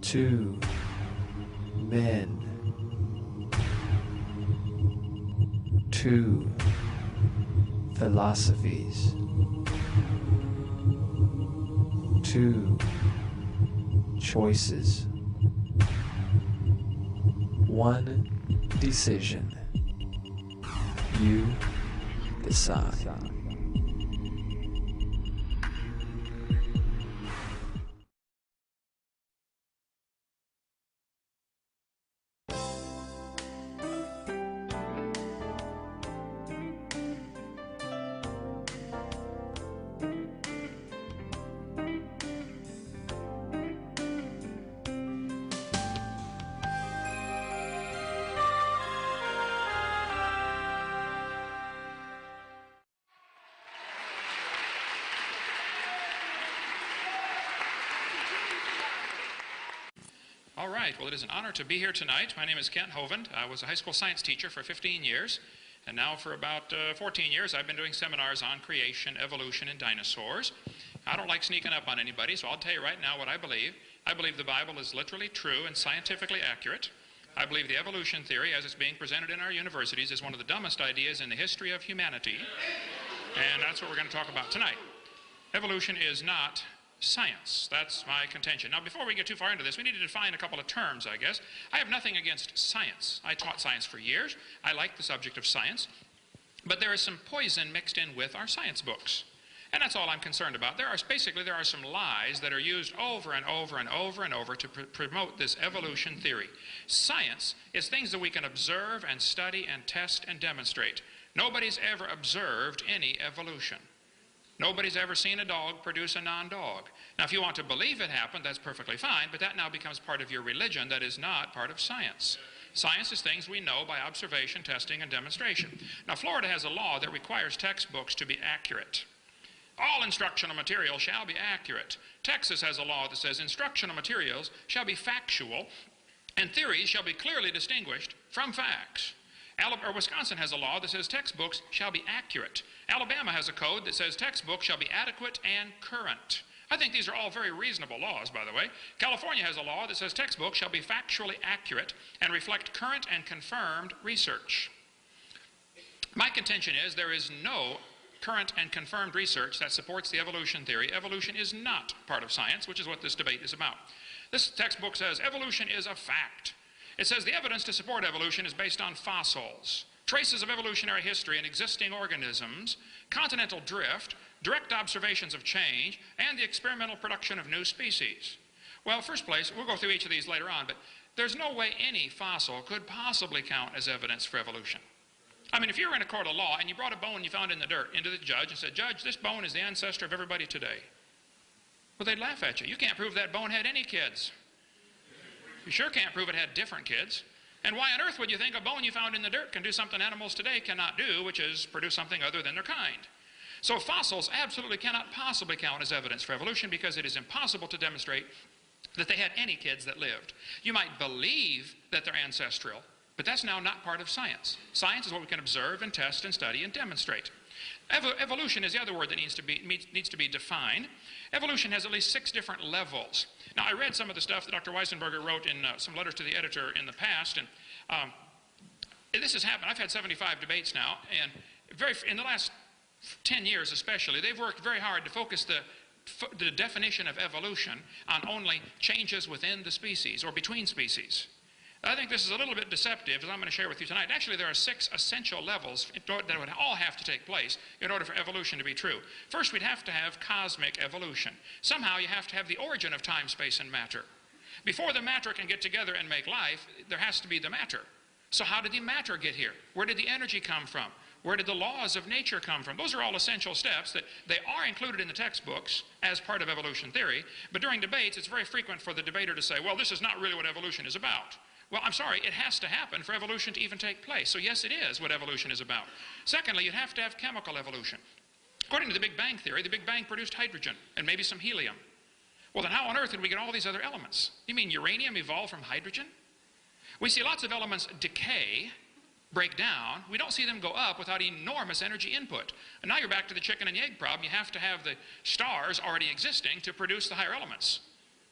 2 men, 2 philosophies, 2 choices, 1 decision. You decide. All right, well, it is an honor to be here tonight. My name is Kent Hovind. I was a high school science teacher for 15 years, and now for about 14 years I've been doing seminars on creation, evolution, and dinosaurs. I don't like sneaking up on anybody, so I'll tell you right now what I believe. I believe the Bible is literally true and scientifically accurate. I believe the evolution theory, as it's being presented in our universities, is one of the dumbest ideas in the history of humanity, and that's what we're going to talk about tonight. Evolution is not science. That's my contention. Now, before we get too far into this, we need to define a couple of terms, I guess. I have nothing against science. I taught science for years. I like the subject of science. But there is some poison mixed in with our science books. And that's all I'm concerned about. There are some lies that are used over and over and over and over to promote this evolution theory. Science is things that we can observe and study and test and demonstrate. Nobody's ever observed any evolution. Nobody's ever seen a dog produce a non-dog. Now, if you want to believe it happened, that's perfectly fine, but that now becomes part of your religion. That is not part of science. Science is things we know by observation, testing, and demonstration. Now, Florida has a law that requires textbooks to be accurate. All instructional material shall be accurate. Texas has a law that says instructional materials shall be factual, and theories shall be clearly distinguished from facts. Wisconsin has a law that says textbooks shall be accurate. Alabama has a code that says textbooks shall be adequate and current. I think these are all very reasonable laws, by the way. California has a law that says textbooks shall be factually accurate and reflect current and confirmed research. My contention is there is no current and confirmed research that supports the evolution theory. Evolution is not part of science, which is what this debate is about. This textbook says evolution is a fact. It says the evidence to support evolution is based on fossils, traces of evolutionary history in existing organisms, continental drift, direct observations of change, and the experimental production of new species. Well, first place, we'll go through each of these later on, but there's no way any fossil could possibly count as evidence for evolution. I mean, if you were in a court of law and you brought a bone you found in the dirt into the judge and said, "Judge, this bone is the ancestor of everybody today," well, they'd laugh at you. You can't prove that bone had any kids. You sure can't prove it had different kids. And why on earth would you think a bone you found in the dirt can do something animals today cannot do, which is produce something other than their kind? So fossils absolutely cannot possibly count as evidence for evolution because it is impossible to demonstrate that they had any kids that lived. You might believe that they're ancestral, but that's now not part of science. Science is what we can observe and test and study and demonstrate. Evolution is the other word that needs to be defined. Evolution has at least 6 different levels. Now, I read some of the stuff that Dr. Weisenburg wrote in some letters to the editor in the past, and this has happened. I've had 75 debates now, and in the last 10 years especially, they've worked very hard to focus the definition of evolution on only changes within the species or between species. I think this is a little bit deceptive, as I'm going to share with you tonight. Actually, there are 6 essential levels that would all have to take place in order for evolution to be true. First, we'd have to have cosmic evolution. Somehow, you have to have the origin of time, space, and matter. Before the matter can get together and make life, there has to be the matter. So how did the matter get here? Where did the energy come from? Where did the laws of nature come from? Those are all essential steps that they are included in the textbooks as part of evolution theory. But during debates, it's very frequent for the debater to say, well, this is not really what evolution is about. Well, I'm sorry, it has to happen for evolution to even take place. So yes, it is what evolution is about. Secondly, you'd have to have chemical evolution. According to the Big Bang theory, the Big Bang produced hydrogen and maybe some helium. Well, then how on earth did we get all these other elements? You mean uranium evolved from hydrogen? We see lots of elements decay, break down. We don't see them go up without enormous energy input. And now you're back to the chicken and the egg problem. You have to have the stars already existing to produce the higher elements.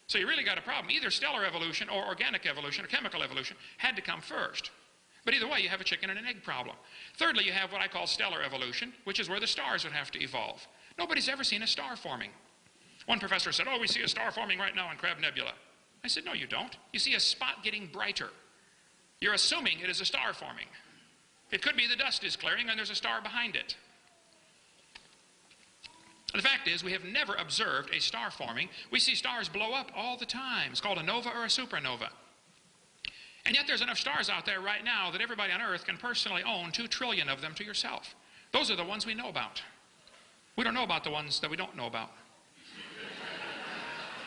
So you really got a problem. Either stellar evolution or organic evolution or chemical evolution had to come first. But either way, you have a chicken and an egg problem. Thirdly, you have what I call stellar evolution, which is where the stars would have to evolve. Nobody's ever seen a star forming. One professor said, oh, we see a star forming right now in Crab Nebula. I said, no, you don't. You see a spot getting brighter. You're assuming it is a star forming. It could be the dust is clearing and there's a star behind it. The fact is, we have never observed a star forming. We see stars blow up all the time. It's called a nova or a supernova. And yet there's enough stars out there right now that everybody on Earth can personally own 2 trillion of them to yourself. Those are the ones we know about. We don't know about the ones that we don't know about.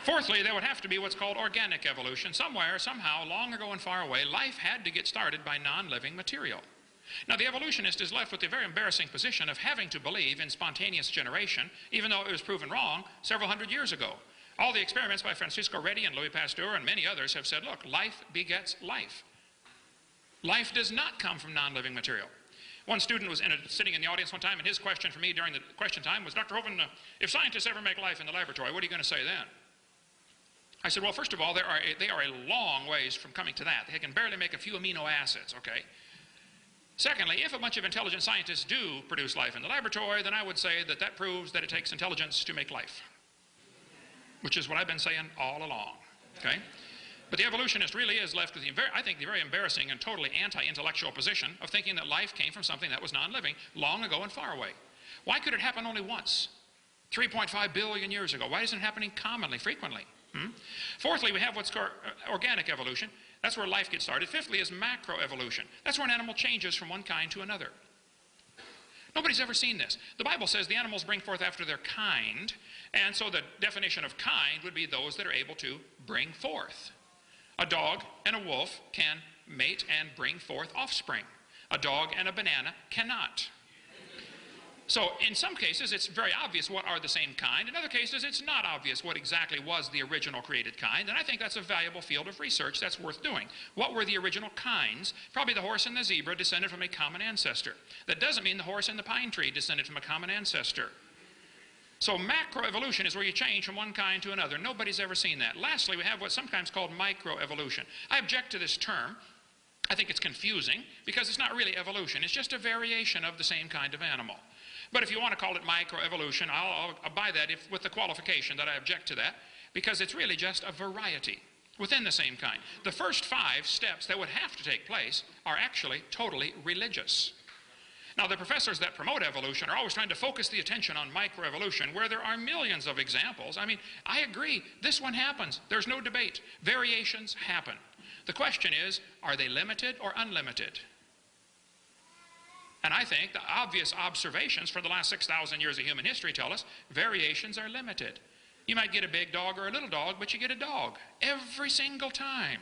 Fourthly, there would have to be what's called organic evolution. Somewhere, somehow, long ago and far away, life had to get started by non-living material. Now, the evolutionist is left with the very embarrassing position of having to believe in spontaneous generation, even though it was proven wrong several hundred years ago. All the experiments by Francisco Redi and Louis Pasteur and many others have said, look, life begets life. Life does not come from non-living material. One student was sitting in the audience one time, and his question for me during the question time was, Dr. Hovind, if scientists ever make life in the laboratory, what are you going to say then? I said, well, first of all, they are a long ways from coming to that. They can barely make a few amino acids, okay? Secondly, if a bunch of intelligent scientists do produce life in the laboratory, then I would say that that proves that it takes intelligence to make life, which is what I've been saying all along, okay? But the evolutionist really is left with, I think, the very embarrassing and totally anti-intellectual position of thinking that life came from something that was non-living long ago and far away. Why could it happen only once? 3.5 billion years ago. Why isn't it happening commonly, frequently? Fourthly, we have what's called organic evolution. That's where life gets started. Fifthly is macroevolution. That's where an animal changes from one kind to another. Nobody's ever seen this. The Bible says the animals bring forth after their kind, and so the definition of kind would be those that are able to bring forth. A dog and a wolf can mate and bring forth offspring. A dog and a banana cannot. So in some cases, it's very obvious what are the same kind. In other cases, it's not obvious what exactly was the original created kind. And I think that's a valuable field of research that's worth doing. What were the original kinds? Probably the horse and the zebra descended from a common ancestor. That doesn't mean the horse and the pine tree descended from a common ancestor. So macroevolution is where you change from one kind to another. Nobody's ever seen that. Lastly, we have what's sometimes called microevolution. I object to this term. I think it's confusing because it's not really evolution. It's just a variation of the same kind of animal. But if you want to call it microevolution, I'll buy that with the qualification that I object to that, because it's really just a variety within the same kind. The first 5 steps that would have to take place are actually totally religious. Now, the professors that promote evolution are always trying to focus the attention on microevolution, where there are millions of examples. I mean, I agree, this one happens. There's no debate. Variations happen. The question is, are they limited or unlimited? And I think the obvious observations for the last 6,000 years of human history tell us variations are limited. You might get a big dog or a little dog, but you get a dog every single time.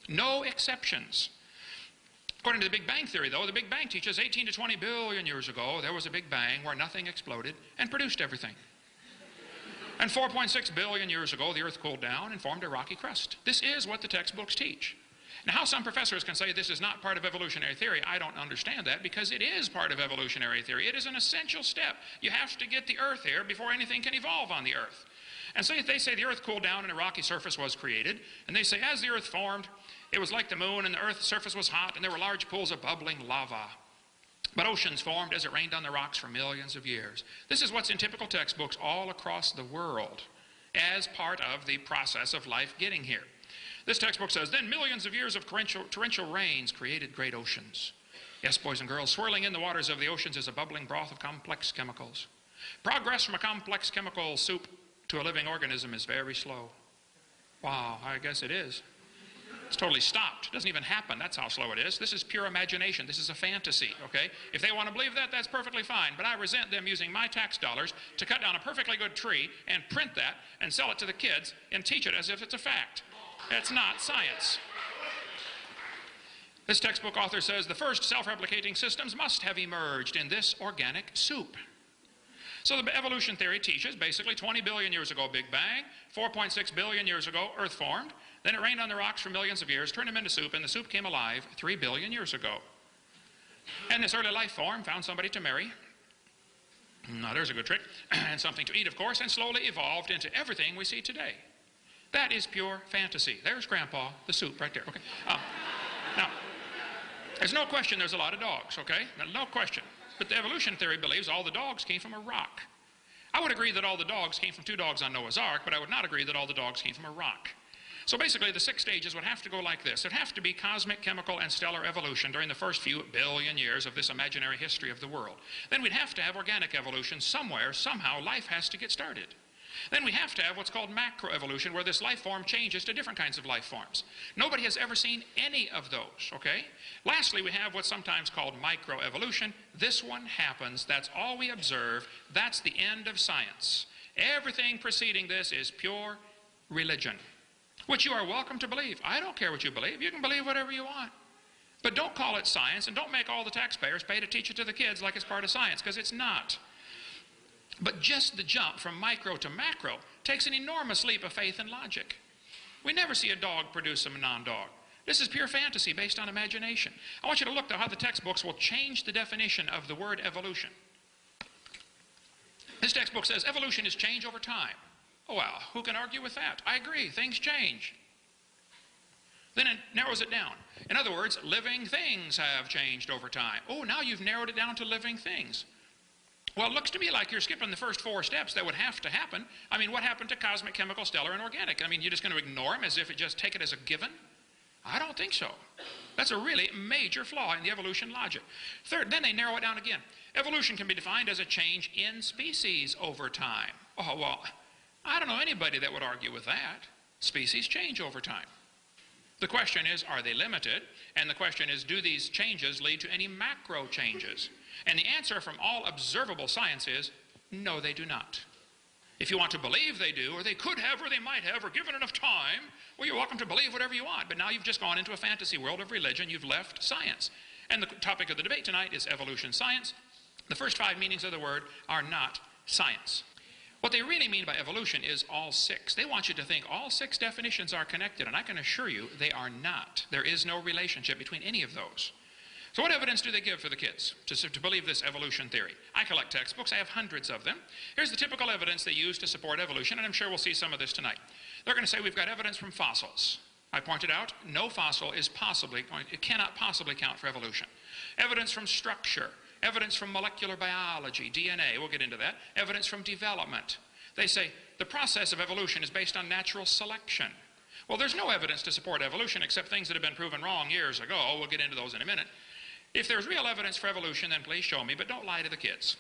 No exceptions. According to the Big Bang Theory, though, the Big Bang teaches 18 to 20 billion years ago, there was a Big Bang where nothing exploded and produced everything. And 4.6 billion years ago, the Earth cooled down and formed a rocky crust. This is what the textbooks teach. Now, how some professors can say this is not part of evolutionary theory, I don't understand that, because it is part of evolutionary theory. It is an essential step. You have to get the Earth here before anything can evolve on the Earth. And so if they say the Earth cooled down and a rocky surface was created, and they say as the Earth formed, it was like the moon and the Earth's surface was hot and there were large pools of bubbling lava. But oceans formed as it rained on the rocks for millions of years. This is what's in typical textbooks all across the world as part of the process of life getting here. This textbook says, then millions of years of torrential rains created great oceans. Yes, boys and girls, swirling in the waters of the oceans is a bubbling broth of complex chemicals. Progress from a complex chemical soup to a living organism is very slow. Wow, I guess it is. It's totally stopped. It doesn't even happen. That's how slow it is. This is pure imagination. This is a fantasy, okay? If they want to believe that, that's perfectly fine. But I resent them using my tax dollars to cut down a perfectly good tree and print that and sell it to the kids and teach it as if it's a fact. It's not science. This textbook author says the first self-replicating systems must have emerged in this organic soup. So the evolution theory teaches basically 20 billion years ago, Big Bang, 4.6 billion years ago, Earth formed, then it rained on the rocks for millions of years, turned them into soup, and the soup came alive 3 billion years ago. And this early life form found somebody to marry. Now there's a good trick. And something to eat, of course, and slowly evolved into everything we see today. That is pure fantasy. There's Grandpa, the soup right there, okay? Now, there's no question there's a lot of dogs, okay? No question. But the evolution theory believes all the dogs came from a rock. I would agree that all the dogs came from 2 dogs on Noah's Ark, but I would not agree that all the dogs came from a rock. So basically the 6 stages would have to go like this. There'd have to be cosmic, chemical, and stellar evolution during the first few billion years of this imaginary history of the world. Then we'd have to have organic evolution somewhere, somehow life has to get started. Then we have to have what's called macroevolution, where this life form changes to different kinds of life forms. Nobody has ever seen any of those, okay? Lastly, we have what's sometimes called microevolution. This one happens. That's all we observe. That's the end of science. Everything preceding this is pure religion, which you are welcome to believe. I don't care what you believe. You can believe whatever you want. But don't call it science, and don't make all the taxpayers pay to teach it to the kids like it's part of science, because it's not. But just the jump from micro to macro takes an enormous leap of faith and logic. We never see a dog produce a non-dog. This is pure fantasy based on imagination. I want you to look, though, how the textbooks will change the definition of the word evolution. This textbook says evolution is change over time. Oh, well, who can argue with that? I agree, things change. Then it narrows it down. In other words, living things have changed over time. Oh, now you've narrowed it down to living things. Well, it looks to me like you're skipping the first 4 steps that would have to happen. I mean, what happened to cosmic, chemical, stellar, and organic? I mean, you're just going to ignore them as if it just take it as a given? I don't think so. That's a really major flaw in the evolution logic. Third, then they narrow it down again. Evolution can be defined as a change in species over time. Oh, well, I don't know anybody that would argue with that. Species change over time. The question is, are they limited? And the question is, do these changes lead to any macro changes? And the answer from all observable science is, no, they do not. If you want to believe they do, or they could have, or they might have, or given enough time, well, you're welcome to believe whatever you want. But now you've just gone into a fantasy world of religion. You've left science. And the topic of the debate tonight is evolution science. The first 5 meanings of the word are not science. What they really mean by evolution is all 6. They want you to think all 6 definitions are connected, and I can assure you they are not. There is no relationship between any of those. So what evidence do they give for the kids to believe this evolution theory? I collect textbooks. I have hundreds of them. Here's the typical evidence they use to support evolution, and I'm sure we'll see some of this tonight. They're going to say we've got evidence from fossils. I pointed out no fossil is it cannot possibly count for evolution. Evidence from structure. Evidence from molecular biology, DNA, we'll get into that. Evidence from development. They say the process of evolution is based on natural selection. Well, there's no evidence to support evolution except things that have been proven wrong years ago. We'll get into those in a minute. If there's real evidence for evolution, then please show me, but don't lie to the kids.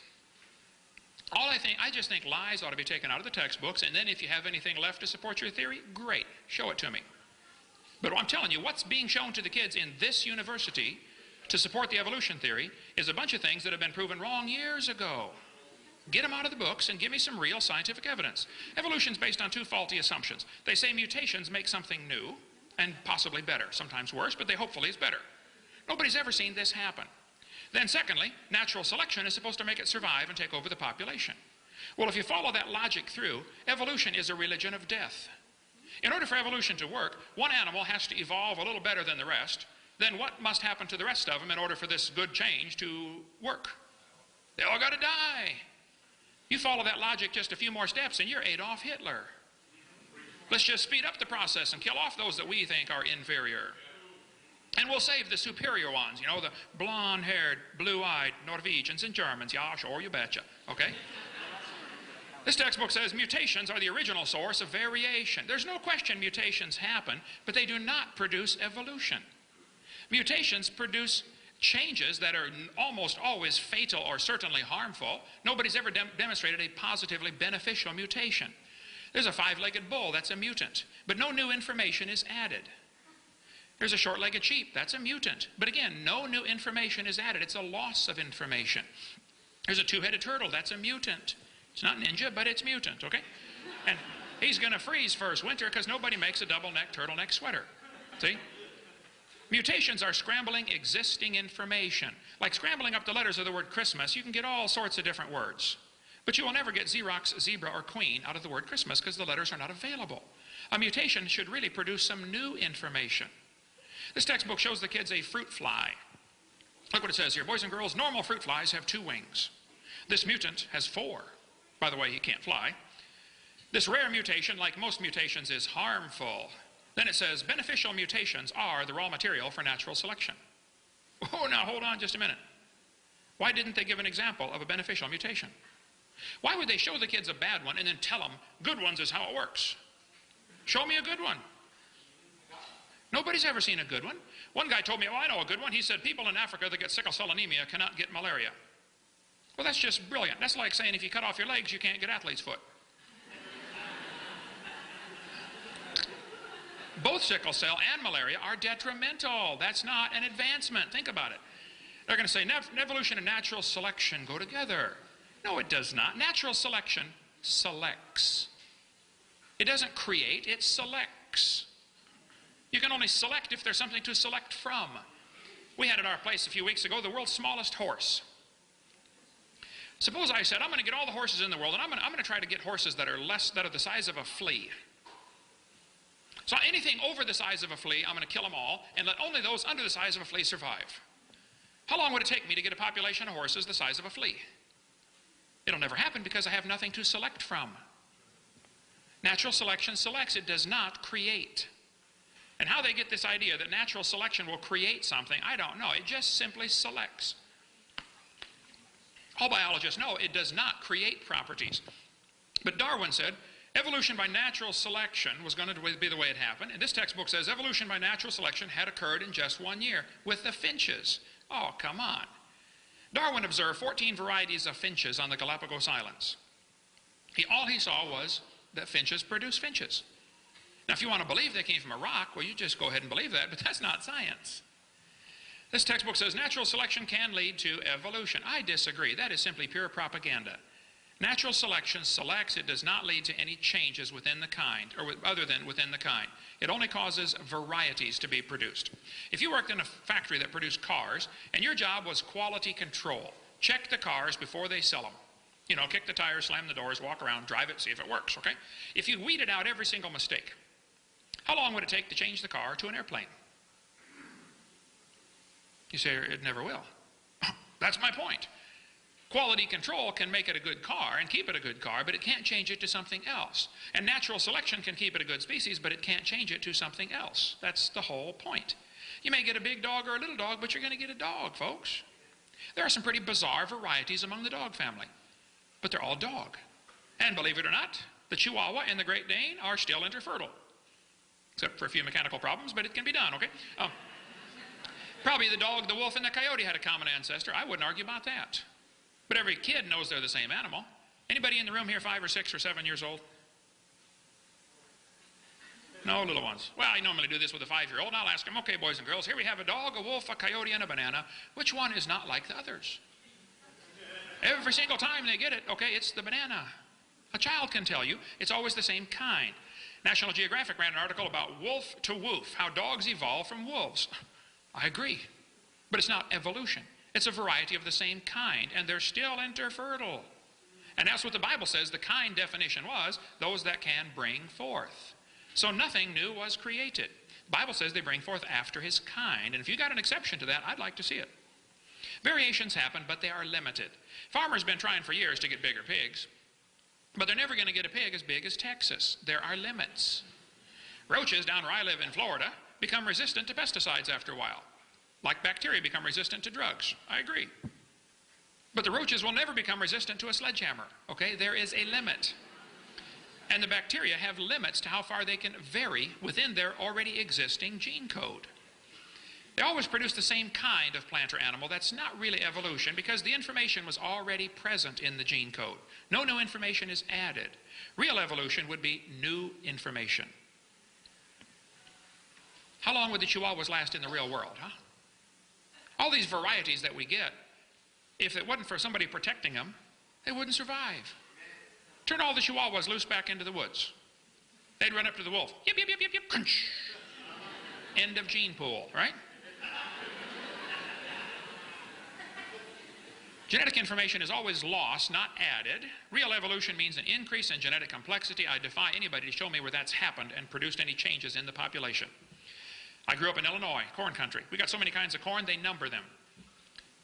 I just think lies ought to be taken out of the textbooks, and then if you have anything left to support your theory, great, show it to me. But I'm telling you, what's being shown to the kids in this university to support the evolution theory is a bunch of things that have been proven wrong years ago. Get them out of the books and give me some real scientific evidence. Evolution is based on 2 faulty assumptions. They say mutations make something new and possibly better, sometimes worse, but they hopefully is better. Nobody's ever seen this happen. Then secondly, natural selection is supposed to make it survive and take over the population. Well, if you follow that logic through, evolution is a religion of death. In order for evolution to work, one animal has to evolve a little better than the rest. Then what must happen to the rest of them in order for this good change to work? They all got to die. You follow that logic just a few more steps and you're Adolf Hitler. Let's just speed up the process and kill off those that we think are inferior. And we'll save the superior ones, you know, the blonde-haired, blue-eyed Norwegians and Germans. Yeah, sure, you betcha. Okay? This textbook says mutations are the original source of variation. There's no question mutations happen, but they do not produce evolution. Mutations produce changes that are almost always fatal or certainly harmful. Nobody's ever demonstrated a positively beneficial mutation. There's a 5-legged bull, that's a mutant, but no new information is added. There's a short-legged sheep, that's a mutant, but again, no new information is added. It's a loss of information. There's a 2-headed turtle, that's a mutant. It's not ninja, but it's mutant, okay? And he's going to freeze first winter because nobody makes a double-neck turtleneck sweater. See? Mutations are scrambling existing information. Like scrambling up the letters of the word Christmas, you can get all sorts of different words. But you will never get Xerox, zebra, or queen out of the word Christmas because the letters are not available. A mutation should really produce some new information. This textbook shows the kids a fruit fly. Look what it says here. Boys and girls, normal fruit flies have 2 wings. This mutant has 4. By the way, he can't fly. This rare mutation, like most mutations, is harmful. Then it says beneficial mutations are the raw material for natural selection. Oh, now hold on just a minute. Why didn't they give an example of a beneficial mutation? Why would they show the kids a bad one and then tell them good ones is how it works? Show me a good one. Nobody's ever seen a good one. One guy told me, oh, I know a good one. He said people in Africa that get sickle cell anemia cannot get malaria. Well, that's just brilliant. That's like saying if you cut off your legs, you can't get athlete's foot. Both sickle cell and malaria are detrimental. That's not an advancement. Think about it. They're going to say evolution and natural selection go together. No, it does not. Natural selection selects. It doesn't create, it selects. You can only select if there's something to select from. We had at our place a few weeks ago the world's smallest horse. Suppose I said, I'm going to get all the horses in the world, and I'm going to try to get horses that are the size of a flea. So anything over the size of a flea, I'm going to kill them all, and let only those under the size of a flea survive. How long would it take me to get a population of horses the size of a flea? It'll never happen because I have nothing to select from. Natural selection selects, it does not create. And how they get this idea that natural selection will create something, I don't know. It just simply selects. All biologists know it does not create properties. But Darwin said evolution by natural selection was going to be the way it happened. And this textbook says evolution by natural selection had occurred in just 1 year with the finches. Oh, come on. Darwin observed 14 varieties of finches on the Galapagos Islands. All he saw was that finches produce finches. Now, if you want to believe they came from a rock, well, you just go ahead and believe that, but that's not science. This textbook says natural selection can lead to evolution. I disagree. That is simply pure propaganda. Natural selection selects. It does not lead to any changes within the kind, or other than within the kind. It only causes varieties to be produced. If you worked in a factory that produced cars, and your job was quality control, check the cars before they sell them. You know, kick the tires, slam the doors, walk around, drive it, see if it works, okay? If you weeded out every single mistake, how long would it take to change the car to an airplane? You say, it never will. That's my point. Quality control can make it a good car and keep it a good car, but it can't change it to something else. And natural selection can keep it a good species, but it can't change it to something else. That's the whole point. You may get a big dog or a little dog, but you're going to get a dog, folks. There are some pretty bizarre varieties among the dog family, but they're all dog. And believe it or not, the Chihuahua and the Great Dane are still interfertile. Except for a few mechanical problems, but it can be done, okay? Probably the dog, the wolf, and the coyote had a common ancestor. I wouldn't argue about that. But every kid knows they're the same animal. Anybody in the room here 5 or 6 or 7 years old? No, little ones. Well, I normally do this with a 5-year-old, and I'll ask them, okay, boys and girls, here we have a dog, a wolf, a coyote, and a banana. Which one is not like the others? Every single time they get it, okay, it's the banana. A child can tell you it's always the same kind. National Geographic ran an article about wolf to woof, how dogs evolve from wolves. I agree, but it's not evolution. It's a variety of the same kind, and they're still interfertile. And that's what the Bible says the kind definition was, those that can bring forth. So nothing new was created. The Bible says they bring forth after his kind, and if you got an exception to that, I'd like to see it. Variations happen, but they are limited. Farmers have been trying for years to get bigger pigs, but they're never going to get a pig as big as Texas. There are limits. Roaches down where I live in Florida become resistant to pesticides after a while. Like bacteria become resistant to drugs. I agree. But the roaches will never become resistant to a sledgehammer. Okay? There is a limit. And the bacteria have limits to how far they can vary within their already existing gene code. They always produce the same kind of plant or animal. That's not really evolution because the information was already present in the gene code. No new information is added. Real evolution would be new information. How long would the Chihuahuas last in the real world, huh? All these varieties that we get, if it wasn't for somebody protecting them, they wouldn't survive. Turn all the Chihuahuas loose back into the woods. They'd run up to the wolf. Yip, yip, yip, yip, yip, crunch. End of gene pool, right? Genetic information is always lost, not added. Real evolution means an increase in genetic complexity. I defy anybody to show me where that's happened and produced any changes in the population. I grew up in Illinois, corn country. We got so many kinds of corn, they number them.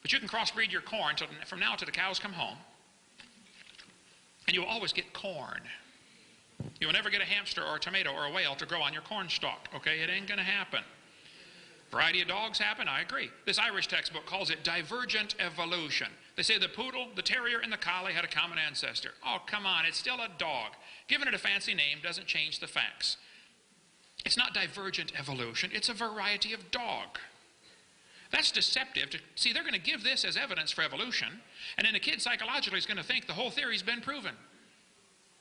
But you can crossbreed your corn from now till the cows come home, and you'll always get corn. You will never get a hamster or a tomato or a whale to grow on your corn stalk, okay? It ain't going to happen. Variety of dogs happen, I agree. This Irish textbook calls it divergent evolution. They say the poodle, the terrier, and the collie had a common ancestor. Oh, come on, it's still a dog. Giving it a fancy name doesn't change the facts. It's not divergent evolution, it's a variety of dog. That's deceptive. See, they're going to give this as evidence for evolution, and then the kid psychologically is going to think the whole theory's been proven,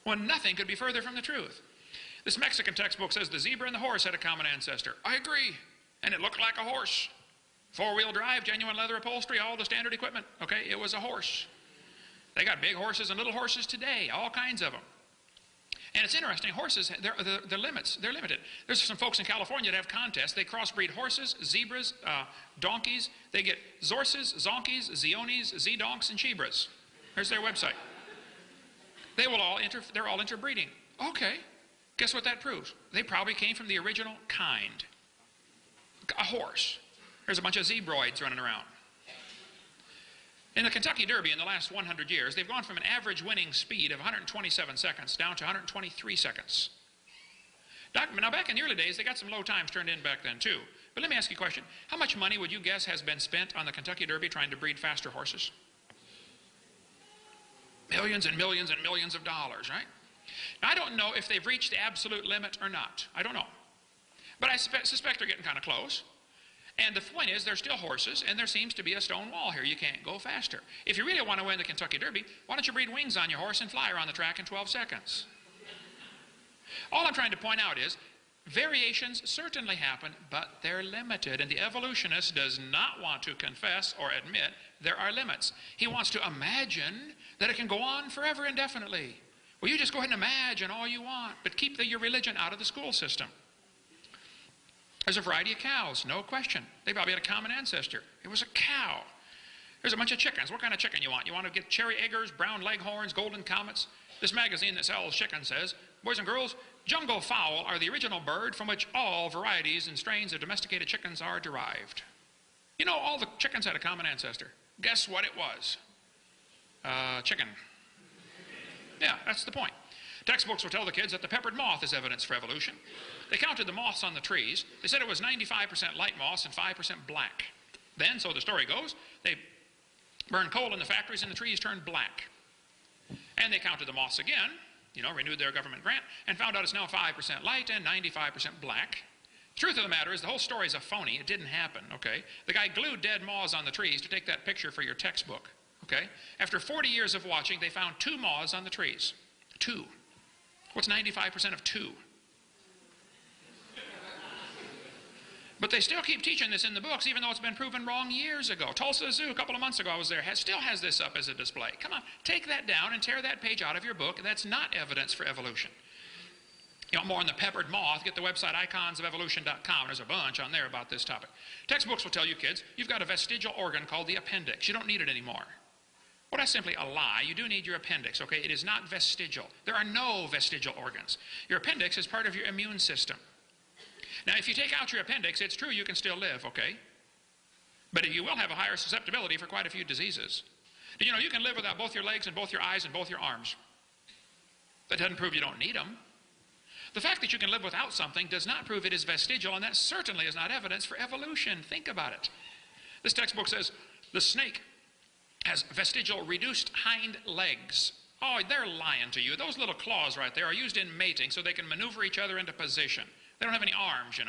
when nothing could be further from the truth. This Mexican textbook says the zebra and the horse had a common ancestor. I agree. And it looked like a horse. Four-wheel drive, genuine leather upholstery, all the standard equipment. Okay, it was a horse. They got big horses and little horses today, all kinds of them. And it's interesting, horses, they're limited. There's some folks in California that have contests. They crossbreed horses, zebras, donkeys. They get zorses, zonkies, zeonies, z-donks, and chibras. Here's their website. They're all interbreeding. Okay, guess what that proves? They probably came from the original kind. A horse. There's a bunch of zebroids running around. In the Kentucky Derby in the last 100 years, they've gone from an average winning speed of 127 seconds down to 123 seconds. Now, back in the early days, they got some low times turned in back then, too. But let me ask you a question. How much money would you guess has been spent on the Kentucky Derby trying to breed faster horses? Millions and millions and millions of dollars, right? Now, I don't know if they've reached the absolute limit or not. I don't know. But I suspect they're getting kind of close. And the point is, they're still horses, and there seems to be a stone wall here. You can't go faster. If you really want to win the Kentucky Derby, why don't you breed wings on your horse and fly around the track in 12 seconds? All I'm trying to point out is, variations certainly happen, but they're limited. And the evolutionist does not want to confess or admit there are limits. He wants to imagine that it can go on forever indefinitely. Well, you just go ahead and imagine all you want, but keep your religion out of the school system. There's a variety of cows, no question. They probably had a common ancestor. It was a cow. There's a bunch of chickens. What kind of chicken you want? You want to get cherry eggers, brown leghorns, golden comets? This magazine that sells chicken says, boys and girls, jungle fowl are the original bird from which all varieties and strains of domesticated chickens are derived. You know, all the chickens had a common ancestor. Guess what it was? Chicken. Yeah, that's the point. Textbooks will tell the kids that the peppered moth is evidence for evolution. They counted the moths on the trees. They said it was 95% light moths and 5% black. Then, so the story goes, they burned coal in the factories and the trees turned black. And they counted the moths again, renewed their government grant, and found out it's now 5% light and 95% black. The truth of the matter is the whole story is a phony. It didn't happen, okay? The guy glued dead moths on the trees to take that picture for your textbook, okay? After 40 years of watching, they found 2 moths on the trees. 2. What's 95% of 2? But they still keep teaching this in the books, even though it's been proven wrong years ago. Tulsa Zoo, a couple of months ago I was there, still has this up as a display. Come on, take that down and tear that page out of your book. That's not evidence for evolution. You want more on the peppered moth, get the website iconsofevolution.com. There's a bunch on there about this topic. Textbooks will tell you kids, you've got a vestigial organ called the appendix. You don't need it anymore. Well, that's simply a lie. You do need your appendix, okay? It is not vestigial. There are no vestigial organs. Your appendix is part of your immune system. Now, if you take out your appendix, it's true you can still live, okay? But you will have a higher susceptibility for quite a few diseases. Did you know you can live without both your legs and both your eyes and both your arms? That doesn't prove you don't need them. The fact that you can live without something does not prove it is vestigial, and that certainly is not evidence for evolution. Think about it. This textbook says the snake has vestigial reduced hind legs. Oh, they're lying to you. Those little claws right there are used in mating so they can maneuver each other into position. They don't have any arms,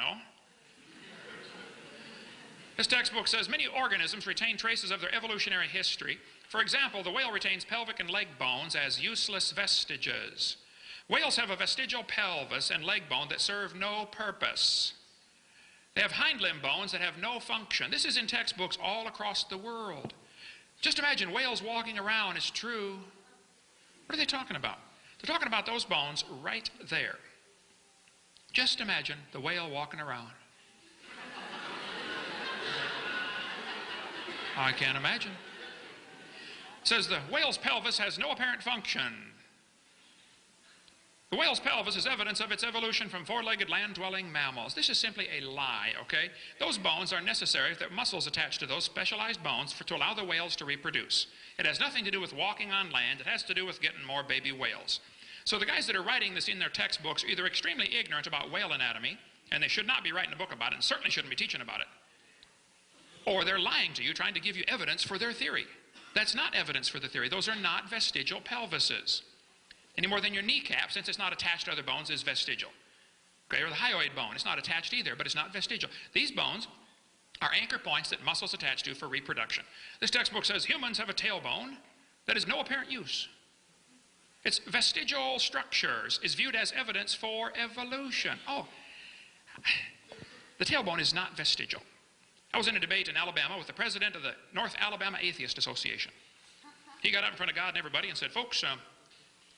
This textbook says many organisms retain traces of their evolutionary history. For example, the whale retains pelvic and leg bones as useless vestiges. Whales have a vestigial pelvis and leg bone that serve no purpose. They have hind limb bones that have no function. This is in textbooks all across the world. Just imagine whales walking around. It's true. What are they talking about? They're talking about those bones right there. Just imagine the whale walking around. I can't imagine. It says the whale's pelvis has no apparent function. The whale's pelvis is evidence of its evolution from four-legged land-dwelling mammals. This is simply a lie, okay? Those bones are necessary, there are muscles attached to those specialized bones to allow the whales to reproduce. It has nothing to do with walking on land. It has to do with getting more baby whales. So the guys that are writing this in their textbooks are either extremely ignorant about whale anatomy, and they should not be writing a book about it, and certainly shouldn't be teaching about it. Or they're lying to you, trying to give you evidence for their theory. That's not evidence for the theory. Those are not vestigial pelvises. Any more than your kneecap, since it's not attached to other bones, is vestigial. Okay, or the hyoid bone, it's not attached either, but it's not vestigial. These bones are anchor points that muscles attach to for reproduction. This textbook says humans have a tailbone that is no apparent use. Its vestigial structures is viewed as evidence for evolution. Oh, the tailbone is not vestigial. I was in a debate in Alabama with the president of the North Alabama Atheist Association. He got up in front of God and everybody and said, folks,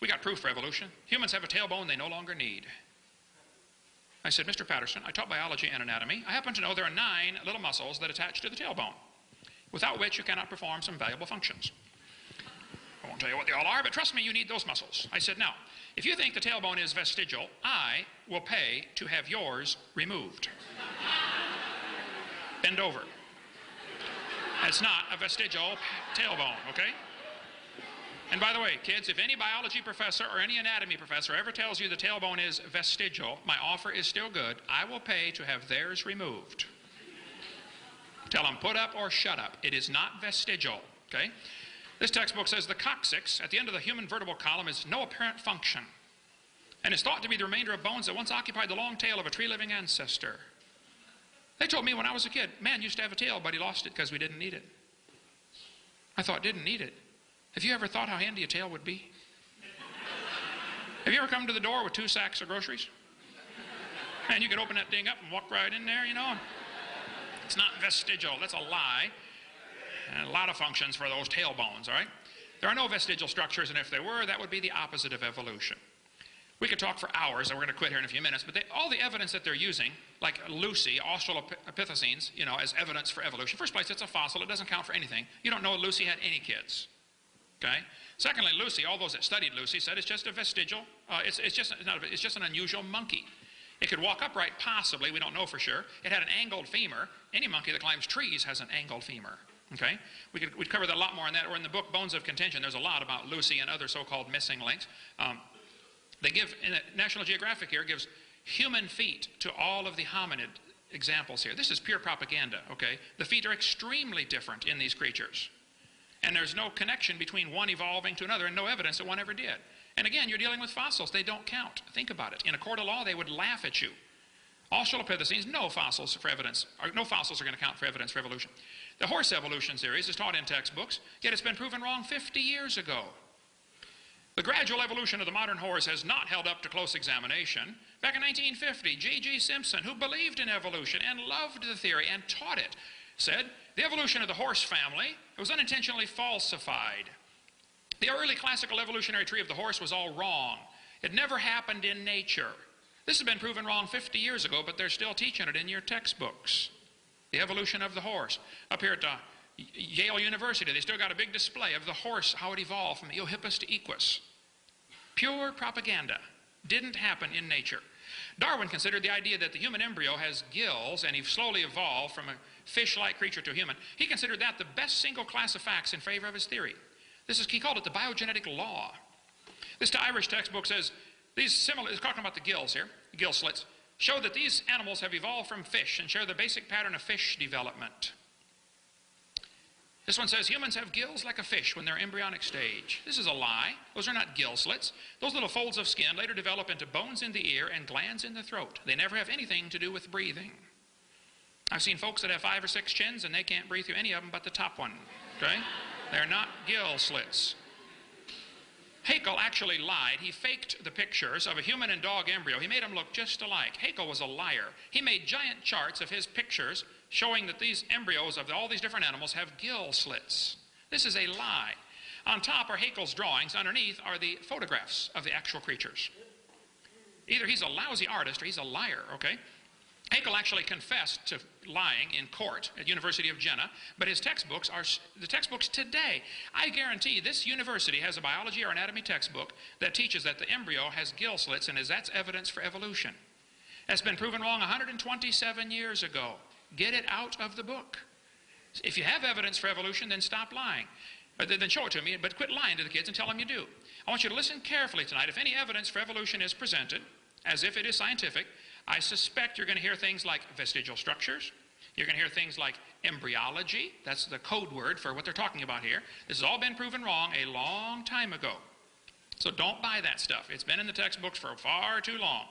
we got proof for evolution. Humans have a tailbone they no longer need. I said, Mr. Patterson, I taught biology and anatomy. I happen to know there are 9 little muscles that attach to the tailbone, without which you cannot perform some valuable functions. I won't tell you what they all are, but trust me, you need those muscles. I said, now, if you think the tailbone is vestigial, I will pay to have yours removed. Bend over. That's not a vestigial tailbone, okay? And by the way, kids, if any biology professor or any anatomy professor ever tells you the tailbone is vestigial, my offer is still good. I will pay to have theirs removed. Tell them, put up or shut up. It is not vestigial, okay? This textbook says the coccyx at the end of the human vertebral column is no apparent function and is thought to be the remainder of bones that once occupied the long tail of a tree-living ancestor. They told me when I was a kid, man used to have a tail, but he lost it because we didn't need it. I thought, didn't need it. Have you ever thought how handy a tail would be? Have you ever come to the door with 2 sacks of groceries? And you could open that thing up and walk right in there, you know. It's not vestigial. That's a lie. And a lot of functions for those tailbones, all right? There are no vestigial structures, and if there were, that would be the opposite of evolution. We could talk for hours, and we're going to quit here in a few minutes, but all the evidence that they're using, like Lucy, Australopithecines, you know, as evidence for evolution. First place, it's a fossil. It doesn't count for anything. You don't know Lucy had any kids. Okay? Secondly, Lucy, all those that studied Lucy said it's just a vestigial, it's just an unusual monkey. It could walk upright, possibly, we don't know for sure. It had an angled femur. Any monkey that climbs trees has an angled femur. Okay? We'd cover that a lot more on that, or in the book Bones of Contention, there's a lot about Lucy and other so-called missing links. They give, in National Geographic here, gives human feet to all of the hominid examples here. This is pure propaganda, okay? The feet are extremely different in these creatures. And there's no connection between one evolving to another and no evidence that one ever did. And again, you're dealing with fossils. They don't count. Think about it. In a court of law, they would laugh at you. Australopithecines, no fossils for evidence, or no fossils are going to count for evidence for evolution. The horse evolution theories is taught in textbooks, yet it's been proven wrong 50 years ago. The gradual evolution of the modern horse has not held up to close examination. Back in 1950, J.G. Simpson, who believed in evolution and loved the theory and taught it, said the evolution of the horse family was unintentionally falsified. The early classical evolutionary tree of the horse was all wrong. It never happened in nature. This has been proven wrong 50 years ago, but they're still teaching it in your textbooks. The evolution of the horse. Up here at Yale University, they still got a big display of the horse, how it evolved from Eohippus to Equus. Pure propaganda. Didn't happen in nature. Darwin considered the idea that the human embryo has gills and he slowly evolved from a fish-like creature to a human. He considered that the best single class of facts in favor of his theory. He called it the biogenetic law. This Irish textbook says, it's talking about the gills here, the gill slits, show that these animals have evolved from fish and share the basic pattern of fish development. This one says humans have gills like a fish when they're embryonic stage. This is a lie. Those are not gill slits. Those little folds of skin later develop into bones in the ear and glands in the throat. They never have anything to do with breathing. I've seen folks that have 5 or 6 chins and they can't breathe through any of them but the top one. Okay? They're not gill slits. Haeckel actually lied. He faked the pictures of a human and dog embryo. He made them look just alike. Haeckel was a liar. He made giant charts of his pictures showing that these embryos of all these different animals have gill slits. This is a lie. On top are Haeckel's drawings. Underneath are the photographs of the actual creatures. Either he's a lousy artist or he's a liar, okay? Haeckel actually confessed to lying in court at University of Jena, but his textbooks are the textbooks today. I guarantee this university has a biology or anatomy textbook that teaches that the embryo has gill slits, and that's evidence for evolution. That's been proven wrong 127 years ago. Get it out of the book. If you have evidence for evolution, then stop lying. Then show it to me, but quit lying to the kids and tell them you do. I want you to listen carefully tonight. If any evidence for evolution is presented, as if it is scientific, I suspect you're going to hear things like vestigial structures. You're going to hear things like embryology. That's the code word for what they're talking about here. This has all been proven wrong a long time ago. So don't buy that stuff. It's been in the textbooks for far too long.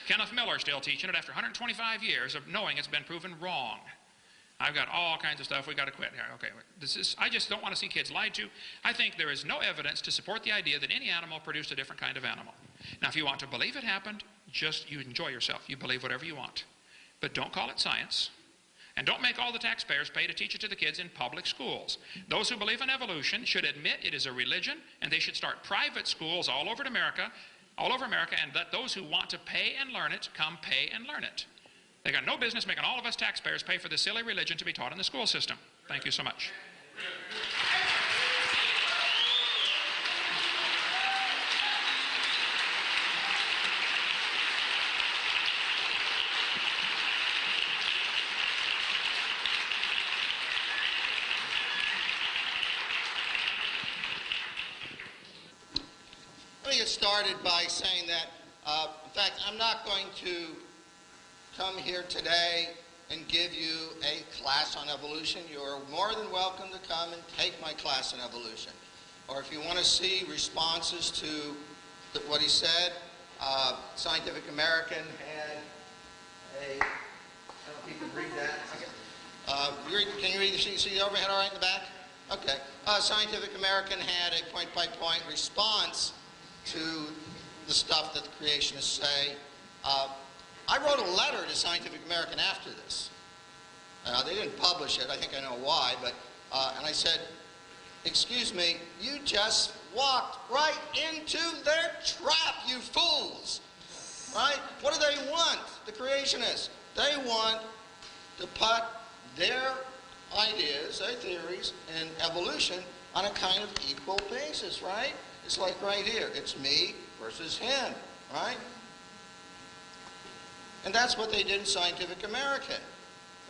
Kenneth Miller's still teaching it after 125 years of knowing it's been proven wrong. I've got all kinds of stuff. We've got to quit here. Okay, I just don't want to see kids lied to. I think there is no evidence to support the idea that any animal produced a different kind of animal. Now, if you want to believe it happened, you enjoy yourself. You believe whatever you want. But don't call it science. And don't make all the taxpayers pay to teach it to the kids in public schools. Those who believe in evolution should admit it is a religion, and they should start private schools all over America, and let those who want to pay and learn it come pay and learn it. They got no business making all of us taxpayers pay for this silly religion to be taught in the school system. Thank you so much. Let me get started by saying that, in fact, I'm not going to come here today and give you a class on evolution. You are more than welcome to come and take my class on evolution. Or if you want to see responses to what he said, Scientific American had a, I don't know if you can read that. Can you read the sheet? See the overhead all right in the back? Okay. Scientific American had a point-by-point response to the stuff that the creationists say. I wrote a letter to Scientific American after this. They didn't publish it. I think I know why. But and I said, excuse me, you just walked right into their trap, you fools. Right? What do they want, the creationists? They want to put their ideas, their theories, in evolution on a kind of equal basis, right? It's like right here. It's me versus him, right? And that's what they did in Scientific American.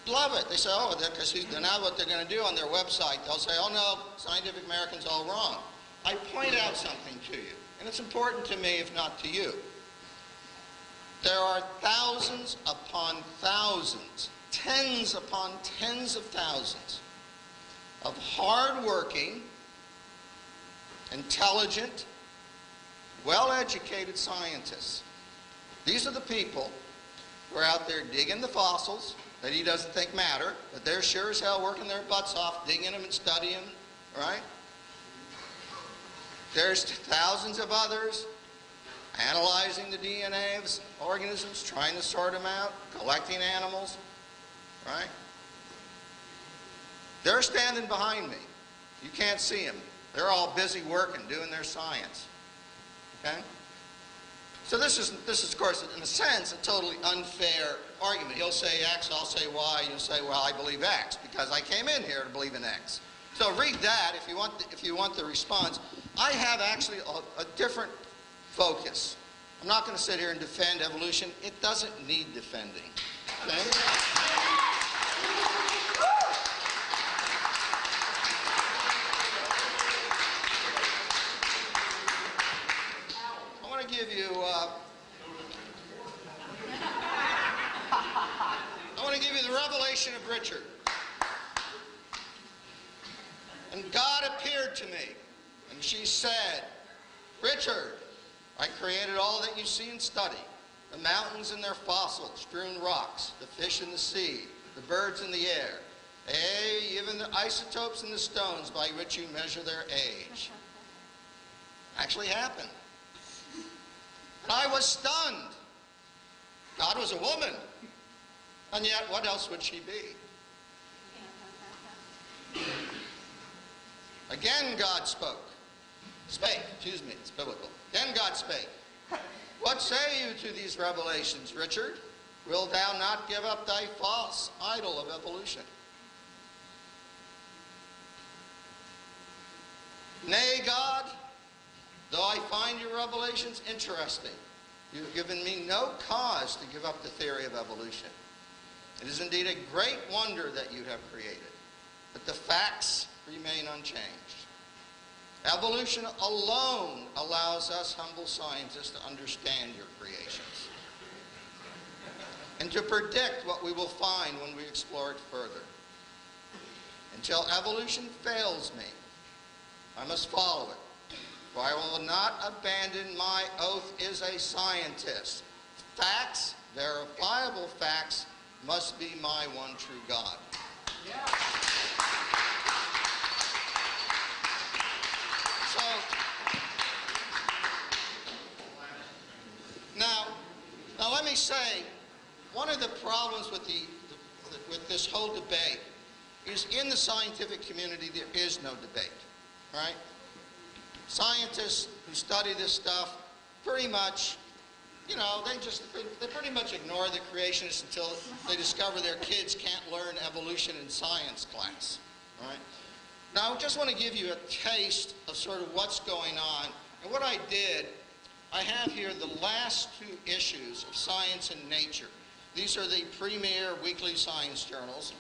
Love it. They say, oh, because now what they're going to do on their website, they'll say, oh no, Scientific American's all wrong. I point out something to you, and it's important to me, if not to you. There are thousands upon thousands, tens upon tens of thousands of hard-working, intelligent, well-educated scientists. These are the people who are out there digging the fossils that he doesn't think matter, but they're sure as hell working their butts off, digging them and studying them, right? There's thousands of others analyzing the DNA of organisms, trying to sort them out, collecting animals, right? They're standing behind me. You can't see them. They're all busy working, doing their science, okay? So this is, of course, in a sense, a totally unfair argument. He'll say X, I'll say Y, you'll say, well, I believe X, because I came in here to believe in X. So read that if you want the response. I have actually a different focus. I'm not going to sit here and defend evolution. It doesn't need defending. Okay? I want to give you the revelation of Richard. And God appeared to me, and she said, Richard, I created all that you see and study, the mountains and their fossils, strewn rocks, the fish in the sea, the birds in the air, even the isotopes in the stones by which you measure their age. Actually happened. And I was stunned. God was a woman. And yet, what else would she be? Again, God spoke. Spake, excuse me, it's biblical. Then God spake. What say you to these revelations, Richard? Wilt thou not give up thy false idol of evolution? Nay, God, though I find your revelations interesting, you have given me no cause to give up the theory of evolution. It is indeed a great wonder that you have created, but the facts remain unchanged. Evolution alone allows us humble scientists to understand your creations and to predict what we will find when we explore it further. Until evolution fails me, I must follow it, for I will not abandon my oath as a scientist. Facts, verifiable facts, must be my one true God. Yeah. So, now let me say, one of the problems with this whole debate is in the scientific community there is no debate, right? Scientists who study this stuff pretty much, you know, they pretty much ignore the creationists until they discover their kids can't learn evolution in science class, right? Now, I just want to give you a taste of sort of what's going on. And what I did, I have here the last 2 issues of Science and Nature. These are the premier weekly science journals.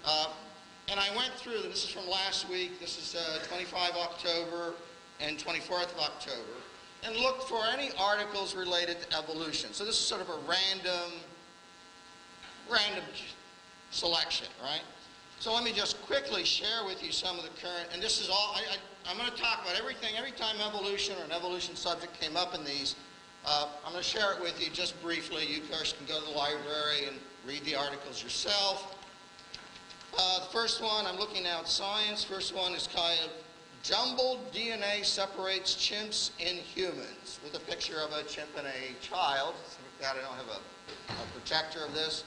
And I went through them. This is from last week. This is 25 October and 24th of October. And looked for any articles related to evolution. So this is sort of a random selection, right? So let me just quickly share with you some of the current, and this is all, I'm going to talk about everything, every time evolution or an evolution subject came up in these, I'm going to share it with you just briefly. You, of course, can go to the library and read the articles yourself. The first one, I'm looking now at Science. First one is kind of Jumbled DNA Separates Chimps and Humans, with a picture of a chimp and a child. So I don't have a projector of this.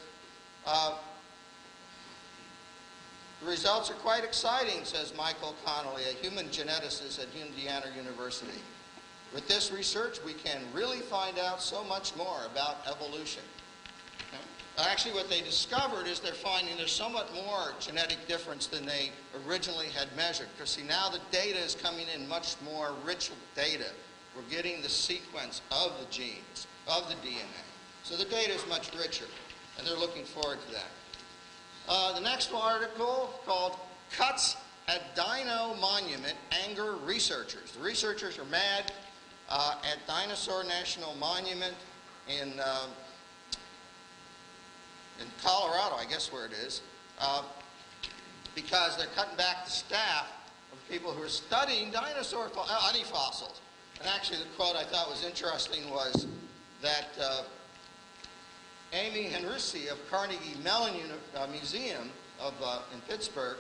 The results are quite exciting, says Michael Connolly, a human geneticist at Indiana University. With this research, we can really find out so much more about evolution. Actually, what they discovered is they're finding there's somewhat more genetic difference than they originally had measured. Because see, now the data is coming in much more rich data. We're getting the sequence of the genes, of the DNA. So the data is much richer, and they're looking forward to that. The next article, called Cuts at Dino Monument Anger Researchers. The researchers are mad at Dinosaur National Monument in Colorado, I guess where it is, because they're cutting back the staff of people who are studying dinosaur any fossils. And actually the quote I thought was interesting was that Amy Henrici of Carnegie Mellon Museum in Pittsburgh,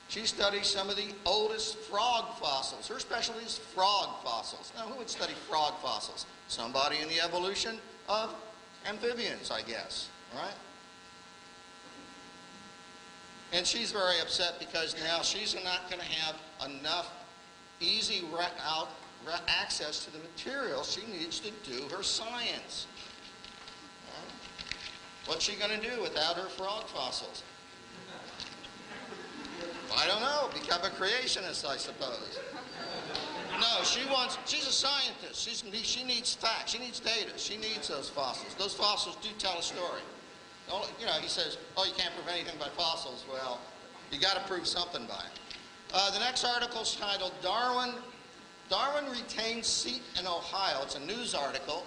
she studies some of the oldest frog fossils. Her specialty is frog fossils. Now, who would study frog fossils? Somebody in the evolution of amphibians, I guess, right? And she's very upset because now she's not going to have enough easy access to the material she needs to do her science. What's she going to do without her frog fossils? I don't know. Become a creationist, I suppose. No, she's a scientist. She needs facts. She needs data. She needs those fossils. Those fossils do tell a story. You know, he says, oh, you can't prove anything by fossils. Well, you got to prove something by it. The next article is titled Darwin Retains Seat in Ohio. It's a news article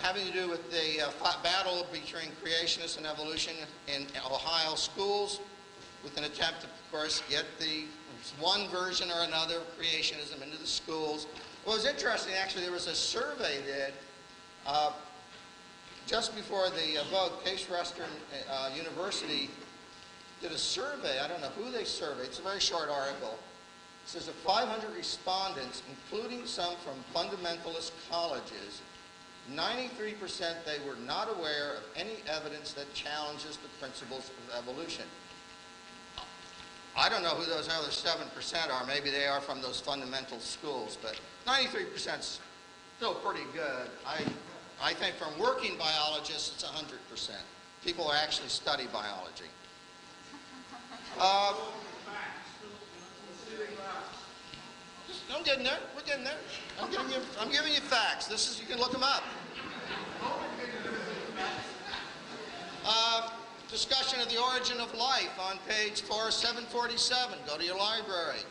having to do with the battle between creationists and evolution in Ohio schools, with an attempt to, of course, get the one version or another of creationism into the schools. What was interesting, actually, there was a survey did just before the vote. Case Western University did a survey. I don't know who they surveyed. It's a very short article. It says of 500 respondents, including some from fundamentalist colleges, 93% they were not aware of any evidence that challenges the principles of evolution. I don't know who those other 7% are. Maybe they are from those fundamental schools, but 93% is still pretty good. I think from working biologists, it's 100%. People who actually study biology. I'm getting there. We're getting there. I'm giving you facts. This is, you can look them up. Discussion of the origin of life on page 747. Go to your library.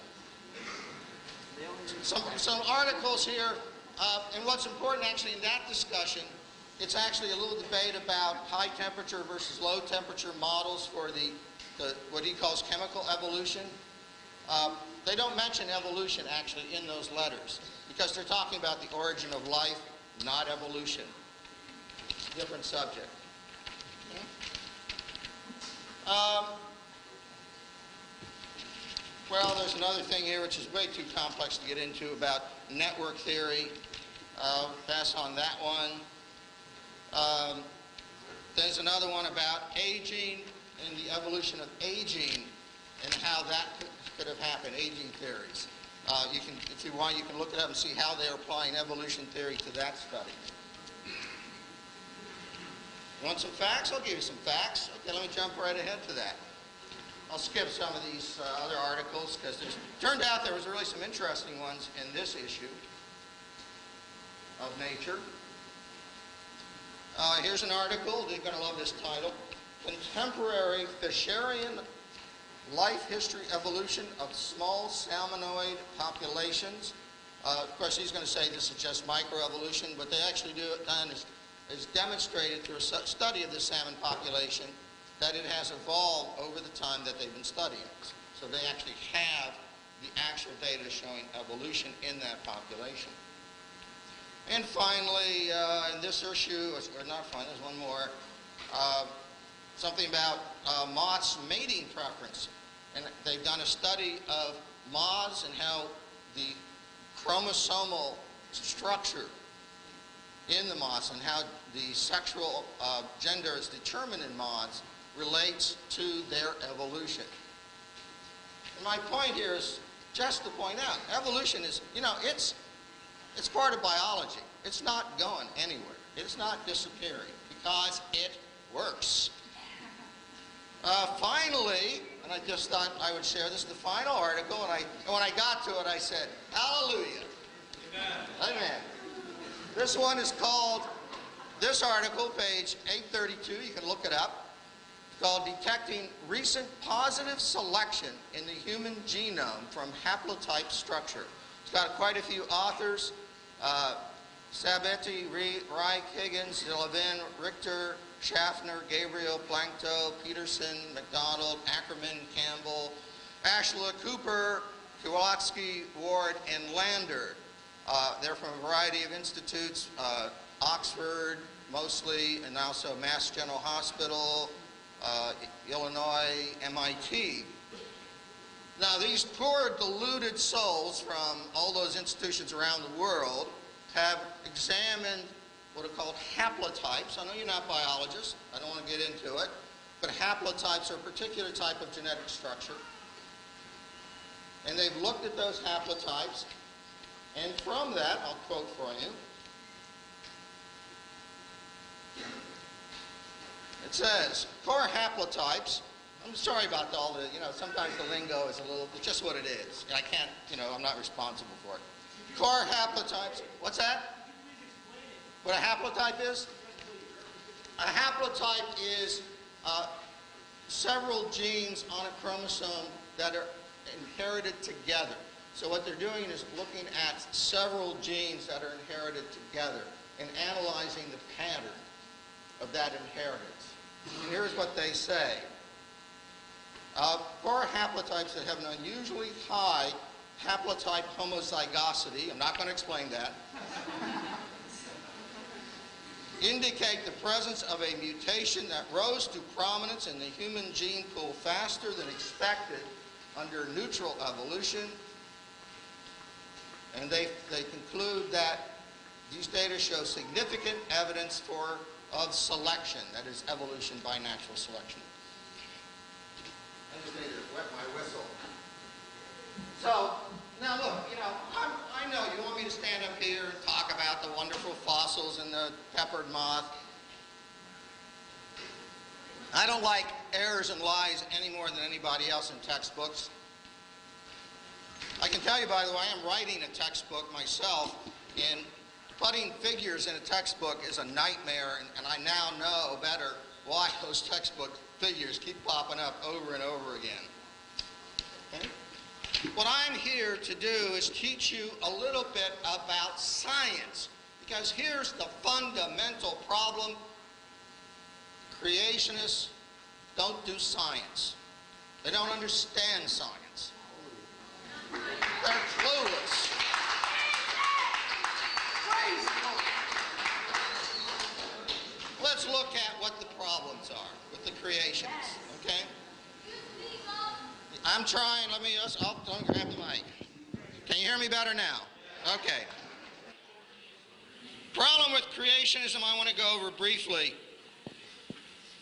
some articles here, and what's important actually in that discussion, it's actually a little debate about high temperature versus low temperature models for the what he calls chemical evolution. They don't mention evolution actually in those letters because they're talking about the origin of life, not evolution. Different subject. Well, there's another thing here which is way too complex to get into about network theory. Pass on that one. There's another one about aging and the evolution of aging and how that could have happened, aging theories. You can, if you want, you can look it up and see how they're applying evolution theory to that study. Want some facts? I'll give you some facts. Okay, let me jump right ahead to that. I'll skip some of these other articles because it turned out there was really some interesting ones in this issue of Nature. Here's an article. You're going to love this title. Contemporary Fisherian Life History Evolution of Small Salmonoid Populations. Of course, he's going to say this is just microevolution, but they actually do it done is demonstrated through a study of the salmon population that it has evolved over the time that they've been studying it. So they actually have the actual data showing evolution in that population. And finally, in this issue, or not finally, there's one more, something about moths' mating preference. And they've done a study of moths and how the chromosomal structure in the moths and how the sexual gender is determined in moths relates to their evolution. And my point here is just to point out, evolution is, you know, it's part of biology. It's not going anywhere. It's not disappearing because it works. Finally, and I just thought I would share this, the final article, and when I got to it, I said, hallelujah. Amen. Amen. This one is called, this article, page 832, you can look it up. It's called Detecting Recent Positive Selection in the Human Genome from Haplotype Structure. It's got quite a few authors. Sabetti, Reich, Higgins, Levin, Richter, Schaffner, Gabriel, Plankto, Peterson, McDonald, Ackerman, Campbell, Ashla, Cooper, Kowalski, Ward, and Lander. They're from a variety of institutes, Oxford mostly, and also Mass General Hospital, Illinois, MIT. Now, these poor deluded souls from all those institutions around the world have examined what are called haplotypes. I know you're not biologists. I don't want to get into it. But haplotypes are a particular type of genetic structure. And they've looked at those haplotypes. And from that, I'll quote for you. It says, core haplotypes. I'm sorry about all the, you know, sometimes the lingo is a little, it's just what it is. I can't, you know, I'm not responsible for it. Core haplotypes, what's that? What a haplotype is? A haplotype is several genes on a chromosome that are inherited together. So what they're doing is looking at several genes that are inherited together and analyzing the pattern of that inheritance. And here's what they say. For haplotypes that have an unusually high haplotype homozygosity, I'm not going to explain that, indicate the presence of a mutation that rose to prominence in the human gene pool faster than expected under neutral evolution. And they conclude that these data show significant evidence of selection, that is evolution by natural selection. I just need to wet my whistle. So, now look, you know, I know you want me to stand up here and talk about the wonderful fossils in the peppered moth. I don't like errors and lies any more than anybody else in textbooks. I can tell you, by the way, I'm writing a textbook myself, and putting figures in a textbook is a nightmare, and I now know better why those textbook figures keep popping up over and over again. Okay? What I'm here to do is teach you a little bit about science, because here's the fundamental problem. Creationists don't do science. They don't understand science. They're clueless. Let's look at what the problems are with the creationists, okay? I'm trying, I'll grab the mic. Can you hear me better now? Okay. Problem with creationism I want to go over briefly.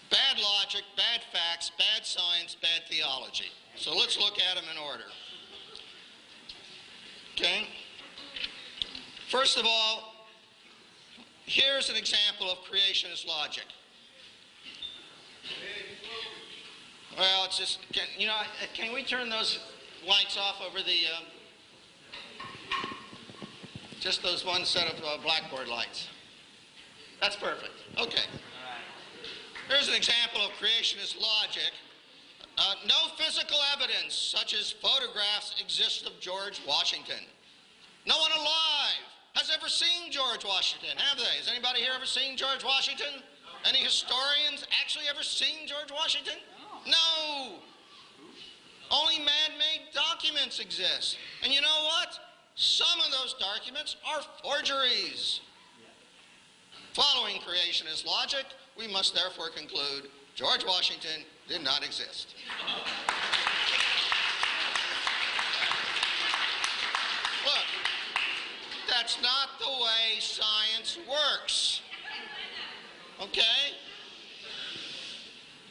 Bad logic, bad facts, bad science, bad theology. So let's look at them in order. Okay? First of all, here's an example of creationist logic. Well, it's just, can we turn those lights off over the, just those one set of blackboard lights? That's perfect. Okay. Here's an example of creationist logic. No physical evidence, such as photographs, exists of George Washington. No one alive has ever seen George Washington, have they? Has anybody here ever seen George Washington? Any historians actually ever seen George Washington? No. Only man-made documents exist. And you know what? Some of those documents are forgeries. Following creationist logic, we must therefore conclude George Washington did not exist. Look, that's not the way science works. Okay?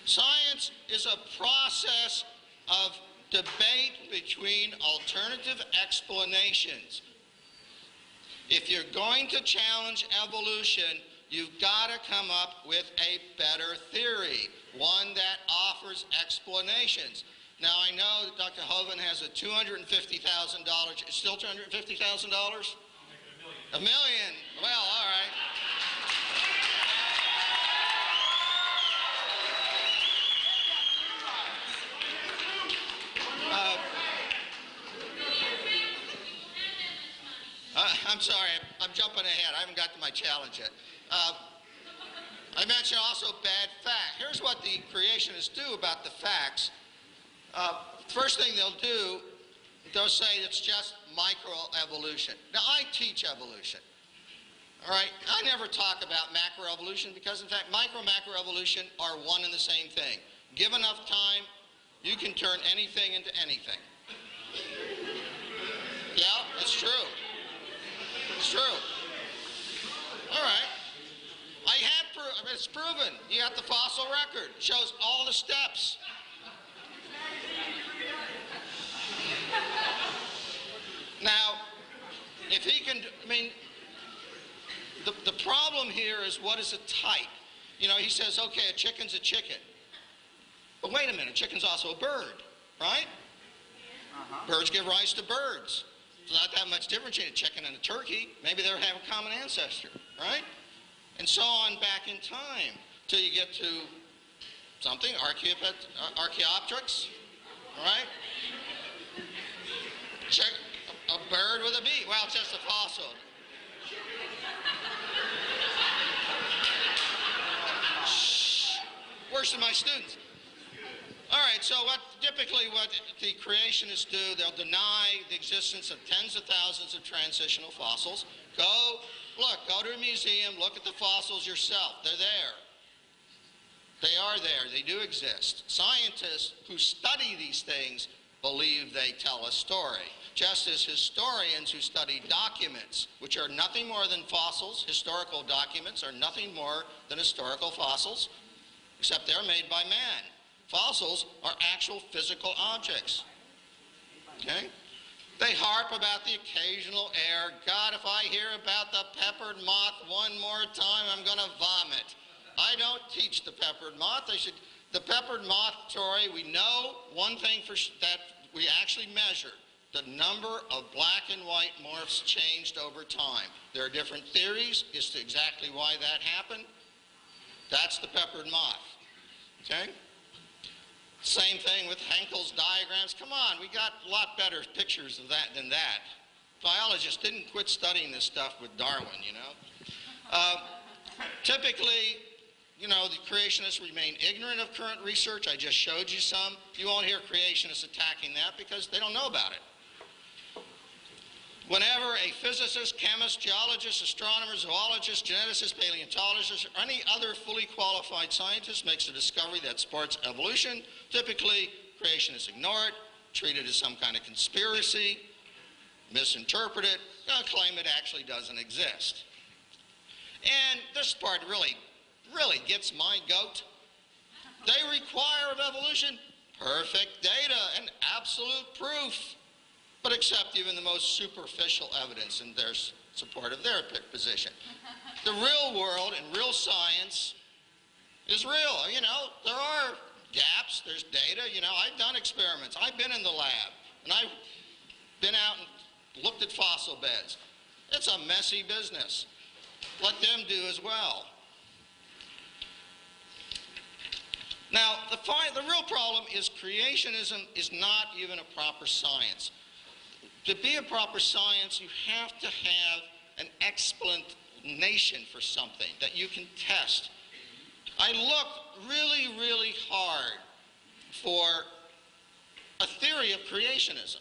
Science is a process of debate between alternative explanations. If you're going to challenge evolution, you've got to come up with a better theory, one that offers explanations. Now, I know that Dr. Hovind has a $250,000, it's still $250,000? $1 million. Well, all right. I'm sorry, I'm jumping ahead. I haven't got to my challenge yet. I mentioned also bad fact. Here's what the creationists do about the facts. First thing they'll do, they'll say it's just microevolution. Now, I teach evolution. All right? I never talk about macroevolution because, in fact, macroevolution are one and the same thing. Give enough time, you can turn anything into anything. Yeah, it's true. It's true. All right. It's proven. You got the fossil record. It shows all the steps. Now, if he can, the problem here is what is a type? You know, he says, okay, a chicken's a chicken. But wait a minute, a chicken's also a bird, right? Birds give rise to birds. It's not that much difference between a chicken and a turkey. Maybe they have a common ancestor, right? And so on back in time till you get to something, Archaeopteryx, right? A bird with a beak. Well, it's just a fossil. Shh. Worse than my students. All right, so typically what the creationists do, they'll deny the existence of tens of thousands of transitional fossils. Go to a museum, look at the fossils yourself. They're there. They are there. They do exist. Scientists who study these things believe they tell a story. Just as historians who study documents, which are nothing more than fossils, historical documents are nothing more than historical fossils, except they're made by man. Fossils are actual physical objects. Okay? They harp about the occasional error. God, if I hear about the peppered moth one more time, I'm going to vomit. I don't teach the peppered moth. The peppered moth story, we know one thing that we actually measure. The number of black and white morphs changed over time. There are different theories as to exactly why that happened. That's the peppered moth. Okay? Same thing with Henkel's diagrams. Come on, we got a lot better pictures of that than that. Biologists didn't quit studying this stuff with Darwin, you know. Typically, you know, the creationists remain ignorant of current research. I just showed you some. You won't hear creationists attacking that because they don't know about it. Whenever a physicist, chemist, geologist, astronomer, zoologist, geneticist, paleontologist, or any other fully qualified scientist makes a discovery that supports evolution, typically creationists ignore it, treat it as some kind of conspiracy, misinterpret it, claim it actually doesn't exist. And this part really gets my goat. They require of evolution perfect data and absolute proof, but accept even the most superficial evidence in their support of their position. The real world and real science is real. You know, there are gaps, there's data. You know, I've done experiments. I've been in the lab, and I've been out and looked at fossil beds. It's a messy business. Let them do as well. Now, the real problem is creationism is not even a proper science. To be a proper science, you have to have an explanation for something that you can test. I looked really hard for a theory of creationism.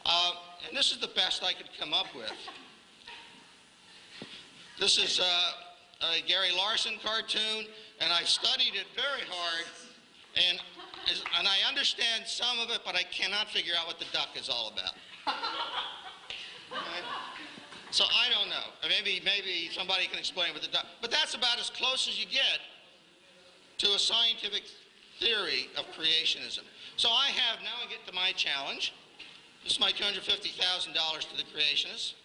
And this is the best I could come up with. This is a Gary Larson cartoon, and I studied it very hard, and I understand some of it, but I cannot figure out what the duck is all about. Okay? So I don't know. Maybe somebody can explain what the duck, but that's about as close as you get to a scientific theory of creationism. So I get to my challenge. This is my $250,000 to the creationists.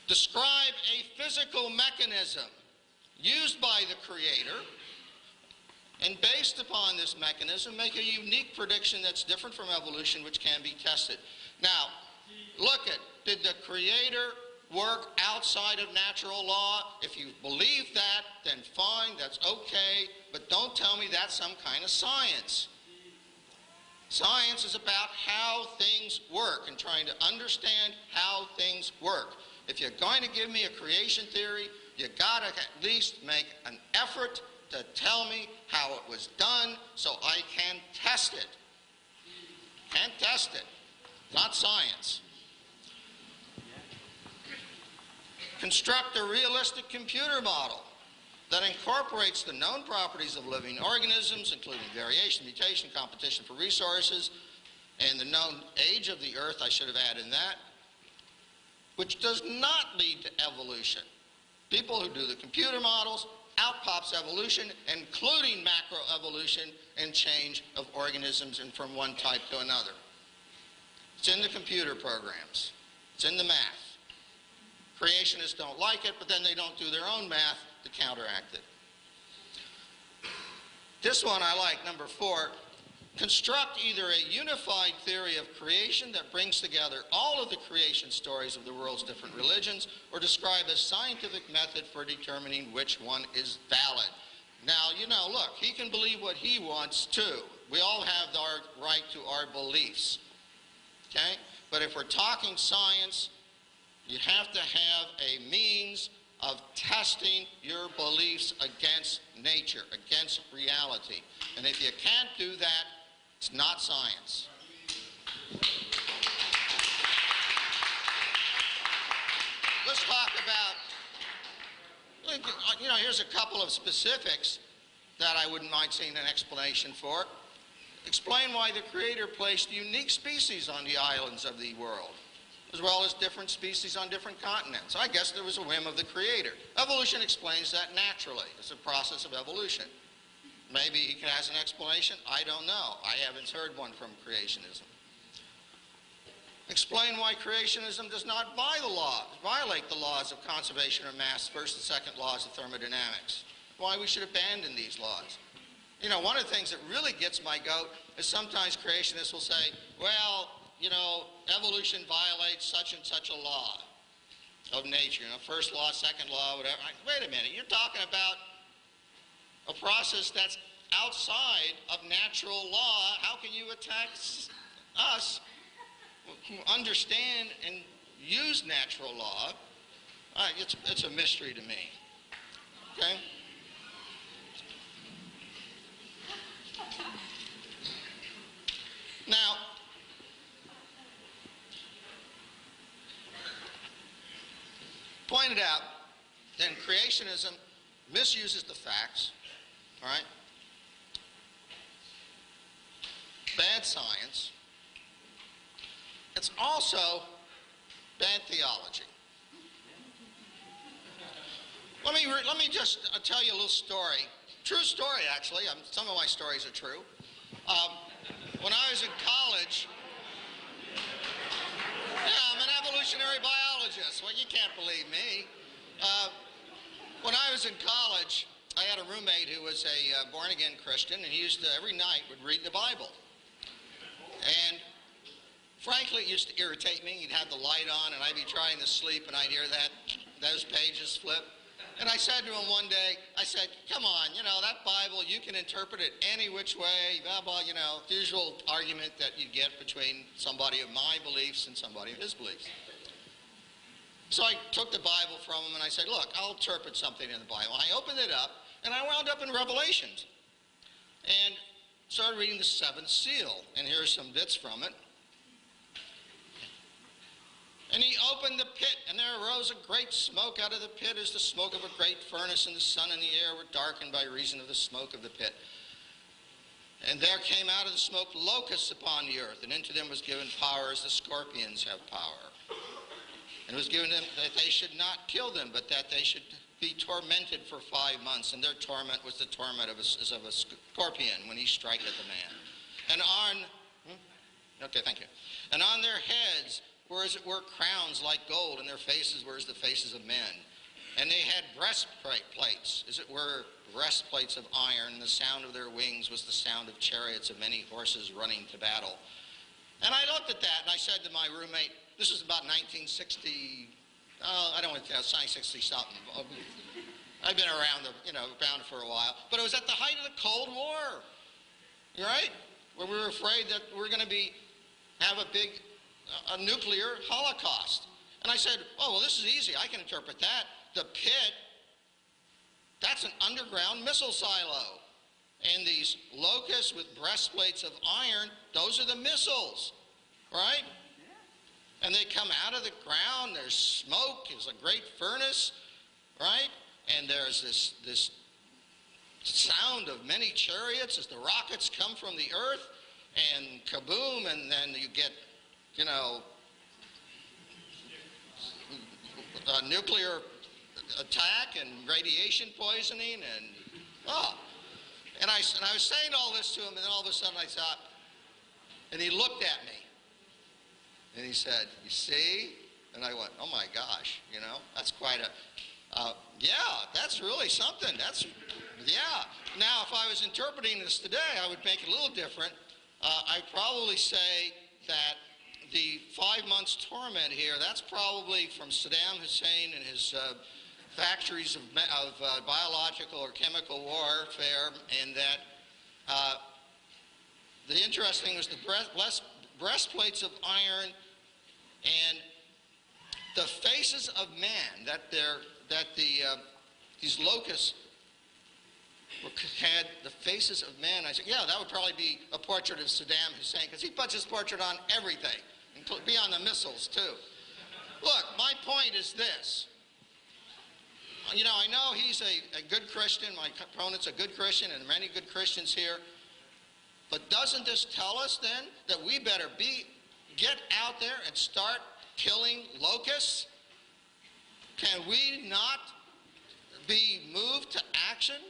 Describe a physical mechanism used by the Creator, and based upon this mechanism, make a unique prediction that's different from evolution, which can be tested. Now, did the Creator work outside of natural law? If you believe that, then fine, that's okay, but don't tell me that's some kind of science. Science is about how things work and trying to understand how things work. If you're going to give me a creation theory, you got to at least make an effort to tell me how it was done so I can test it. Can't test it. Not science. Construct a realistic computer model that incorporates the known properties of living organisms, including variation, mutation, competition for resources, and the known age of the Earth, I should have added that, which does not lead to evolution. People who do the computer models, out pops evolution, including macroevolution and change of organisms and from one type to another. It's in the computer programs. It's in the math. Creationists don't like it, but then they don't do their own math to counteract it. This one I like, number 4. Construct either a unified theory of creation that brings together all of the creation stories of the world's different religions, or describe a scientific method for determining which one is valid. Now, you know, look, he can believe what he wants too. We all have our right to our beliefs. Okay? But if we're talking science, you have to have a means of testing your beliefs against nature, against reality. And if you can't do that, it's not science. Let's talk about, you know, here's a couple of specifics that I wouldn't mind seeing an explanation for. Explain why the Creator placed unique species on the islands of the world, as well as different species on different continents. I guess there was a whim of the Creator. Evolution explains that naturally. It's a process of evolution. Maybe he has an explanation. I don't know. I haven't heard one from creationism. Explain why creationism does not violate the laws of conservation or mass, first and second laws of thermodynamics. Why we should abandon these laws. You know, one of the things that really gets my goat is sometimes creationists will say, well, you know, evolution violates such and such a law of nature. You know, first law, second law, whatever. Wait a minute, you're talking about a process that's outside of natural law, how can you attack us who understand and use natural law? It's a mystery to me. Okay? Now, pointed out, then creationism misuses the facts, all right? Bad science. It's also bad theology. Let me just tell you a little story. True story, actually. Some of my stories are true. When I was in college, yeah, I'm an evolutionary biologist. Well, you can't believe me. When I was in college, I had a roommate who was a born-again Christian, and he used to, every night, would read the Bible. And frankly, it used to irritate me. He'd have the light on, and I'd be trying to sleep, and I'd hear those pages flip. And I said to him one day, I said, come on, that Bible, you can interpret it any which way, blah, blah, the usual argument that you get between somebody of my beliefs and somebody of his beliefs. So I took the Bible from him, and I said, look, I'll interpret something in the Bible. I opened it up, and I wound up in Revelations. And started reading the seventh seal, and here's some bits from it. And he opened the pit, and there arose a great smoke out of the pit as the smoke of a great furnace, and the sun and the air were darkened by reason of the smoke of the pit. And there came out of the smoke locusts upon the earth, and into them was given power as the scorpions have power. And it was given them that they should not kill them, but that they should be tormented for 5 months. And their torment was the torment of a scorpion when he striketh a man. And on their heads were as it were crowns like gold, and their faces were as the faces of men. And they had breastplates, as it were breastplates of iron, and the sound of their wings was the sound of chariots of many horses running to battle. And I looked at that, and I said to my roommate, this was about 1960, I don't want to tell, 1960-something. I've been around for a while. But it was at the height of the Cold War, right? Where we were afraid that we're going to have a nuclear holocaust. And I said, oh, well, this is easy. I can interpret that. The pit, that's an underground missile silo. And these locusts with breastplates of iron, those are the missiles, right? And they come out of the ground. There's smoke. There's a great furnace, right? And there's this sound of many chariots as the rockets come from the earth, and kaboom, and then you get, a nuclear attack and radiation poisoning, and And I was saying all this to him, and then all of a sudden I thought, and he looked at me, and he said, you see? And I went, oh my gosh, that's quite yeah, that's really something. Yeah. Now, if I was interpreting this today, I would make it a little different. I'd probably say that the 5 months torment here, that's probably from Saddam Hussein and his factories of biological or chemical warfare, and that the interesting was the breastplates of iron and the faces of man, these locusts had the faces of men. I said, yeah, that would probably be a portrait of Saddam Hussein, because he puts his portrait on everything, beyond the missiles, too. Look, my point is this. I know he's a good Christian. My opponent's a good Christian, and many good Christians here. But doesn't this tell us, then, that we better get out there and start killing locusts? Can we not be moved to action?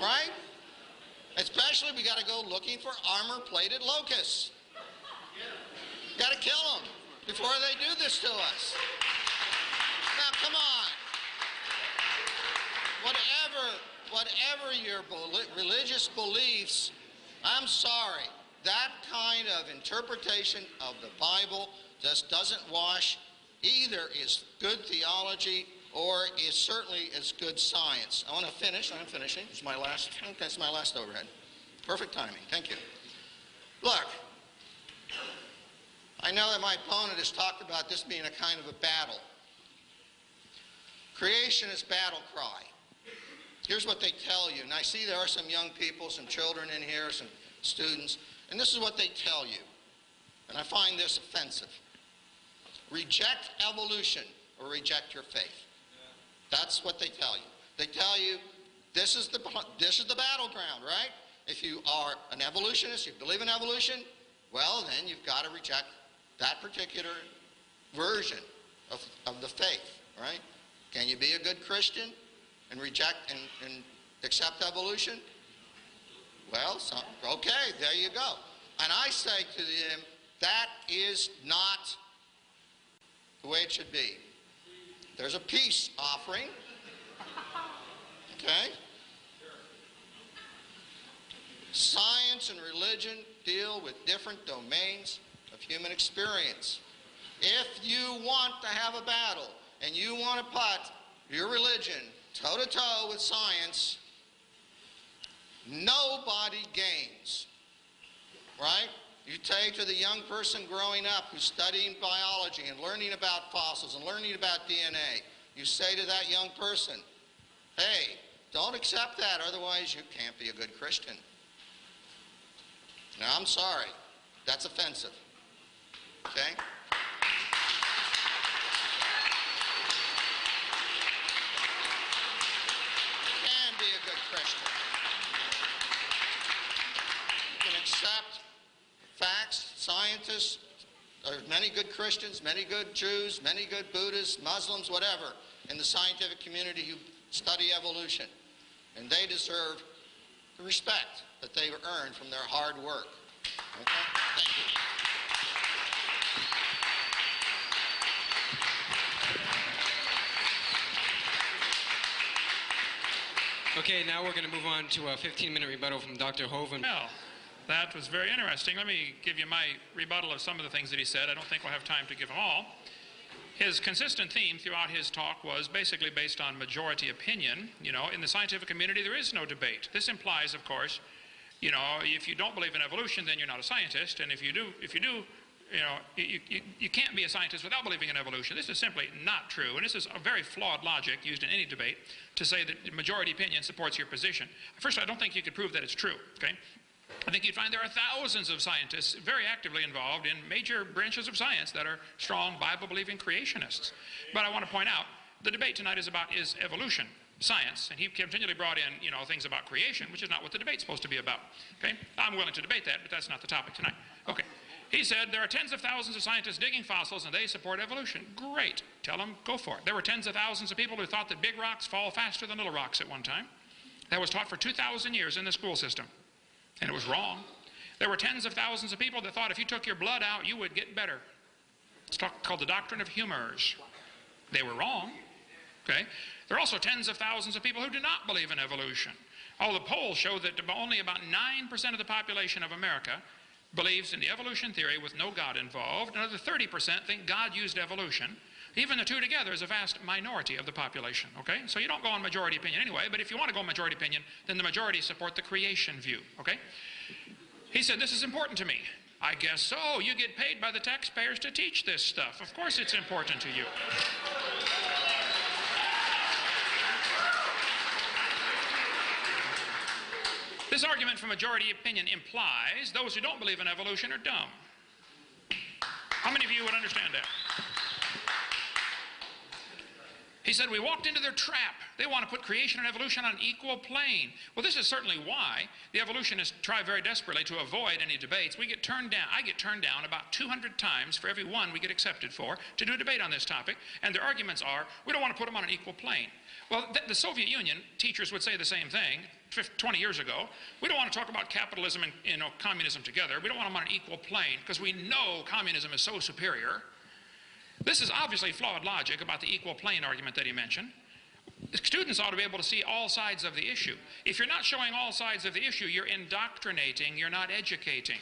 Right? Especially, we got to go looking for armor-plated locusts. Got to kill them before they do this to us. Now, come on. Whatever your religious beliefs, I'm sorry, that kind of interpretation of the Bible just doesn't wash. Either is good theology or is certainly as good science. I want to finish. I'm finishing. It's my last. Okay, it's my last overhead. Perfect timing. Thank you. Look, I know that my opponent has talked about this being a kind of a battle. Creationist battle cry. Here's what they tell you. And I see there are some young people, some children in here, some students, and this is what they tell you. And I find this offensive. Reject evolution or reject your faith. That's what they tell you. They tell you this is the battleground, right? If you are an evolutionist, you believe in evolution, well, then you've got to reject that particular version of the faith, right? Can you be a good Christian and reject and accept evolution? Well, okay, there you go. And I say to them, that is not the way it should be. There's a peace offering. Okay? Science and religion deal with different domains of human experience. If you want to have a battle and you want to put your religion toe-to-toe with science, nobody gains. Right? You say to the young person growing up who's studying biology and learning about fossils and learning about DNA, you say to that young person, hey, don't accept that, otherwise you can't be a good Christian. Now, I'm sorry. That's offensive. Okay? You can be a good Christian. You can accept facts, scientists, there are many good Christians, many good Jews, many good Buddhists, Muslims, whatever, in the scientific community who study evolution. And they deserve the respect that they've earned from their hard work. Okay? Thank you. Okay, now we're going to move on to a 15-minute rebuttal from Dr. Hovind. Well, that was very interesting. Let me give you my rebuttal of some of the things that he said. I don't think we'll have time to give them all. His consistent theme throughout his talk was basically based on majority opinion. You know, in the scientific community, there is no debate. This implies, of course, you know, if you don't believe in evolution, then you're not a scientist. And if you do, you know, you can't be a scientist without believing in evolution. This is simply not true. And this is a very flawed logic used in any debate to say that majority opinion supports your position. First, I don't think you could prove that it's true, okay? I think you'd find there are thousands of scientists very actively involved in major branches of science that are strong Bible-believing creationists. But I want to point out, the debate tonight is evolution, science, and he continually brought in, you know, things about creation, which is not what the debate's supposed to be about, okay? I'm willing to debate that, but that's not the topic tonight. Okay. He said there are tens of thousands of scientists digging fossils and they support evolution. Great. Tell them, go for it. There were tens of thousands of people who thought that big rocks fall faster than little rocks at one time. That was taught for 2,000 years in the school system. And it was wrong. There were tens of thousands of people that thought if you took your blood out, you would get better. It's called the doctrine of humors. They were wrong. Okay? There are also tens of thousands of people who do not believe in evolution. All the polls show that only about 9% of the population of America believes in the evolution theory with no God involved. Another 30% think God used evolution. Even the two together is a vast minority of the population, okay? So you don't go on majority opinion anyway, but if you want to go on majority opinion, then the majority support the creation view, okay? He said, this is important to me. I guess so. You get paid by the taxpayers to teach this stuff. Of course it's important to you. This argument for majority opinion implies those who don't believe in evolution are dumb. How many of you would understand that? He said, we walked into their trap. They want to put creation and evolution on an equal plane. Well, this is certainly why the evolutionists try very desperately to avoid any debates. We get turned down. I get turned down about 200 times for every one we get accepted for to do a debate on this topic. And their arguments are, we don't want to put them on an equal plane. Well, the Soviet Union teachers would say the same thing 20 years ago. We don't want to talk about capitalism and communism together. We don't want them on an equal plane because we know communism is so superior. This is obviously flawed logic about the equal plane argument that he mentioned. Students ought to be able to see all sides of the issue. If you're not showing all sides of the issue, you're indoctrinating, you're not educating.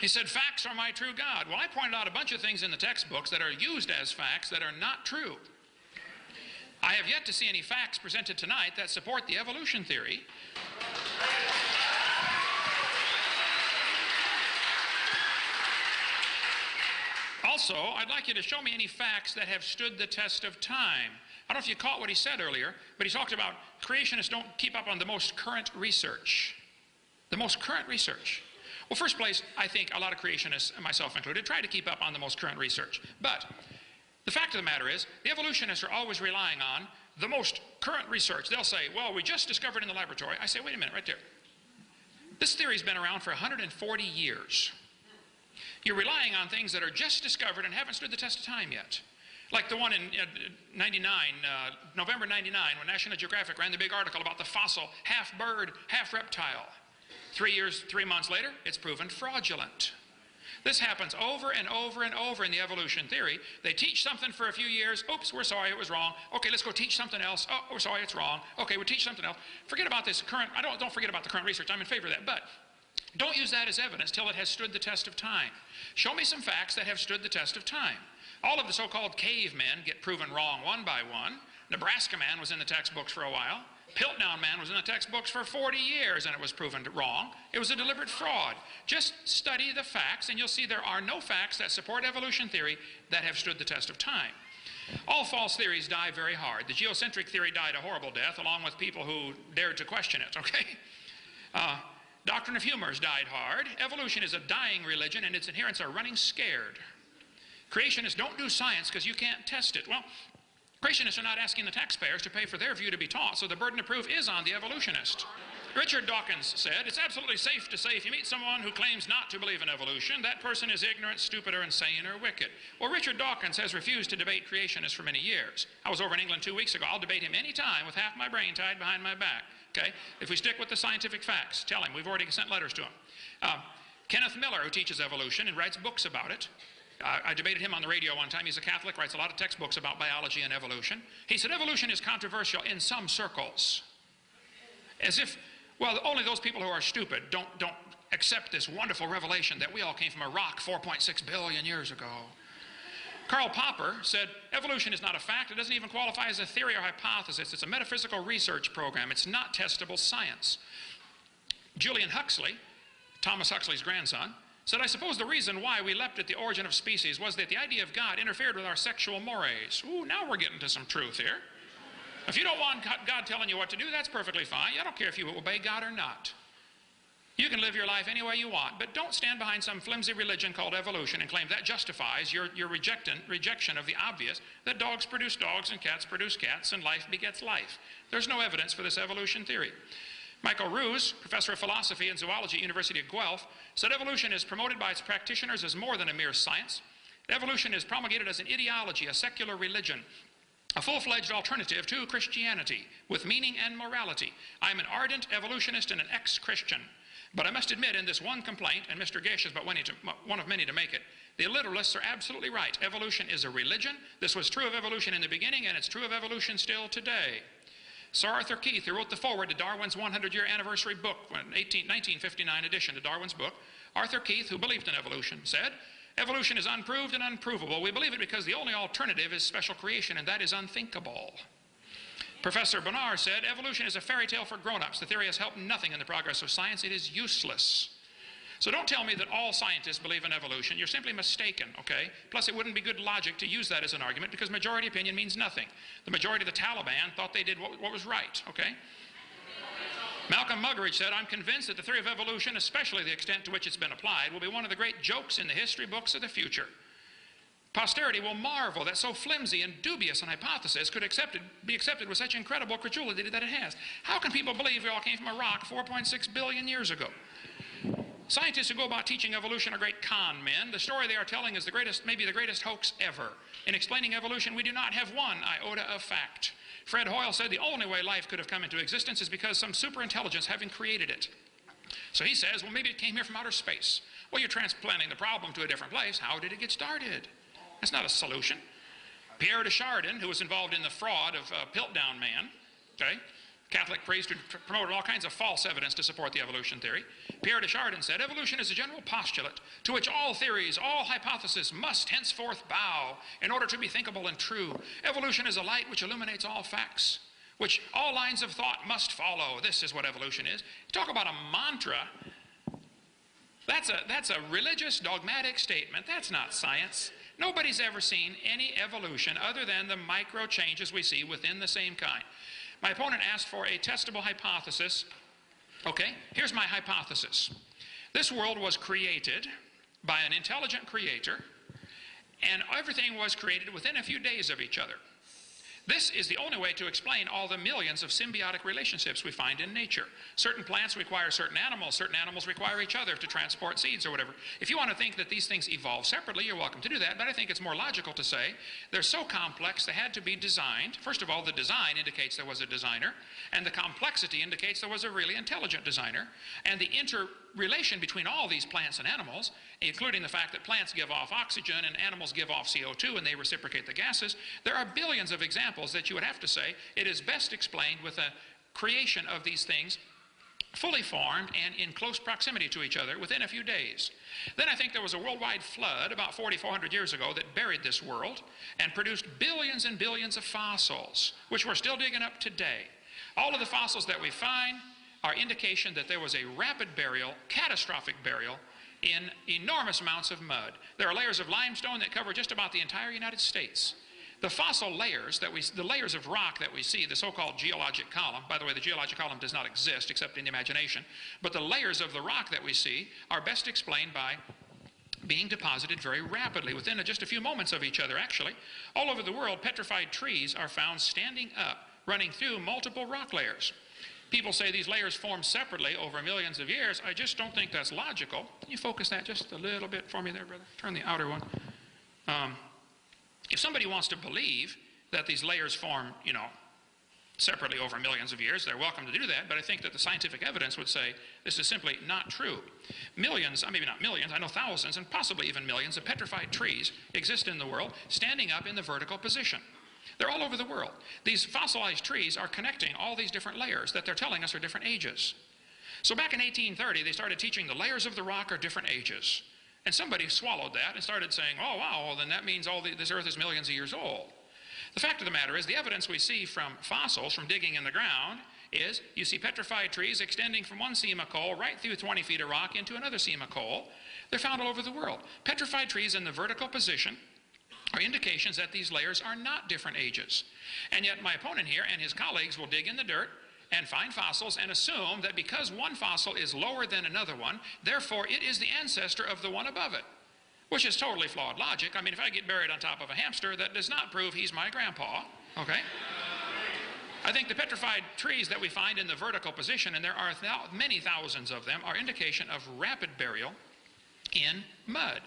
He said, facts are my true God. Well, I pointed out a bunch of things in the textbooks that are used as facts that are not true. I have yet to see any facts presented tonight that support the evolution theory. Also, I'd like you to show me any facts that have stood the test of time. I don't know if you caught what he said earlier, but he talked about creationists don't keep up on the most current research. The most current research. Well, first place, I think a lot of creationists, myself included, try to keep up on the most current research. But the fact of the matter is, the evolutionists are always relying on the most current research. They'll say, well, we just discovered in the laboratory. I say, wait a minute, right there. This theory's been around for 140 years. You're relying on things that are just discovered and haven't stood the test of time yet. Like the one in November 99, when National Geographic ran the big article about the fossil half bird, half reptile. 3 months later, it's proven fraudulent. This happens over and over and over in the evolution theory. They teach something for a few years. Oops, we're sorry, it was wrong. Okay, let's go teach something else. Oh, we're sorry, it's wrong. Okay, we'll teach something else. Forget about this current, don't forget about the current research. I'm in favor of that. But don't use that as evidence till it has stood the test of time. Show me some facts that have stood the test of time. All of the so-called cavemen get proven wrong one by one. Nebraska man was in the textbooks for a while. Piltdown man was in the textbooks for 40 years and it was proven wrong. It was a deliberate fraud. Just study the facts and you'll see there are no facts that support evolution theory that have stood the test of time. All false theories die very hard. The geocentric theory died a horrible death along with people who dared to question it, okay? Doctrine of humors died hard. Evolution is a dying religion and its adherents are running scared. Creationists don't do science because you can't test it. Well, creationists are not asking the taxpayers to pay for their view to be taught, so the burden of proof is on the evolutionist. Richard Dawkins said, it's absolutely safe to say if you meet someone who claims not to believe in evolution, that person is ignorant, stupid, or insane, or wicked. Well, Richard Dawkins has refused to debate creationists for many years. I was over in England 2 weeks ago. I'll debate him any time with half my brain tied behind my back. Okay? If we stick with the scientific facts, tell him. We've already sent letters to him. Kenneth Miller, who teaches evolution and writes books about it, I debated him on the radio one time. He's a Catholic, writes a lot of textbooks about biology and evolution. He said evolution is controversial in some circles. As if, well, only those people who are stupid don't accept this wonderful revelation that we all came from a rock 4.6 billion years ago. Karl Popper said evolution is not a fact. It doesn't even qualify as a theory or hypothesis. It's a metaphysical research program. It's not testable science. Julian Huxley, Thomas Huxley's grandson, said, I suppose the reason why we leapt at the origin of species was that the idea of God interfered with our sexual mores. Ooh, now we're getting to some truth here. If you don't want God telling you what to do, that's perfectly fine. I don't care if you obey God or not. You can live your life any way you want, but don't stand behind some flimsy religion called evolution and claim that justifies your rejection of the obvious, that dogs produce dogs and cats produce cats and life begets life. There's no evidence for this evolution theory. Michael Ruse, professor of philosophy and zoology at University of Guelph, said evolution is promoted by its practitioners as more than a mere science. Evolution is promulgated as an ideology, a secular religion, a full-fledged alternative to Christianity with meaning and morality. I am an ardent evolutionist and an ex-Christian. But I must admit in this one complaint, and Mr. Gish is but one of many to make it, the literalists are absolutely right. Evolution is a religion. This was true of evolution in the beginning, and it's true of evolution still today. Sir Arthur Keith, who wrote the foreword to Darwin's 100-year anniversary book, 1959 edition to Darwin's book, Arthur Keith, who believed in evolution, said, evolution is unproved and unprovable. We believe it because the only alternative is special creation, and that is unthinkable. Professor Bonar said, evolution is a fairy tale for grown-ups. The theory has helped nothing in the progress of science. It is useless. So don't tell me that all scientists believe in evolution. You're simply mistaken, okay? Plus, it wouldn't be good logic to use that as an argument because majority opinion means nothing. The majority of the Taliban thought they did what was right, okay? Malcolm Muggeridge said, I'm convinced that the theory of evolution, especially the extent to which it's been applied, will be one of the great jokes in the history books of the future. Posterity will marvel that so flimsy and dubious an hypothesis could be accepted with such incredible credulity that it has. How can people believe we all came from a rock 4.6 billion years ago? Scientists who go about teaching evolution are great con men. The story they are telling is the greatest, maybe the greatest hoax ever. In explaining evolution, we do not have one iota of fact. Fred Hoyle said the only way life could have come into existence is because some superintelligence having created it. So he says, well, maybe it came here from outer space. Well, you're transplanting the problem to a different place. How did it get started? That's not a solution. Pierre de Chardin, who was involved in the fraud of Piltdown Man, okay, Catholic priest who promoted all kinds of false evidence to support the evolution theory. Pierre de Chardin said, evolution is a general postulate to which all theories, all hypotheses must henceforth bow in order to be thinkable and true. Evolution is a light which illuminates all facts, which all lines of thought must follow. This is what evolution is. Talk about a mantra. That's a religious, dogmatic statement. That's not science. Nobody's ever seen any evolution other than the micro changes we see within the same kind. My opponent asked for a testable hypothesis. Okay, here's my hypothesis. This world was created by an intelligent creator, and everything was created within a few days of each other. This is the only way to explain all the millions of symbiotic relationships we find in nature. Certain plants require certain animals require each other to transport seeds or whatever. If you want to think that these things evolve separately, you're welcome to do that, but I think it's more logical to say they're so complex they had to be designed. First of all, the design indicates there was a designer, and the complexity indicates there was a really intelligent designer, and the interrelation between all these plants and animals, including the fact that plants give off oxygen and animals give off CO2 and they reciprocate the gases, there are billions of examples that you would have to say it is best explained with a creation of these things fully formed and in close proximity to each other within a few days. Then I think there was a worldwide flood about 4,400 years ago that buried this world and produced billions and billions of fossils, which we're still digging up today. All of the fossils that we find are indication that there was a rapid burial, catastrophic burial, in enormous amounts of mud. There are layers of limestone that cover just about the entire United States. The fossil layers, the layers of rock that we see, the so-called geologic column, by the way, the geologic column does not exist except in the imagination, but the layers of the rock that we see are best explained by being deposited very rapidly, within just a few moments of each other, actually. All over the world, petrified trees are found standing up, running through multiple rock layers. People say these layers form separately over millions of years. I just don't think that's logical. Can you focus that just a little bit for me there, brother? Turn the outer one. If somebody wants to believe that these layers form, separately over millions of years, they're welcome to do that, but I think that the scientific evidence would say this is simply not true. Millions, maybe not millions, I know thousands and possibly even millions of petrified trees exist in the world, standing up in the vertical position. They're all over the world. These fossilized trees are connecting all these different layers that they're telling us are different ages. So back in 1830, they started teaching the layers of the rock are different ages. And somebody swallowed that and started saying, oh, wow, well, then that means this earth is millions of years old. The fact of the matter is the evidence we see from fossils, from digging in the ground, is you see petrified trees extending from one seam of coal right through 20 feet of rock into another seam of coal. They're found all over the world. Petrified trees in the vertical position are indications that these layers are not different ages. And yet my opponent here and his colleagues will dig in the dirt and find fossils and assume that because one fossil is lower than another one, therefore it is the ancestor of the one above it, which is totally flawed logic. I mean, if I get buried on top of a hamster, that does not prove he's my grandpa, okay? I think the petrified trees that we find in the vertical position, and there are many thousands of them, are indication of rapid burial in mud.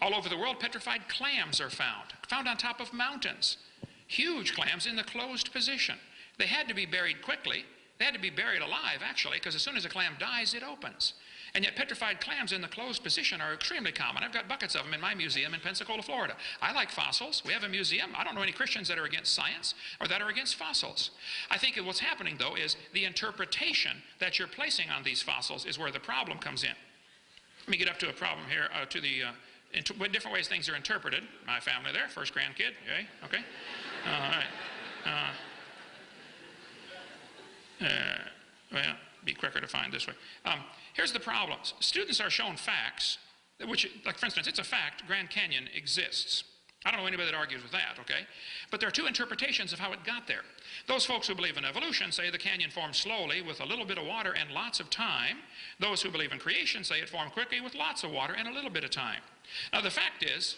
All over the world, petrified clams are found on top of mountains. Huge clams in the closed position. They had to be buried quickly. They had to be buried alive, actually, because as soon as a clam dies, it opens. And yet petrified clams in the closed position are extremely common. I've got buckets of them in my museum in Pensacola, Florida. I like fossils. We have a museum. I don't know any Christians that are against science or that are against fossils. I think what's happening, though, is the interpretation that you're placing on these fossils is where the problem comes in. Let me get up to a problem here, different ways things are interpreted. My family there, first grandkid, okay? All right. Well, be quicker to find this way. Here's the problems. Students are shown facts, which, like for instance, it's a fact Grand Canyon exists. I don't know anybody that argues with that, okay? But there are two interpretations of how it got there. Those folks who believe in evolution say the canyon formed slowly with a little bit of water and lots of time. Those who believe in creation say it formed quickly with lots of water and a little bit of time. Now the fact is,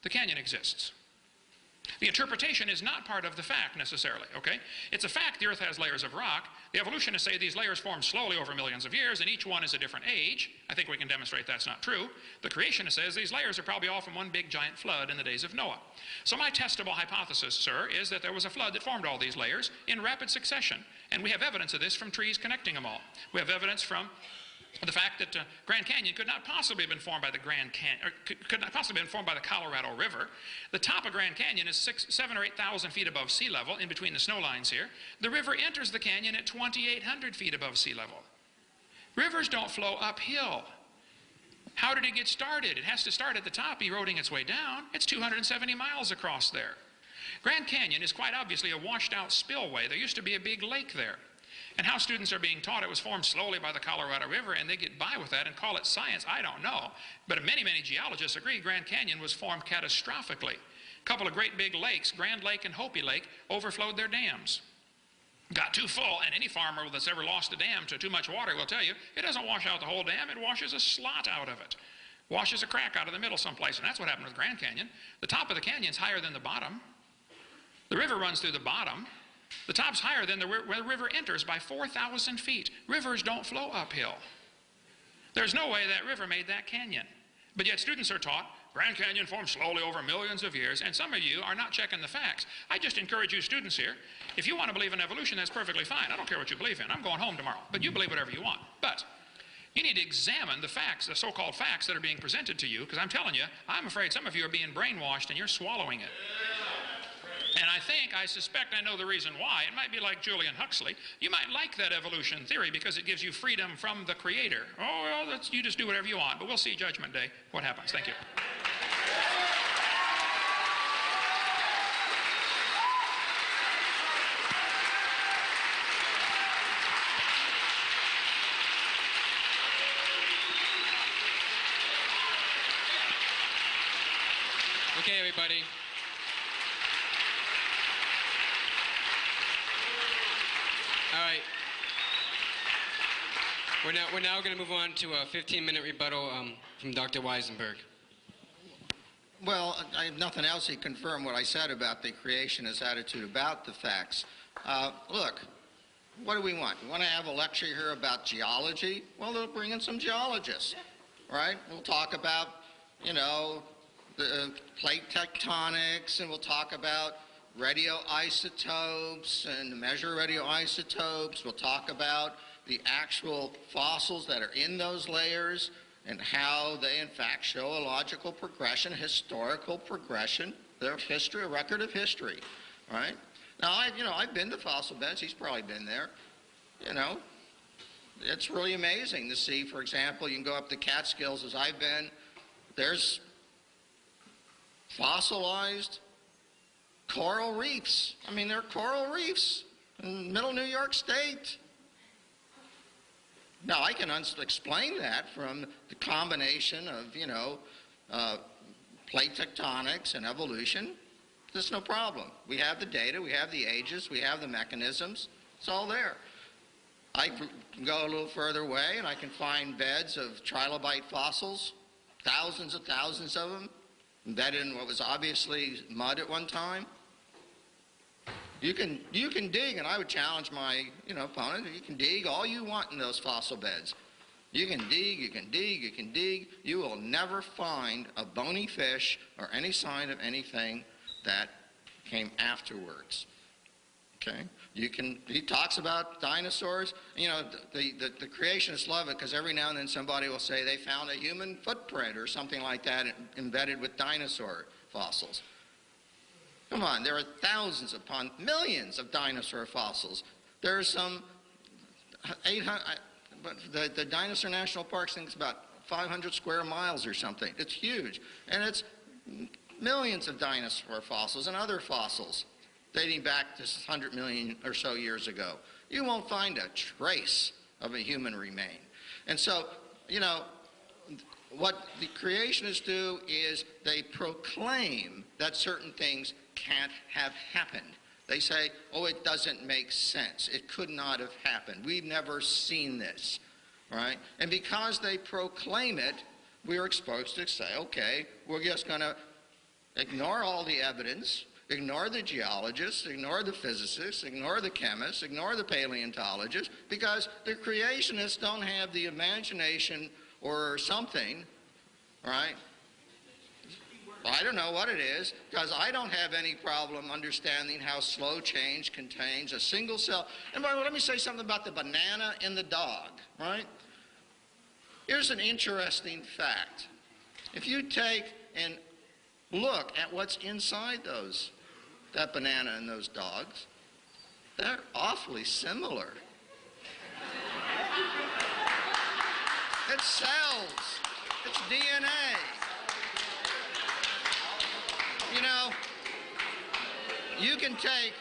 the canyon exists. The interpretation is not part of the fact necessarily, okay? It's a fact the earth has layers of rock. The evolutionists say these layers formed slowly over millions of years and each one is a different age. I think we can demonstrate that's not true. The creationist says these layers are probably all from one big giant flood in the days of Noah. So my testable hypothesis, sir, is that there was a flood that formed all these layers in rapid succession. And we have evidence of this from trees connecting them all. We have evidence from The fact that Grand Canyon could not possibly have been formed by the could not possibly have been formed by the Colorado River. The top of Grand Canyon is 7,000 or 8,000 feet above sea level, in between the snow lines here. The river enters the canyon at 2,800 feet above sea level. Rivers don't flow uphill. How did it get started? It has to start at the top, eroding its way down. It's 270 miles across there. Grand Canyon is quite obviously a washed out spillway. There used to be a big lake there. And how students are being taught it was formed slowly by the Colorado River, and they get by with that and call it science, I don't know. But many, many geologists agree Grand Canyon was formed catastrophically. A couple of great big lakes, Grand Lake and Hopi Lake, overflowed their dams. Got too full, and any farmer that's ever lost a dam to too much water will tell you, it doesn't wash out the whole dam, it washes a slot out of it. Washes a crack out of the middle someplace, and that's what happened with Grand Canyon. The top of the canyon's higher than the bottom. The river runs through the bottom. The top's higher than where the river enters by 4,000 feet. Rivers don't flow uphill. There's no way that river made that canyon. But yet students are taught Grand Canyon formed slowly over millions of years, and some of you are not checking the facts. I just encourage you students here, if you want to believe in evolution, that's perfectly fine. I don't care what you believe in. I'm going home tomorrow. But you believe whatever you want. But you need to examine the facts, the so-called facts that are being presented to you, because I'm telling you, I'm afraid some of you are being brainwashed and you're swallowing it. And I suspect I know the reason why. It might be like Julian Huxley. You might like that evolution theory because it gives you freedom from the Creator. Oh, well, you just do whatever you want, but we'll see Judgment Day what happens. Thank you. Okay, everybody. All right. We're now going to move on to a 15-minute rebuttal from Dr. Weisenburg. Well, I have nothing else to confirm what I said about the creationist attitude about the facts. Look, what do we want? We want to have a lecture here about geology? Well, they'll bring in some geologists, right? We'll talk about, you know, the plate tectonics, and we'll talk about radioisotopes and measure radioisotopes. We'll talk about the actual fossils that are in those layers and how they in fact show a logical progression, historical progression, their history, a record of history, right? Now, I've been to fossil beds. He's probably been there. You know, it's really amazing to see, for example, you can go up the Catskills as I've been. There's fossilized coral reefs. I mean, there are coral reefs in middle New York State. Now, I can explain that from the combination of, plate tectonics and evolution. There's no problem. We have the data, we have the ages, we have the mechanisms. It's all there. I can go a little further away and I can find beds of trilobite fossils, thousands of them, embedded in what was obviously mud at one time. You can dig, and I would challenge my opponent. You can dig all you want in those fossil beds. You can dig, you can dig, you can dig. You will never find a bony fish or any sign of anything that came afterwards. Okay? He talks about dinosaurs. You know, the creationists love it because every now and then somebody will say they found a human footprint or something like that embedded with dinosaur fossils. Come on, there are thousands upon millions of dinosaur fossils. There are some 800, but the Dinosaur National Park thinks about 500 square miles or something. It's huge. And it's millions of dinosaur fossils and other fossils dating back to 100 million or so years ago. You won't find a trace of a human remain. And so, what the creationists do is they proclaim that certain things can't have happened. They say, oh, it doesn't make sense. It could not have happened. We've never seen this, right? And because they proclaim it, we're exposed to say, okay, we're just going to ignore all the evidence, ignore the geologists, ignore the physicists, ignore the chemists, ignore the paleontologists, because the creationists don't have the imagination or something, right? I don't know what it is, because I don't have any problem understanding how slow change contains a single cell. And by the way, let me say something about the banana and the dog, right? Here's an interesting fact. If you take and look at what's inside that banana and those dogs, they're awfully similar. It's cells. It's DNA. You know, you can take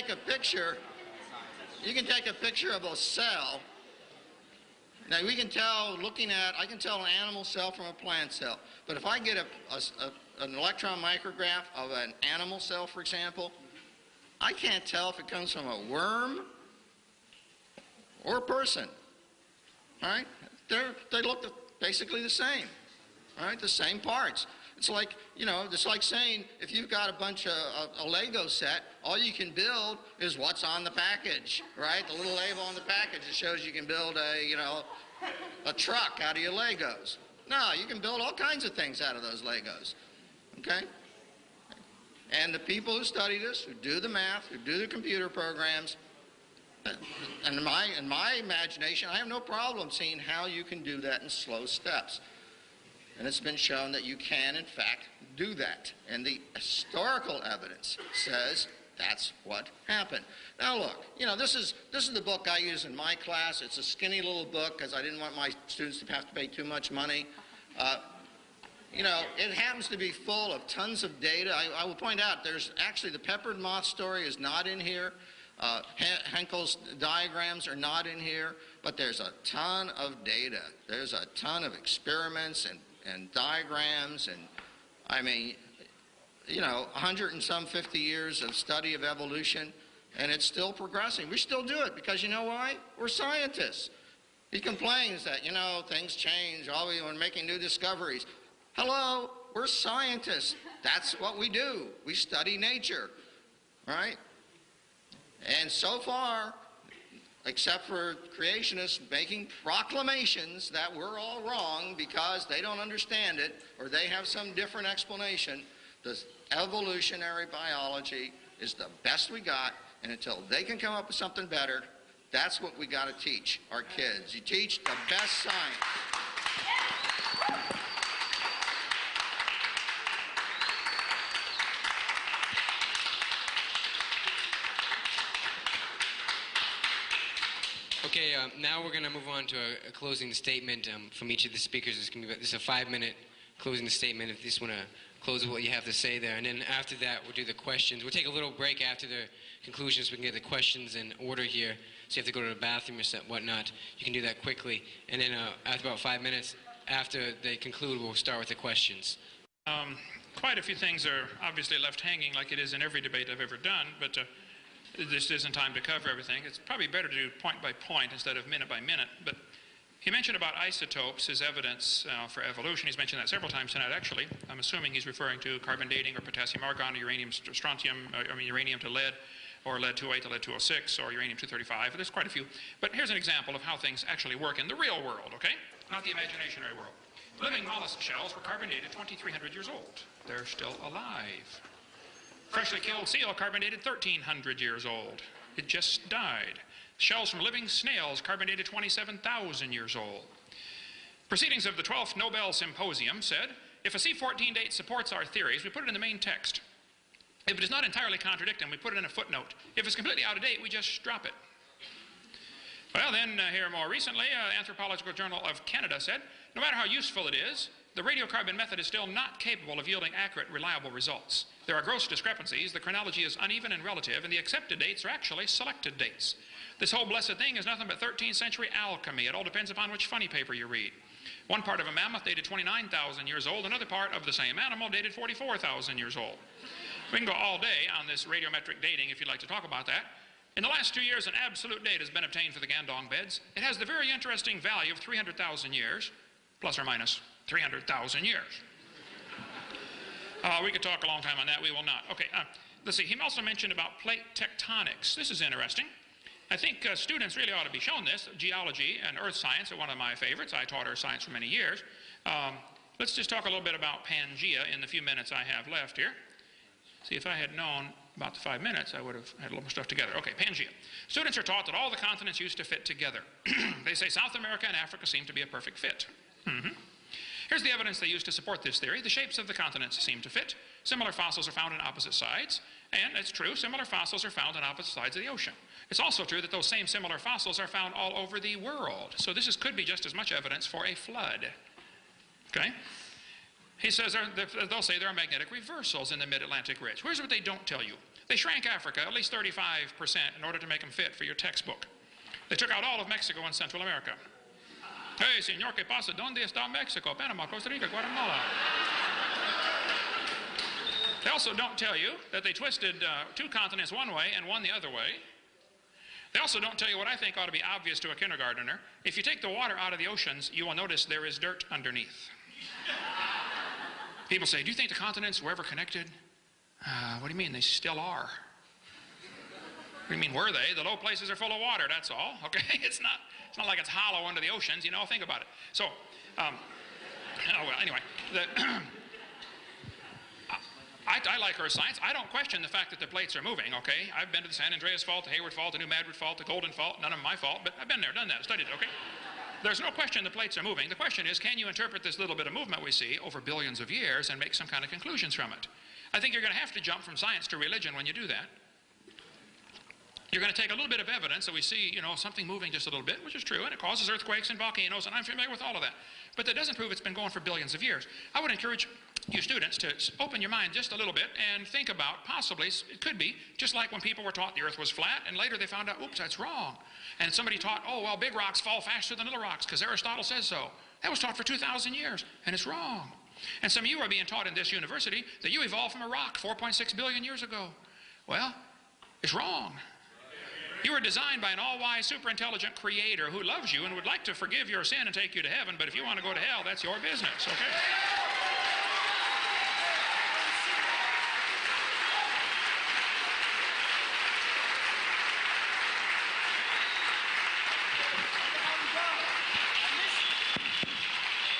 a picture of a cell. Now we can tell, I can tell an animal cell from a plant cell. But if I get an electron micrograph of an animal cell, for example, I can't tell if it comes from a worm or a person. All right? They look basically the same. All right? The same parts. It's like, you know, it's like saying if you've got a bunch of a Lego set, all you can build is what's on the package, right? The little label on the package that shows you can build a truck out of your Legos. No, you can build all kinds of things out of those Legos. Okay? And the people who study this, who do the math, who do the computer programs, and in my imagination, I have no problem seeing how you can do that in slow steps. And it's been shown that you can, in fact, do that. And the historical evidence says that's what happened. Now look, you know, this is the book I use in my class. It's a skinny little book because I didn't want my students to have to pay too much money. You know, it happens to be full of tons of data. I will point out there's actually the peppered moth story is not in here. Henkel's diagrams are not in here, but there's a ton of data. There's a ton of experiments and diagrams, and I mean, you know, 150 years of study of evolution, and it's still progressing. We still do it because you know why? We're scientists. He complains that, you know, things change, we're making new discoveries. Hello, we're scientists. That's what we do. We study nature, right? And so far, except for creationists making proclamations that we're all wrong because they don't understand it or they have some different explanation, the evolutionary biology is the best we got, and until they can come up with something better, that's what we got to teach our kids. You teach the best science. Okay, now we're going to move on to a closing statement from each of the speakers. This is a 5-minute closing statement. If you just want to close with what you have to say there. And then after that, we'll do the questions. We'll take a little break after the conclusions so we can get the questions in order here. So you have to go to the bathroom or whatnot. You can do that quickly. And then after about 5 minutes, after they conclude, we'll start with the questions. Quite a few things are obviously left hanging like it is in every debate I've ever done, but this isn't time to cover everything. It's probably better to do point by point instead of minute by minute. But he mentioned about isotopes as evidence for evolution. He's mentioned that several times tonight, actually. I'm assuming he's referring to carbon dating or potassium argon, or uranium strontium, uranium to lead, or lead-208 to lead-206, or uranium-235. There's quite a few. But here's an example of how things actually work in the real world, okay? Not the imaginary world. Living mollusk shells were carbon dated 2,300 years old. They're still alive. Freshly killed seal carbon dated 1,300 years old. It just died. Shells from living snails carbon dated 27,000 years old. Proceedings of the 12th Nobel Symposium said, if a C14 date supports our theories, we put it in the main text. If it does not entirely contradict them, we put it in a footnote. If it's completely out of date, we just drop it. Well, then, here more recently, Anthropological Journal of Canada said, no matter how useful it is, the radiocarbon method is still not capable of yielding accurate, reliable results. There are gross discrepancies, the chronology is uneven and relative, and the accepted dates are actually selected dates. This whole blessed thing is nothing but 13th century alchemy. It all depends upon which funny paper you read. One part of a mammoth dated 29,000 years old, another part of the same animal dated 44,000 years old. We can go all day on this radiometric dating if you'd like to talk about that. In the last 2 years, an absolute date has been obtained for the Gandong beds. It has the very interesting value of 300,000 years, plus or minus 300,000 years. We could talk a long time on that. We will not. Okay, let's see. He also mentioned about plate tectonics. This is interesting. I think students really ought to be shown this. Geology and earth science are one of my favorites. I taught earth science for many years. Let's just talk a little bit about Pangea in the few minutes I have left here. See, if I had known about the 5 minutes, I would have had a little more stuff together. Okay, Pangea. Students are taught that all the continents used to fit together. They say South America and Africa seem to be a perfect fit. Here's the evidence they use to support this theory. The shapes of the continents seem to fit. Similar fossils are found on opposite sides. And it's true, similar fossils are found on opposite sides of the ocean. It's also true that those same similar fossils are found all over the world. So this could be just as much evidence for a flood. Okay? He says they'll say there are magnetic reversals in the mid-Atlantic ridge. Here's what they don't tell you. They shrank Africa at least 35% in order to make them fit for your textbook. They took out all of Mexico and Central America. Hey, señor, ¿qué pasa? ¿Dónde está Mexico? Panama, Costa Rica, Guatemala. They also don't tell you that they twisted 2 continents one way and one the other way. They also don't tell you what I think ought to be obvious to a kindergartner. If you take the water out of the oceans, you will notice there is dirt underneath. People say, do you think the continents were ever connected? What do you mean? They still are. What do you mean, were they? The low places are full of water, that's all. Okay? It's not like it's hollow under the oceans, you know, think about it. So, oh, well, anyway, I like Earth science. I don't question the fact that the plates are moving, okay? I've been to the San Andreas Fault, the Hayward Fault, the New Madrid Fault, the Golden Fault, none of them my fault, but I've been there, done that, studied it, okay? There's no question the plates are moving. The question is, can you interpret this little bit of movement we see over billions of years and make some kind of conclusions from it? I think you're going to have to jump from science to religion when you do that. You're going to take a little bit of evidence that we see, you know, something moving just a little bit, which is true, and it causes earthquakes and volcanoes, and I'm familiar with all of that. But that doesn't prove it's been going for billions of years. I would encourage you students to open your mind just a little bit and think about possibly, it could be, just like when people were taught the earth was flat, and later they found out, oops, that's wrong. And somebody taught, oh, well, big rocks fall faster than little rocks, because Aristotle says so. That was taught for 2,000 years, and it's wrong. And some of you are being taught in this university that you evolved from a rock 4.6 billion years ago. Well, it's wrong. You were designed by an all-wise, super-intelligent creator who loves you and would like to forgive your sin and take you to heaven, but if you want to go to hell, that's your business, okay?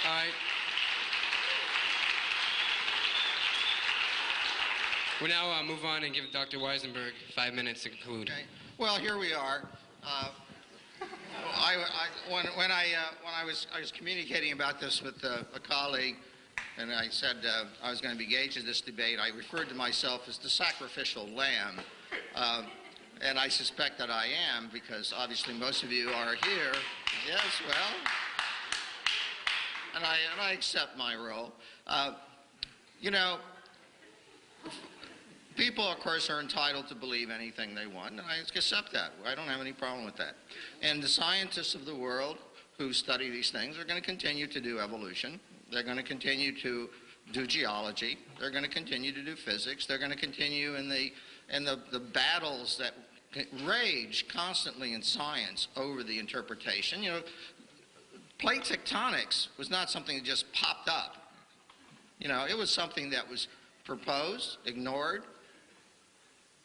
All right. We'll now move on and give Dr. Weisenburg 5 minutes to conclude. Okay. Well, here we are. When I was communicating about this with a colleague, and I said I was going to be engaged in this debate, I referred to myself as the sacrificial lamb, and I suspect that I am, because obviously most of you are here. Yes, well, and I accept my role. You know, people, of course, are entitled to believe anything they want, and I accept that. I don't have any problem with that. And the scientists of the world who study these things are going to continue to do evolution. They're going to continue to do geology. They're going to continue to do physics. They're going to continue in the battles that rage constantly in science over the interpretation. You know, plate tectonics was not something that just popped up. You know, it was something that was proposed, ignored,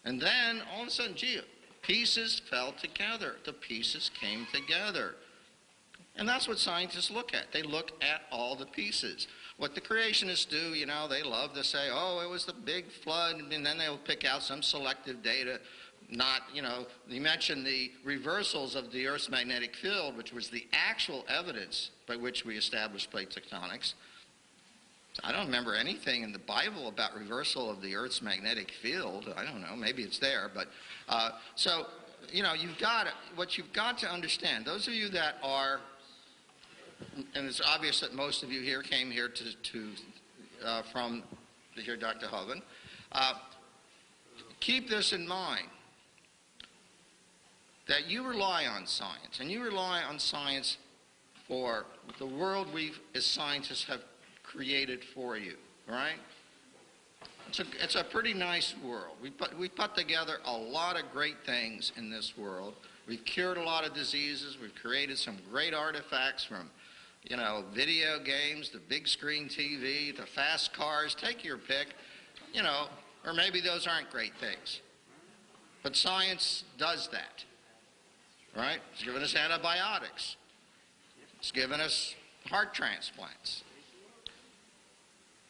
and then all of a sudden, gee, pieces fell together. The pieces came together. And that's what scientists look at. They look at all the pieces. What the creationists do, you know, they love to say, oh, it was the big flood, and then they'll pick out some selective data. Not, you know, you mentioned the reversals of the Earth's magnetic field, which was the actual evidence by which we established plate tectonics. I don't remember anything in the Bible about reversal of the Earth's magnetic field. I don't know, maybe it's there, but so, you know, what you've got to understand, those of you that are, and it's obvious that most of you here came here to hear Dr. Hovind, keep this in mind, that you rely on science, and you rely on science for the world we as scientists have created for you, right? It's a pretty nice world. We put together a lot of great things in this world. We've cured a lot of diseases. We've created some great artifacts, from, you know, video games to big screen TV to fast cars. Take your pick, you know, or maybe those aren't great things. But science does that, right? It's given us antibiotics. It's given us heart transplants.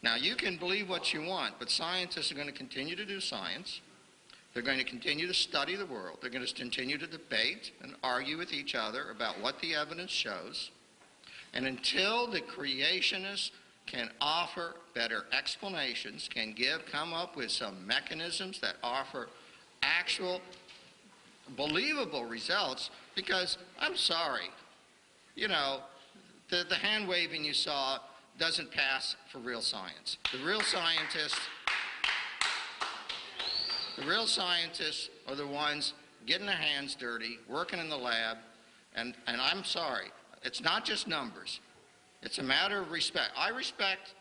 Now, you can believe what you want, but scientists are going to continue to do science. They're going to continue to study the world. They're going to continue to debate and argue with each other about what the evidence shows. And until the creationists can offer better explanations, can come up with some mechanisms that offer actual believable results, because I'm sorry, you know, the hand waving you saw doesn't pass for real science. The real scientists are the ones getting their hands dirty, working in the lab, and I'm sorry, it's not just numbers. It's a matter of respect. I respect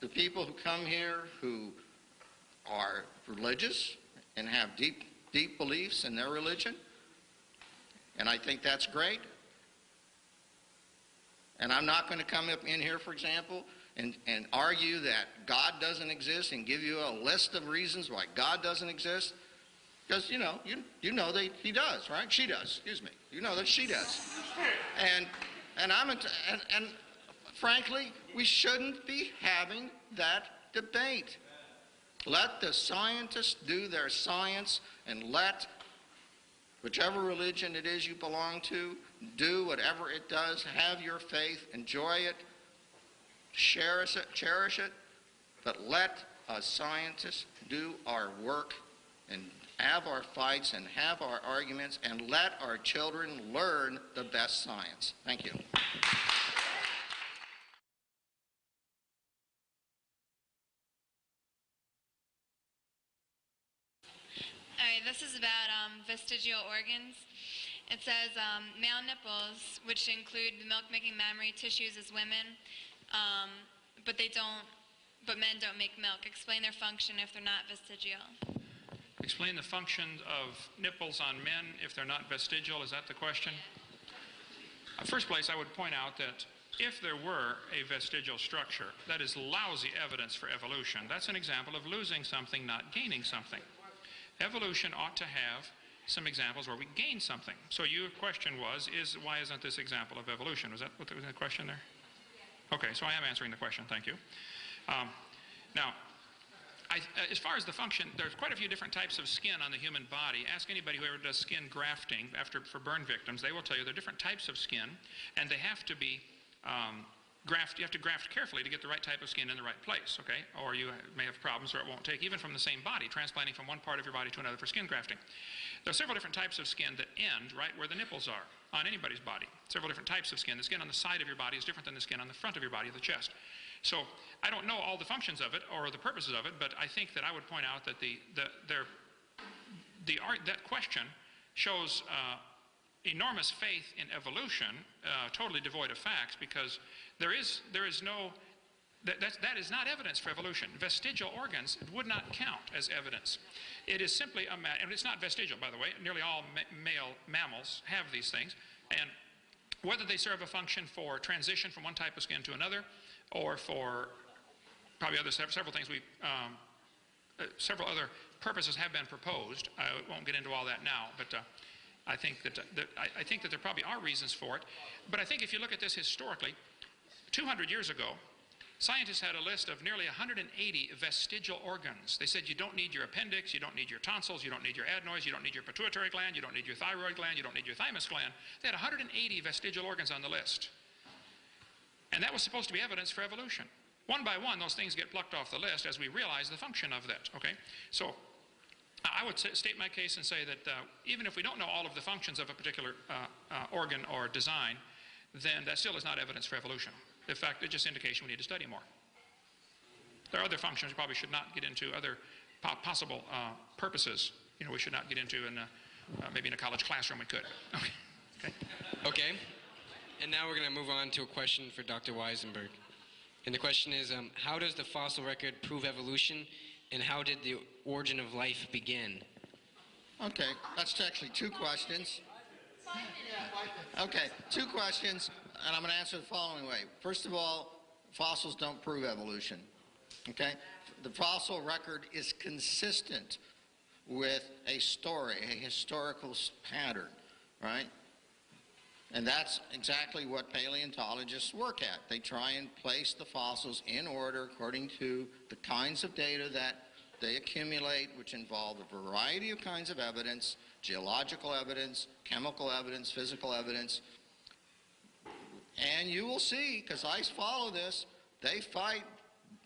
the people who come here who are religious and have deep beliefs in their religion, and I think that's great. And I'm not going to come up in here, for example, and argue that God doesn't exist and give you a list of reasons why God doesn't exist, because you know that he does, right? She does. Excuse me. You know that she does. And frankly, we shouldn't be having that debate. Let the scientists do their science, and let whichever religion it is you belong to do whatever it does. Have your faith, enjoy it, cherish it, but let us scientists do our work and have our fights and have our arguments, and let our children learn the best science. Thank you. All right, this is about vestigial organs. It says male nipples, which include the milk-making mammary tissues as women, but men don't make milk. Explain their function if they're not vestigial. Explain the function of nipples on men if they're not vestigial. Is that the question? First place, I would point out that if there were a vestigial structure, that is lousy evidence for evolution. That's an example of losing something, not gaining something. Evolution ought to have some examples where we gain something. So your question was, why isn't this example of evolution? Was that what was the question there? Okay, so I am answering the question, thank you. Now, as far as the function, there's quite a few different types of skin on the human body. Ask anybody who ever does skin grafting for burn victims. They will tell you there are different types of skin, and they have to be you have to graft carefully to get the right type of skin in the right place, okay? Or you may have problems, or it won't take, even from the same body, transplanting from one part of your body to another for skin grafting. There are several different types of skin that end right where the nipples are on anybody's body. Several different types of skin. The skin on the side of your body is different than the skin on the front of your body, the chest. So I don't know all the functions of it or the purposes of it, but I think that I would point out that that question shows enormous faith in evolution, totally devoid of facts, because that is not evidence for evolution. Vestigial organs would not count as evidence. It is simply and it's not vestigial, by the way. Nearly all male mammals have these things, and whether they serve a function for transition from one type of skin to another, or for probably several things several other purposes have been proposed. I won't get into all that now, but I think that there probably are reasons for it. But I think if you look at this historically, 200 years ago, scientists had a list of nearly 180 vestigial organs. They said you don't need your appendix, you don't need your tonsils, you don't need your adenoids, you don't need your pituitary gland, you don't need your thyroid gland, you don't need your thymus gland. They had 180 vestigial organs on the list. And that was supposed to be evidence for evolution. One by one, those things get plucked off the list as we realize the function of that, okay? So I would state my case and say that even if we don't know all of the functions of a particular organ or design, then that still is not evidence for evolution. In fact, it's just indication we need to study more. There are other functions we probably should not get into, other possible purposes, we should not get into, and maybe in a college classroom we could. Okay. And now we're going to move on to a question for Dr. Weisenburg. And the question is, how does the fossil record prove evolution, and how did the origin of life begin? Okay, that's actually two questions. Okay, two questions, and I'm going to answer the following way. First of all, fossils don't prove evolution. Okay? The fossil record is consistent with a story, a historical pattern, right? And that's exactly what paleontologists work at. They try and place the fossils in order according to the kinds of data that they accumulate, which involve a variety of kinds of evidence, geological evidence, chemical evidence, physical evidence. And you will see, because I follow this, they fight.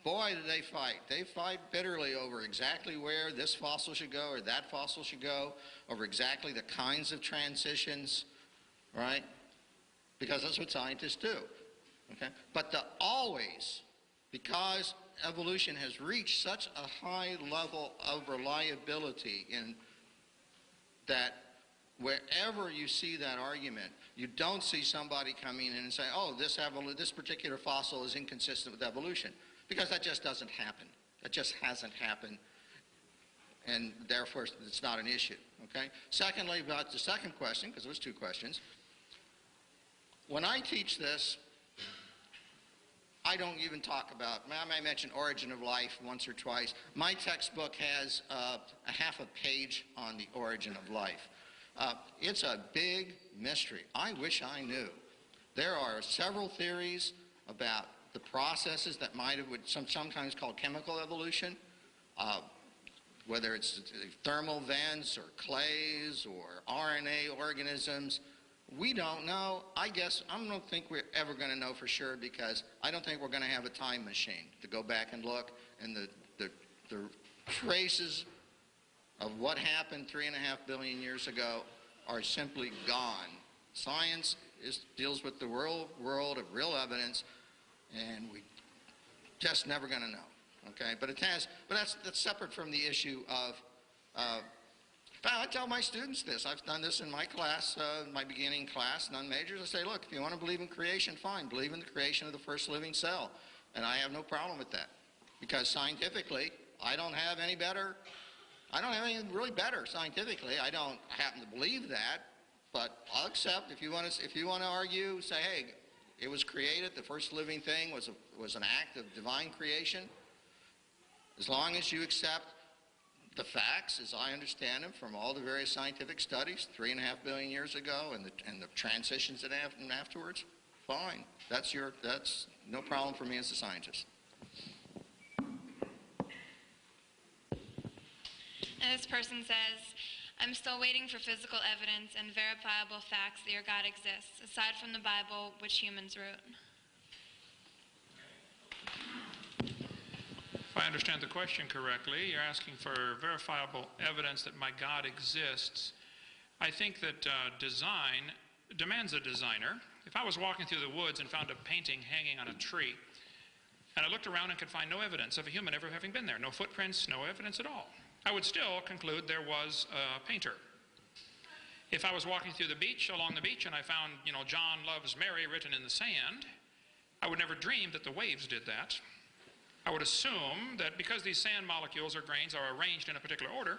Boy, do they fight. They fight bitterly over exactly where this fossil should go or that fossil should go, over exactly the kinds of transitions, right? Because that's what scientists do. Okay? But always, because evolution has reached such a high level of reliability in that wherever you see that argument, you don't see somebody coming in and saying, oh, this particular fossil is inconsistent with evolution. Because that just doesn't happen. That just hasn't happened. And therefore, it's not an issue. Okay? Secondly, about the second question, because there was two questions. When I teach this, I don't even talk about, I may mention origin of life once or twice. My textbook has a half a page on the origin of life. It's a big mystery. I wish I knew. There are several theories about the processes that might have, sometimes called chemical evolution, whether it's thermal vents or clays or RNA organisms. We don't know. I guess I don't think we're ever going to know for sure, because I don't think we're going to have a time machine to go back and look, and the traces of what happened 3.5 billion years ago are simply gone. Science deals with the world of real evidence, and we just never going to know. Okay, but that's separate from the issue of. I tell my students this. I've done this in my class, my beginning class, non-majors. I say, look, if you want to believe in creation, fine. Believe in the creation of the first living cell. And I have no problem with that. Because scientifically, I don't have anything really better scientifically. I don't happen to believe that. But I'll accept, if you want to argue, say, hey, it was created, the first living thing was an act of divine creation. As long as you accept the facts, as I understand them, from all the various scientific studies 3.5 billion years ago, and the transitions that happened afterwards, fine. That's no problem for me as a scientist. And this person says, I'm still waiting for physical evidence and verifiable facts that your God exists, aside from the Bible, which humans wrote. If I understand the question correctly, you're asking for verifiable evidence that my God exists. I think that design demands a designer. If I was walking through the woods and found a painting hanging on a tree, and I looked around and could find no evidence of a human ever having been there, no footprints, no evidence at all, I would still conclude there was a painter. If I was walking through along the beach, and I found, John loves Mary written in the sand, I would never dream that the waves did that. I would assume that because these sand molecules or grains are arranged in a particular order,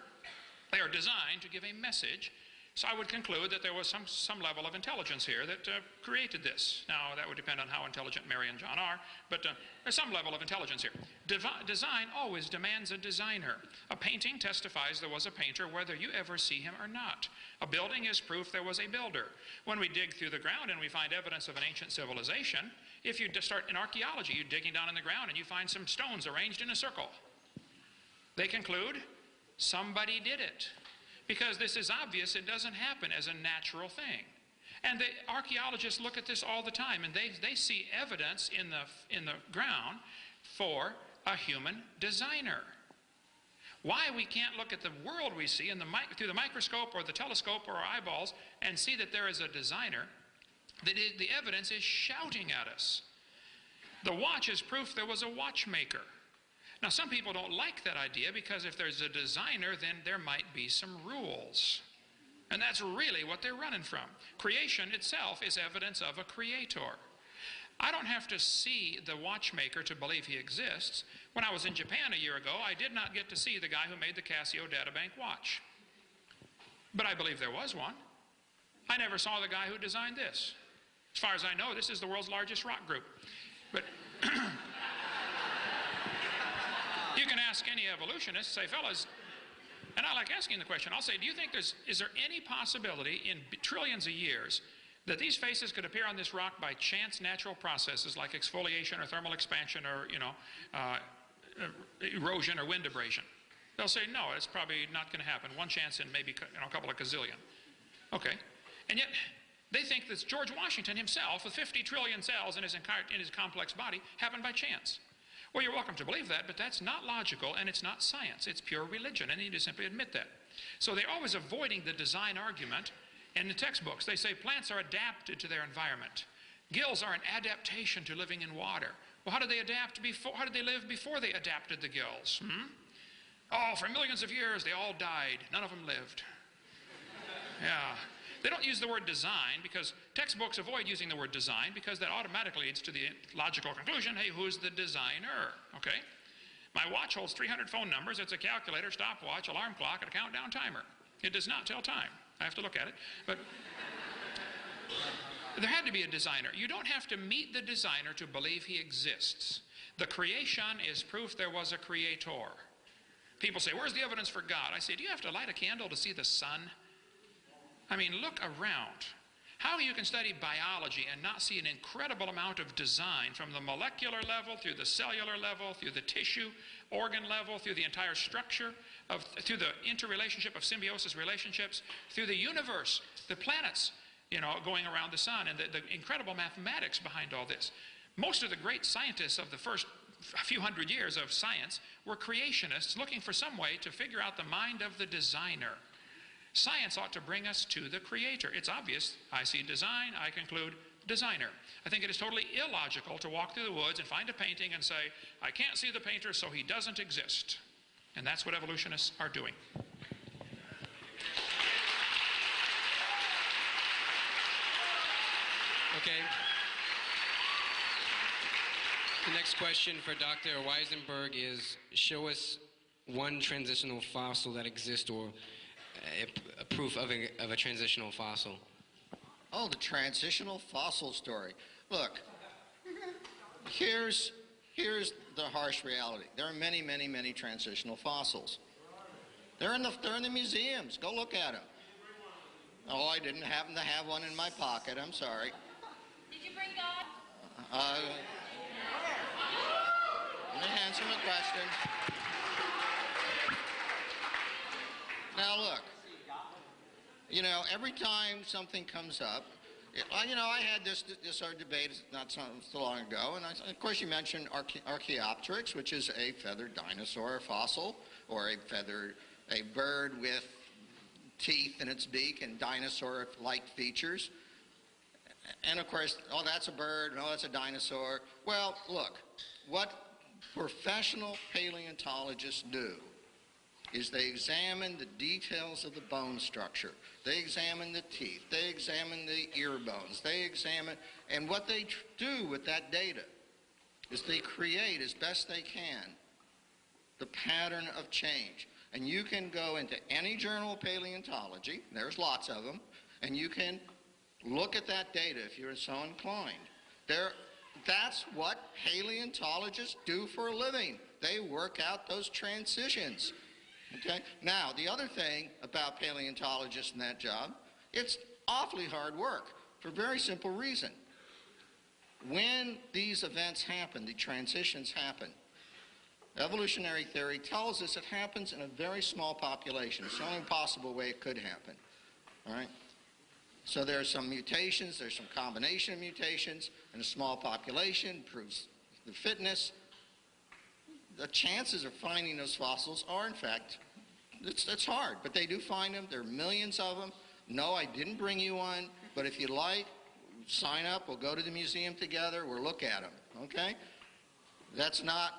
they are designed to give a message. So I would conclude that there was some level of intelligence here that created this. Now, that would depend on how intelligent Mary and John are, but there's some level of intelligence here. Design always demands a designer. A painting testifies there was a painter, whether you ever see him or not. A building is proof there was a builder. When we dig through the ground and we find evidence of an ancient civilization, if you start in archaeology, you're digging down in the ground and you find some stones arranged in a circle. They conclude somebody did it. Because this is obvious, it doesn't happen as a natural thing. And the archaeologists look at this all the time, and they see evidence in the ground for a human designer. Why we can't look at the world we see through the microscope or the telescope or our eyeballs and see that there is a designer, the evidence is shouting at us. The watch is proof there was a watchmaker. Now, some people don't like that idea because if there's a designer, then there might be some rules. And that's really what they're running from. Creation itself is evidence of a creator. I don't have to see the watchmaker to believe he exists. When I was in Japan a year ago, I did not get to see the guy who made the Casio Databank watch. But I believe there was one. I never saw the guy who designed this. As far as I know, this is the world's largest rock group. But you can ask any evolutionist, say, fellas, and I like asking the question, I'll say, do you think is there any possibility in trillions of years that these faces could appear on this rock by chance natural processes like exfoliation or thermal expansion or, erosion or wind abrasion? They'll say, no, it's probably not going to happen. One chance in maybe a couple of gazillion. Okay. And yet, they think that George Washington himself, with 50 trillion cells in his complex body, happened by chance. Well, you're welcome to believe that, but that's not logical, and it's not science. It's pure religion, and you just simply admit that. So they're always avoiding the design argument. In the textbooks, they say plants are adapted to their environment. Gills are an adaptation to living in water. Well, how did they adapt before? How did they live before they adapted the gills? Oh, for millions of years, they all died. None of them lived. Yeah. They don't use the word design because textbooks avoid using the word design because that automatically leads to the logical conclusion, hey, who's the designer? Okay? My watch holds 300 phone numbers. It's a calculator, stopwatch, alarm clock, and a countdown timer. It does not tell time. I have to look at it. But there had to be a designer. You don't have to meet the designer to believe he exists. The creation is proof there was a creator. People say, where's the evidence for God? I say, do you have to light a candle to see the sun? I mean, look around. How you can study biology and not see an incredible amount of design from the molecular level, through the cellular level, through the tissue, organ level, through the entire structure, through the interrelationship of symbiosis relationships, through the universe, the planets, going around the sun, and the incredible mathematics behind all this. Most of the great scientists of the first few hundred years of science were creationists looking for some way to figure out the mind of the designer. Science ought to bring us to the creator. It's obvious. I see design, I conclude designer. I think it is totally illogical to walk through the woods and find a painting and say, I can't see the painter, so he doesn't exist. And that's what evolutionists are doing. Okay. The next question for Dr. Weisenburg is, show us one transitional fossil that exists, or a proof of a transitional fossil. Oh, the transitional fossil story. Look, here's the harsh reality. There are many, many, many transitional fossils. They're in the museums. Go look at them. Oh, I didn't happen to have one in my pocket. I'm sorry. Did you bring God? Let me answer my question. Now look, every time something comes up, I had this debate not so long ago, and of course you mentioned Archaeopteryx, which is a feathered dinosaur fossil, or a bird with teeth in its beak and dinosaur-like features. And of course, oh, that's a bird, no, that's a dinosaur. Well, look, what professional paleontologists do is they examine the details of the bone structure. They examine the teeth. They examine the ear bones. And what they do with that data is they create, as best they can, the pattern of change. And you can go into any journal of paleontology, there's lots of them, and you can look at that data if you're so inclined. That's what paleontologists do for a living. They work out those transitions. Okay? Now, the other thing about paleontologists in that job, it's awfully hard work for a very simple reason. When these events happen, the transitions happen, evolutionary theory tells us it happens in a very small population. It's the only possible way it could happen. All right? So there are some mutations, there's some combination of mutations in a small population, proves the fitness. The chances of finding those fossils are, in fact, it's hard, but they do find them. There are millions of them. No, I didn't bring you one, but if you like, sign up. We'll go to the museum together. We'll look at them, okay? That's not,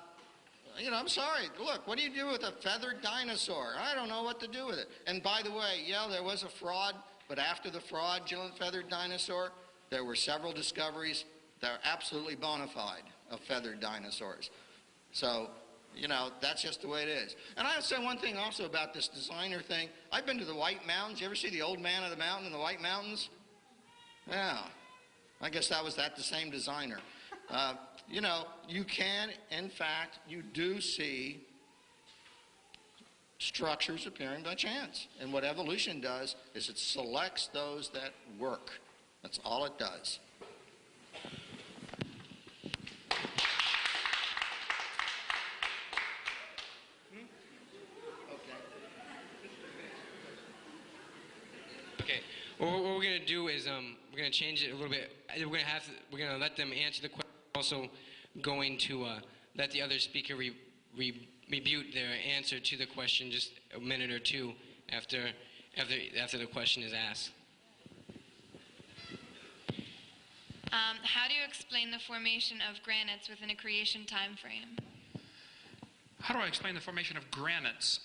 I'm sorry. Look, what do you do with a feathered dinosaur? I don't know what to do with it. And by the way, yeah, there was a fraud, but after the fraudulent feathered dinosaur, there were several discoveries that are absolutely bona fide of feathered dinosaurs. So, that's just the way it is. And I'll say one thing also about this designer thing. I've been to the White Mountains. You ever see the old man of the mountain in the White Mountains? Yeah. I guess the same designer. You can, in fact, you do see structures appearing by chance. And what evolution does is it selects those that work. That's all it does. we're going to change it a little bit. We're going to let them answer the question. Also going to let the other speaker rebut their answer to the question just a minute or two after the question is asked. How do you explain the formation of granites within a creation time frame? How do I explain the formation of granites?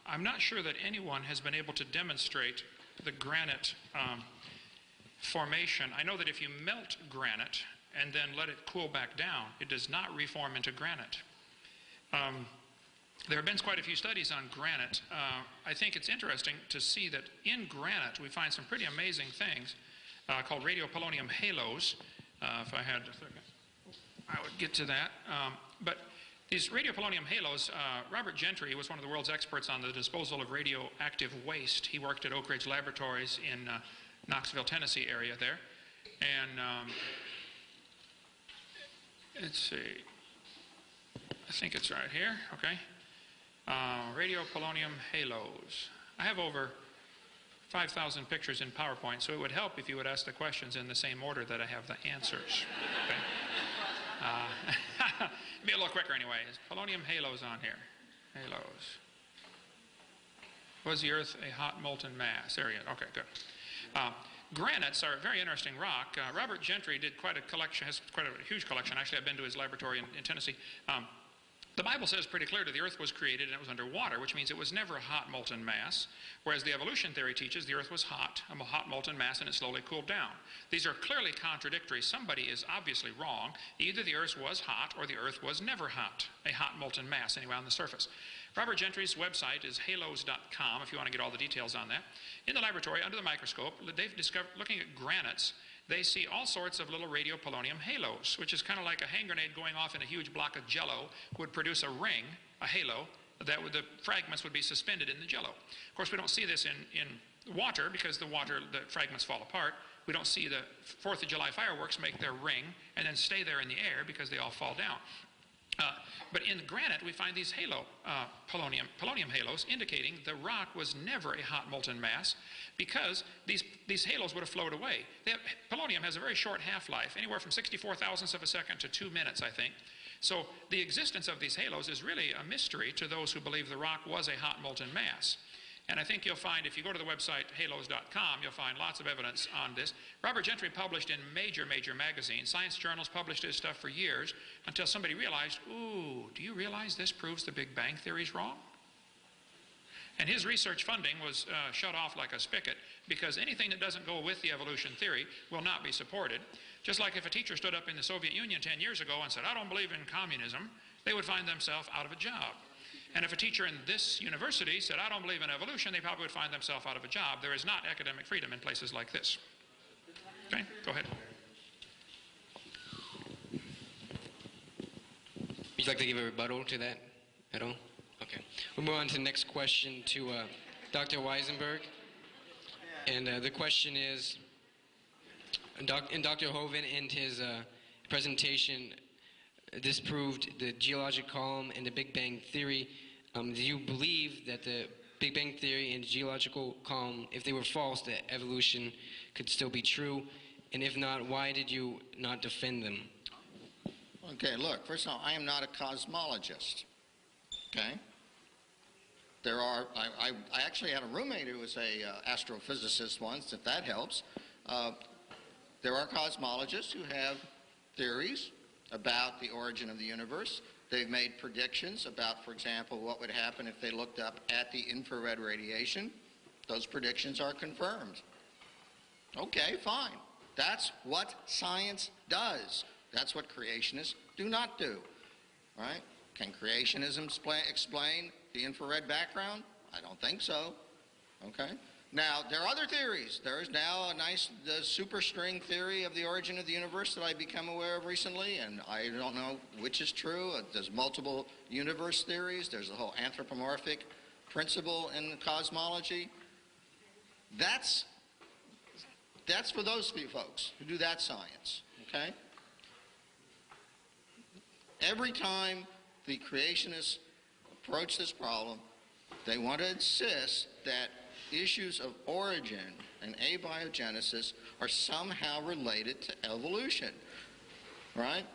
I'm not sure that anyone has been able to demonstrate the granite formation. I know that if you melt granite and then let it cool back down, it does not reform into granite. There have been quite a few studies on granite. I think it's interesting to see that in granite we find some pretty amazing things called radiopolonium halos. If I had a second, I would get to that. But these radiopolonium halos, Robert Gentry was one of the world's experts on the disposal of radioactive waste. He worked at Oak Ridge Laboratories in Knoxville, Tennessee area there. And let's see, I think it's right here, okay. Radiopolonium halos. I have over 5,000 pictures in PowerPoint, so it would help if you would ask the questions in the same order that I have the answers. Okay. Be a little quicker anyway. Is polonium halos on here? Halos. Was the Earth a hot molten mass? There you go. Okay, good. Granites are a very interesting rock. Robert Gentry did quite a collection, has quite a huge collection. Actually, I've been to his laboratory in Tennessee. The Bible says pretty clearly the earth was created and it was under water, which means it was never a hot molten mass, whereas the evolution theory teaches the earth was hot, a hot molten mass, and it slowly cooled down. These are clearly contradictory. Somebody is obviously wrong. Either the earth was hot or the earth was never hot, a hot molten mass anyway on the surface. Robert Gentry's website is halos.com if you want to get all the details on that. In the laboratory, under the microscope, they've discovered, looking at granites, they see all sorts of little radiopolonium halos, which is kind of like a hand grenade going off in a huge block of jello would produce a ring, a halo, that the fragments would be suspended in the jello. Of course, we don't see this in water because the fragments fall apart. We don't see the 4th of July fireworks make their ring and then stay there in the air because they all fall down. But in granite, we find these polonium halos, indicating the rock was never a hot molten mass because these halos would have flowed away. Polonium has a very short half-life, anywhere from 64 thousandths of a second to 2 minutes, I think. So the existence of these halos is really a mystery to those who believe the rock was a hot molten mass. And I think you'll find, if you go to the website halos.com, you'll find lots of evidence on this. Robert Gentry published in major magazines. Science journals published his stuff for years until somebody realized, ooh, do you realize this proves the Big Bang theory's wrong? And his research funding was shut off like a spigot because anything that doesn't go with the evolution theory will not be supported. Just like if a teacher stood up in the Soviet Union 10 years ago and said, I don't believe in communism, they would find themselves out of a job. And if a teacher in this university said, I don't believe in evolution, they probably would find themselves out of a job. There is not academic freedom in places like this. Okay, go ahead. Would you like to give a rebuttal to that at all? Okay. We'll move on to the next question to Dr. Weisenburg. And the question is, Dr. Hovind in his presentation disproved the geologic column and the Big Bang theory. Do you believe that the Big Bang theory and geological column, if they were false, that evolution could still be true? And if not, why did you not defend them? Okay, look, first of all, I am not a cosmologist. Okay? I actually had a roommate who was a astrophysicist once, if that helps. There are cosmologists who have theories about the origin of the universe. They've made predictions about, for example, what would happen if they looked up at the infrared radiation. Those predictions are confirmed. Okay, fine. That's what science does. That's what creationists do not do. Right? Can creationism explain the infrared background? I don't think so. Okay? Now, there are other theories. There is now a nice superstring theory of the origin of the universe that I've become aware of recently, and I don't know which is true. There's multiple universe theories. There's the whole anthropomorphic principle in cosmology. That's for those few folks who do that science, okay? Every time the creationists approach this problem, they want to insist that issues of origin and abiogenesis are somehow related to evolution, right?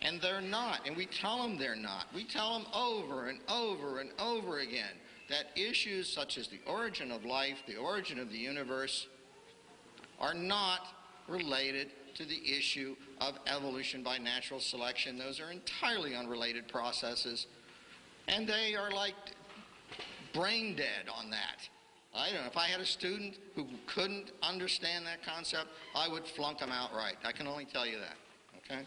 And they're not, and we tell them they're not. We tell them over and over and over again that issues such as the origin of life, the origin of the universe, are not related to the issue of evolution by natural selection. Those are entirely unrelated processes, and they are like brain dead on that. I don't know, if I had a student who couldn't understand that concept, I would flunk them outright. I can only tell you that, okay?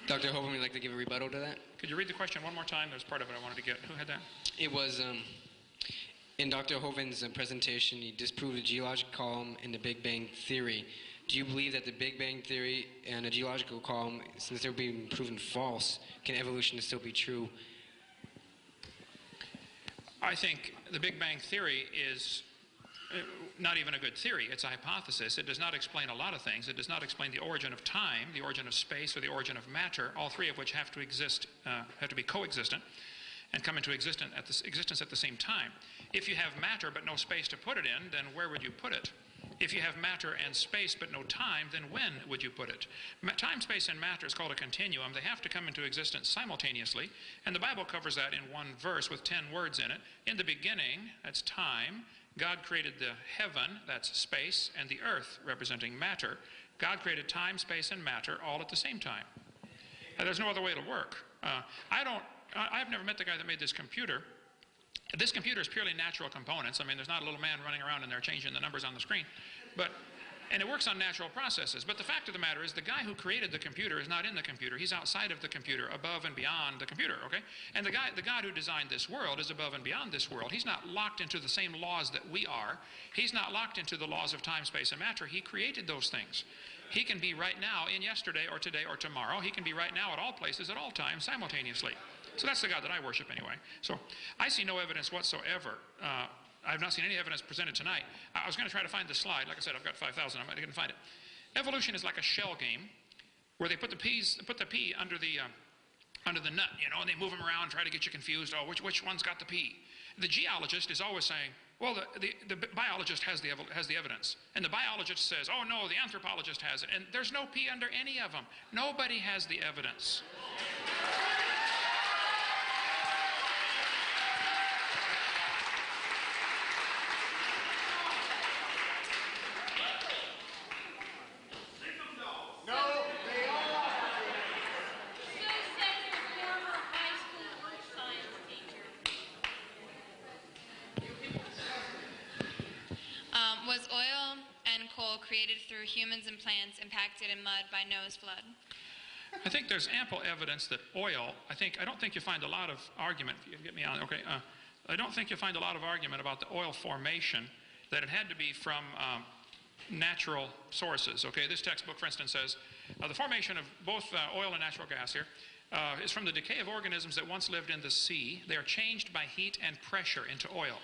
Dr. Hovind, would you like to give a rebuttal to that? Could you read the question one more time? There's part of it I wanted to get. Who had that? It was, in Dr. Hovind's presentation, he disproved the geological column and the Big Bang Theory. Do you believe that the Big Bang Theory and the geological column, since they're being proven false, can evolution still be true? I think the Big Bang Theory is not even a good theory. It's a hypothesis. It does not explain a lot of things. It does not explain the origin of time, the origin of space, or the origin of matter, all three of which have to exist, have to be coexistent and come into existence at the same time. If you have matter but no space to put it in, then where would you put it? If you have matter and space but no time, then when would you put it? Time, space, and matter is called a continuum. They have to come into existence simultaneously, and the Bible covers that in one verse with 10 words in it. In the beginning, that's time, God created the heaven, that's space, and the earth, representing matter. God created time, space, and matter all at the same time. There's no other way to work. I've never met the guy that made this computer. This computer is purely natural components. I mean, there's not a little man running around in there changing the numbers on the screen. And it works on natural processes. But the fact of the matter is the guy who created the computer is not in the computer. He's outside of the computer, above and beyond the computer, okay? And the God who designed this world is above and beyond this world. He's not locked into the same laws that we are. He's not locked into the laws of time, space, and matter. He created those things. He can be right now in yesterday or today or tomorrow. He can be right now at all places at all times simultaneously. So that's the God that I worship anyway. So I see no evidence whatsoever. I have not seen any evidence presented tonight. I was going to try to find the slide. Like I said, I've got 5,000. I couldn't find it. Evolution is like a shell game where they put the pea under the nut, you know, and they move them around, try to get you confused. Oh, which one's got the pea? The geologist is always saying, well, the biologist has the evidence. And the biologist says, oh, no, the anthropologist has it. And there's no pea under any of them. Nobody has the evidence. Was oil and coal created through humans and plants impacted in mud by Noah's flood? I think there's ample evidence that oil, I don't think you find a lot of argument, if you can get me on, okay, I don't think you find a lot of argument about the oil formation, that it had to be from natural sources, okay? This textbook, for instance, says, the formation of both oil and natural gas here is from the decay of organisms that once lived in the sea. They are changed by heat and pressure into oil.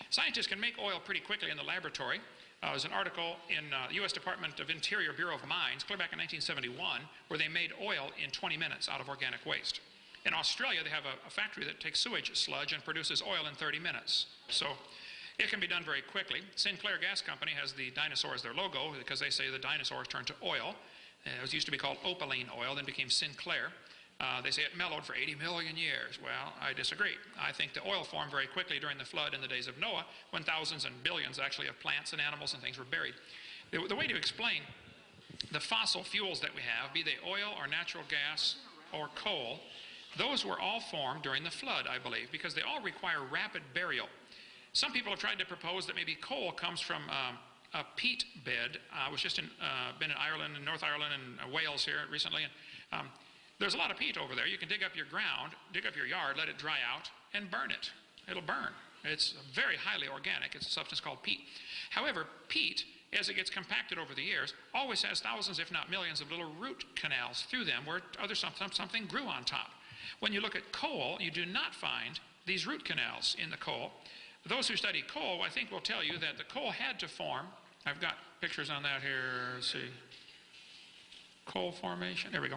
Scientists can make oil pretty quickly in the laboratory. There's an article in the U.S. Department of Interior Bureau of Mines, clear back in 1971, where they made oil in 20 minutes out of organic waste. In Australia, they have a factory that takes sewage sludge and produces oil in 30 minutes. So it can be done very quickly. Sinclair Gas Company has the dinosaur as their logo because they say the dinosaurs turned to oil. It used to be called opaline oil, then became Sinclair. They say it mellowed for 80 million years. Well, I disagree. I think the oil formed very quickly during the flood in the days of Noah, when thousands and billions actually of plants and animals and things were buried. The way to explain the fossil fuels that we have, be they oil or natural gas or coal, those were all formed during the flood, I believe, because they all require rapid burial. Some people have tried to propose that maybe coal comes from a peat bed. I was just been in Ireland and North Ireland and Wales here recently, and there's a lot of peat over there. You can dig up your ground, dig up your yard, let it dry out, and burn it. It'll burn. It's very highly organic. It's a substance called peat. However, peat, as it gets compacted over the years, always has thousands, if not millions, of little root canals through them where something grew on top. When you look at coal, you do not find these root canals in the coal. Those who study coal, I think, will tell you that the coal had to form. I've got pictures on that here. Let's see. Coal formation. There we go.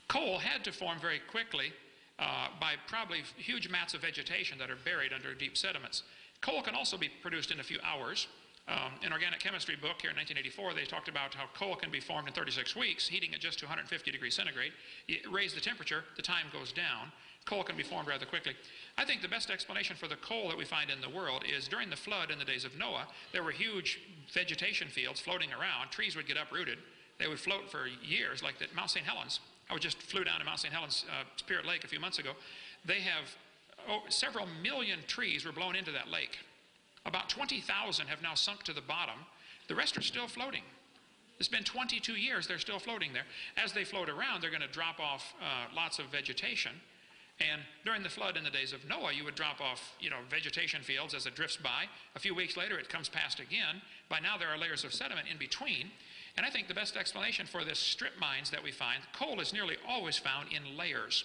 Coal had to form very quickly by probably huge mats of vegetation that are buried under deep sediments. Coal can also be produced in a few hours. In Organic Chemistry book here in 1984, they talked about how coal can be formed in 36 weeks, heating it just to 150 degrees centigrade. You raise the temperature, the time goes down. Coal can be formed rather quickly. I think the best explanation for the coal that we find in the world is during the flood in the days of Noah, there were huge vegetation fields floating around. Trees would get uprooted. They would float for years, like at Mount St. Helens. I just flew down to Mount St. Helens Spirit Lake a few months ago. They have several million trees were blown into that lake. About 20,000 have now sunk to the bottom. The rest are still floating. It's been 22 years, they're still floating there. As they float around, they're going to drop off lots of vegetation. And during the flood in the days of Noah, you would drop off, vegetation fields as it drifts by. A few weeks later, it comes past again. By now, there are layers of sediment in between. And I think the best explanation for this strip mines that we find, coal is nearly always found in layers.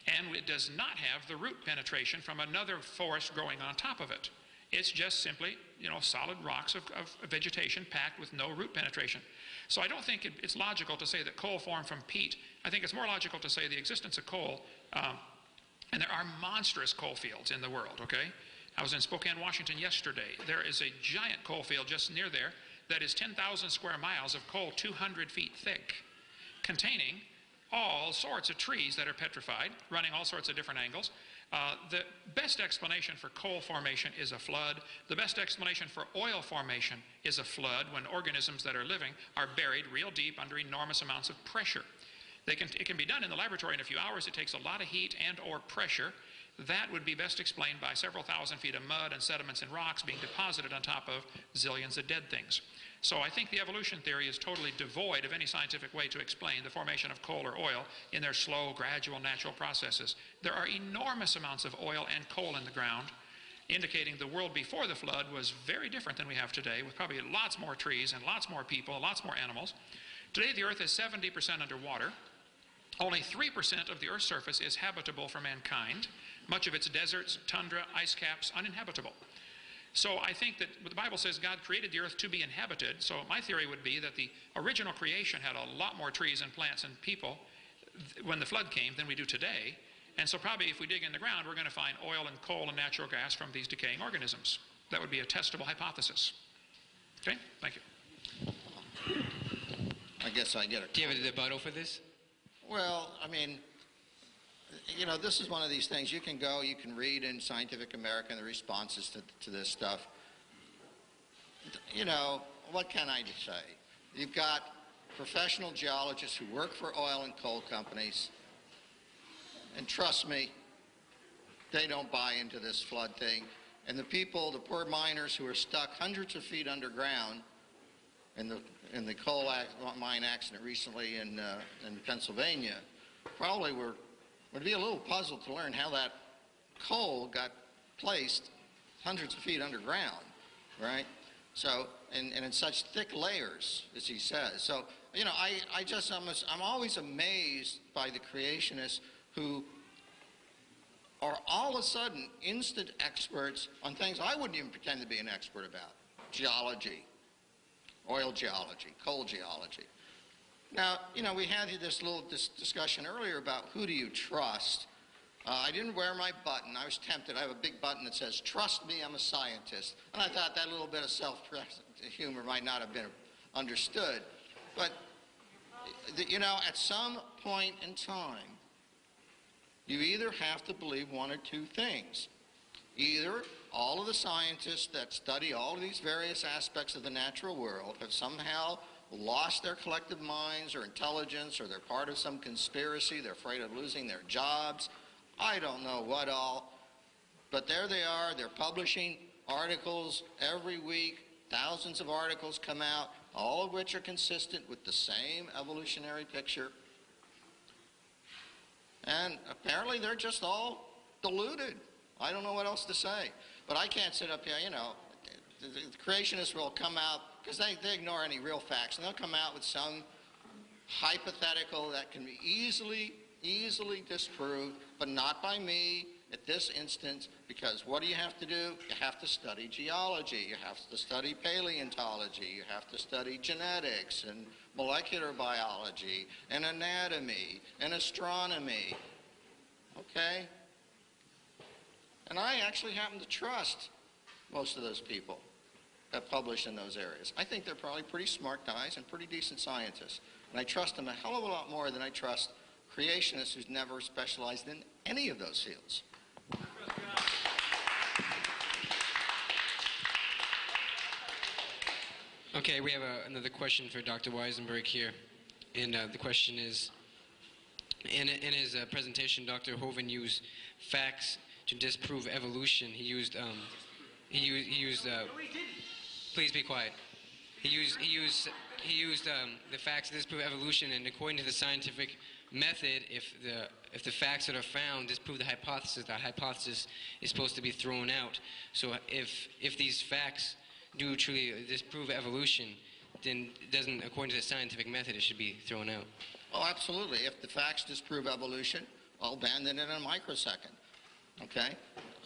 And it does not have the root penetration from another forest growing on top of it. It's just simply, solid rocks of vegetation packed with no root penetration. So I don't think it's logical to say that coal formed from peat. I think it's more logical to say the existence of coal, and there are monstrous coal fields in the world, okay? I was in Spokane, Washington yesterday. There is a giant coal field just near there that is 10,000 square miles of coal 200 feet thick, containing all sorts of trees that are petrified, running all sorts of different angles. The best explanation for coal formation is a flood. The best explanation for oil formation is a flood when organisms that are living are buried real deep under enormous amounts of pressure. It can be done in the laboratory in a few hours. It takes a lot of heat and or pressure. That would be best explained by several thousand feet of mud and sediments and rocks being deposited on top of zillions of dead things. So I think the evolution theory is totally devoid of any scientific way to explain the formation of coal or oil in their slow, gradual, natural processes. There are enormous amounts of oil and coal in the ground, indicating the world before the flood was very different than we have today, with probably lots more trees and lots more people, lots more animals. Today the Earth is 70% underwater. Only 3% of the Earth's surface is habitable for mankind. Much of its deserts, tundra, ice caps, uninhabitable. So I think that the Bible says God created the earth to be inhabited. So my theory would be that the original creation had a lot more trees and plants and people when the flood came than we do today. And so probably if we dig in the ground, we're going to find oil and coal and natural gas from these decaying organisms. That would be a testable hypothesis. Okay, thank you. I guess I get it. Do you have a rebuttal for this? Well, I mean, this is one of these things. You can read in Scientific American the responses to this stuff. What can I say? You've got professional geologists who work for oil and coal companies, and trust me, they don't buy into this flood thing. And the poor miners who are stuck hundreds of feet underground in the coal mine accident recently in Pennsylvania, probably would be a little puzzled to learn how that coal got placed hundreds of feet underground, right? So, and in such thick layers, as he says. So, I'm always amazed by the creationists who are all of a sudden instant experts on things I wouldn't even pretend to be an expert about. Geology, oil geology, coal geology. Now, we had this little discussion earlier about who do you trust. I didn't wear my button. I was tempted. I have a big button that says, "Trust me, I'm a scientist." And I thought that little bit of self-humor might not have been understood. But, at some point in time, you either have to believe one or two things. Either all of the scientists that study all of these various aspects of the natural world have somehow lost their collective minds or intelligence, or they're part of some conspiracy, they're afraid of losing their jobs, I don't know what all, but there they are, they're publishing articles every week, thousands of articles come out, all of which are consistent with the same evolutionary picture, and apparently they're just all deluded. I don't know what else to say, but I can't sit up here, the creationists will come out, because they ignore any real facts, and they'll come out with some hypothetical that can be easily disproved, but not by me at this instance, because what do you have to do? You have to study geology, you have to study paleontology, you have to study genetics and molecular biology and anatomy and astronomy. okay? And I actually happen to trust most of those people that publish in those areas. I think they're probably pretty smart guys and pretty decent scientists. And I trust them a hell of a lot more than I trust creationists who's never specialized in any of those fields. Okay, we have another question for Dr. Weisenburg here. And the question is, in his presentation, Dr. Hovind used facts to disprove evolution. He used please be quiet. He used the facts to disprove evolution, and according to the scientific method, if the facts that are found disprove the hypothesis is supposed to be thrown out. So if these facts do truly disprove evolution, then it doesn't, according to the scientific method, it should be thrown out. Oh, absolutely. If the facts disprove evolution, I'll abandon it in a microsecond. Okay?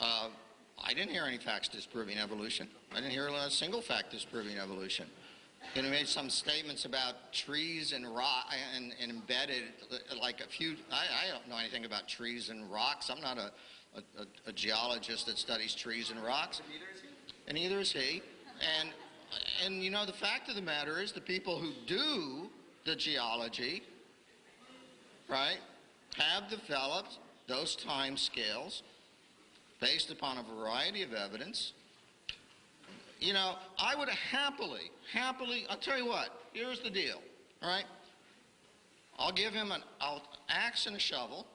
I didn't hear any facts disproving evolution. I didn't hear a single fact disproving evolution. He made some statements about trees and rock and embedded, like a few. I don't know anything about trees and rocks. I'm not a geologist that studies trees and rocks. And neither is he. And you know, the fact of the matter is the people who do the geology, right, have developed those time scales based upon a variety of evidence. You know, I would happily, I'll tell you what, here's the deal, all right? I'll give him an axe and a shovel,